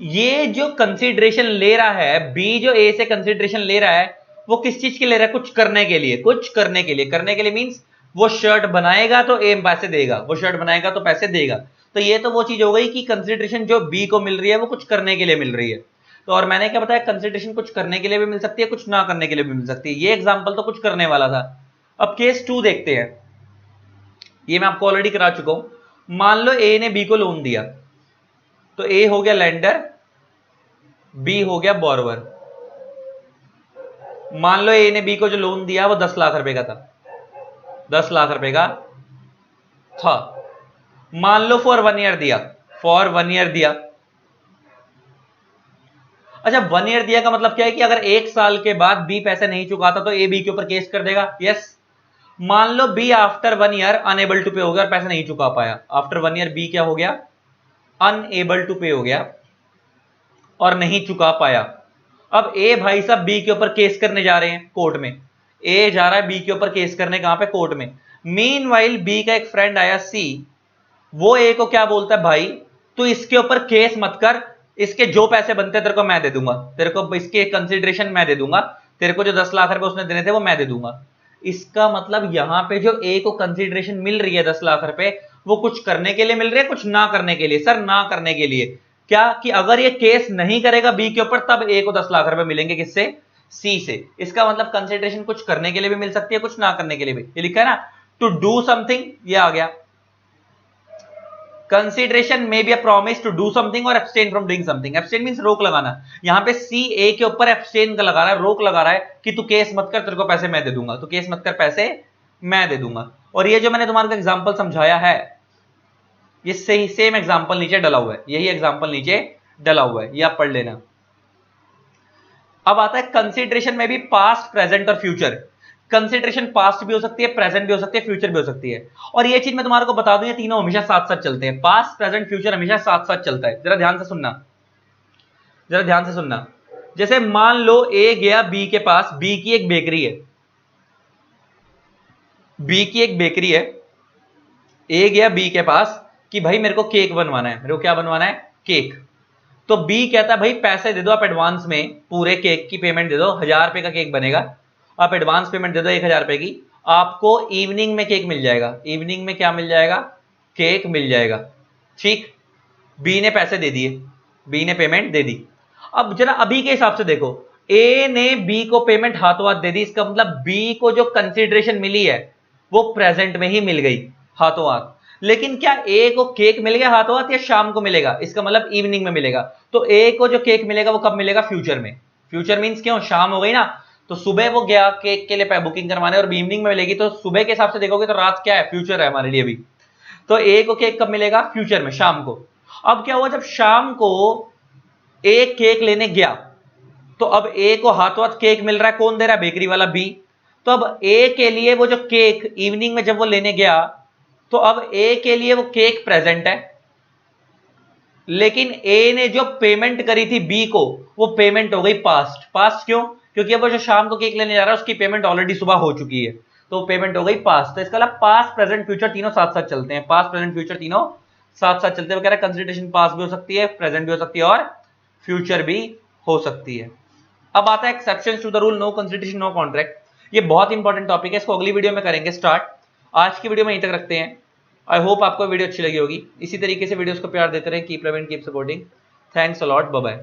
ये जो कंसीडरेशन ले रहा है, बी जो ए से कंसीडरेशन ले रहा है, वो किस चीज के लिए रहा है? कुछ करने के लिए, कुछ करने के लिए। करने के लिए मींस वो शर्ट बनाएगा तो ए पैसे देगा, वो शर्ट बनाएगा तो पैसे देगा। तो ये तो वो चीज हो गई कि कंसिडरेशन जो बी को मिल रही है वो कुछ करने के लिए मिल रही है। तो और मैंने क्या बताया, कंसिडरेशन कुछ करने के लिए भी मिल सकती है, कुछ ना करने के लिए भी मिल सकती है। ये एग्जांपल तो कुछ करने वाला था। अब केस 2 देखते हैं, ये मैं आपको ऑलरेडी करा चुका हूं। मान लो ए ने बी को लोन दिया, तो ए हो गया लेंडर, बी हो गया बोरोवर। मान लो ए ने बी को जो लोन दिया वो 10 लाख रुपए का था, 10 लाख रुपए का था। मान लो फॉर 1 ईयर दिया, फॉर 1 ईयर दिया। अच्छा 1 ईयर दिया का मतलब क्या है कि अगर 1 साल के बाद बी पैसे नहीं चुकाता तो ए बी के ऊपर केस कर देगा। यस। मान लो B after 1 year unable to pay हो गया और पैसे नहीं चुका पाया। आफ्टर 1 ईयर बी क्या हो गया? अनएबल टू पे हो गया और नहीं चुका पाया। अब ए भाई साहब बी के ऊपर केस करने जा रहे हैं कोर्ट में। ए जा रहा है बी के ऊपर केस करने, कहां पे? कोर्ट में। मीनवाइल बी का एक फ्रेंड आया सी, वो ए को क्या बोलता है, भाई तू इसके ऊपर केस मत कर, इसके जो पैसे बनते तेरे को मैं दे दूंगा, तेरे को इसके कंसिडरेशन मैं दे दूंगा, तेरे को जो 10 लाख रुपए उसने देने थे वो मैं दे दूंगा। इसका मतलब यहां पे जो ए को कंसिडरेशन मिल रही है 10 लाख रुपए, वो कुछ करने के लिए मिल रही है, कुछ ना करने के लिए। सर ना करने के लिए क्या? कि अगर ये केस नहीं करेगा बी के ऊपर तब ए को 10 लाख रुपए मिलेंगे। किससे? सी से। इसका मतलब कंसिडरेशन कुछ करने के लिए भी मिल सकती है, कुछ ना करने के लिए भी। ये लिखा है ना, टू डू समथिंग, ये आ गया। Consideration may be a promise to do something और abstain from doing something. Abstain means रोक लगाना। यहां पे सी ए के ऊपर एब्सटेन का लगा रहा है, रोक लगा रहा है कि तू केस मत कर, तेरे को पैसे मैं दे दूंगा, तू केस मत कर, पैसे मैं दे दूंगा। और ये जो मैंने तुम्हारे को एग्जांपल समझाया है, ये सही सेम एग्जांपल नीचे डला हुआ है, यही एग्जांपल नीचे डला हुआ है, ये आप पढ़ लेना। अब आता है कंसिडरेशन में भी पास्ट, प्रेजेंट और फ्यूचर। कंसिडरेशन पास्ट भी हो सकती है, प्रेजेंट भी हो सकती है, फ्यूचर भी हो सकती है। और ये चीज मैं तुम्हारे को बता दूं, ये तीनों हमेशा साथ साथ चलते हैं। पास्ट, प्रेजेंट, फ्यूचर हमेशा साथ साथ चलता है। जरा ध्यान से सुनना, जरा ध्यान से सुनना। जैसे मान लो ए गया बी के पास, बी की एक बेकरी है, बी की एक बेकरी है। ए गया बी के पास कि भाई मेरे को केक बनवाना है, मेरे को क्या बनवाना है? केक। तो बी कहता है भाई पैसे दे दो आप एडवांस में, पूरे केक की पेमेंट दे दो, 1000 रुपए का केक बनेगा, आप एडवांस पेमेंट दे दो 1000 रुपए की, आपको इवनिंग में केक मिल जाएगा। इवनिंग में क्या मिल जाएगा? केक मिल जाएगा। ठीक, बी ने पैसे दे दिए, बी ने पेमेंट दे दी। अब जरा अभी के हिसाब से देखो, ए ने बी को पेमेंट हाथों हाथ दे दी, इसका मतलब बी को जो कंसिडरेशन मिली है वो प्रेजेंट में ही मिल गई, हाथों हाथ। लेकिन क्या ए को केक मिल गया हाथों हाथ या शाम को मिलेगा? इसका मतलब इवनिंग में मिलेगा। तो ए को जो केक मिलेगा वो कब मिलेगा? फ्यूचर में। फ्यूचर मींस क्यों? शाम हो गई ना, तो सुबह वो गया केक के लिए बुकिंग करवाने और इवनिंग में मिलेगी, तो सुबह के हिसाब से देखोगे तो रात क्या है? फ्यूचर है हमारे लिए अभी। तो ए को केक कब मिलेगा? फ्यूचर में, शाम को। अब क्या हुआ, जब शाम को ए केक लेने गया तो अब ए को हाथों हाथ केक मिल रहा है, कौन दे रहा है? बेकरी वाला बी। तो अब ए के लिए वो जो केक इवनिंग में जब वो लेने गया, तो अब ए के लिए वो केक प्रेजेंट है, लेकिन ए ने जो पेमेंट करी थी बी को, वो पेमेंट हो गई पास्ट। पास्ट क्यों? क्योंकि अब वो जो शाम को केक लेने जा रहा है उसकी पेमेंट ऑलरेडी सुबह हो चुकी है, तो पेमेंट हो गई पास्ट। तो इसका मतलब पास्ट, प्रेजेंट, फ्यूचर तीनों साथ साथ चलते हैं। पास्ट, प्रेजेंट, फ्यूचर तीनों साथ साथ चलते हैं। वो कह रहा है कंसिडरेशन पास्ट भी हो सकती है, प्रेजेंट भी हो सकती है और फ्यूचर भी हो सकती है। अब आता है exceptions to the rule, no consideration no contract. ये बहुत इंपॉर्टेंट टॉपिक है, इसको अगली वीडियो में करेंगे स्टार्ट। आज की वीडियो में यहीं तक रखते हैं। आई होप आपको वीडियो अच्छी लगी होगी। इसी तरीके से वीडियोस को प्यार देते रहें। Keep loving, keep supporting. Thanks a lot, bye bye.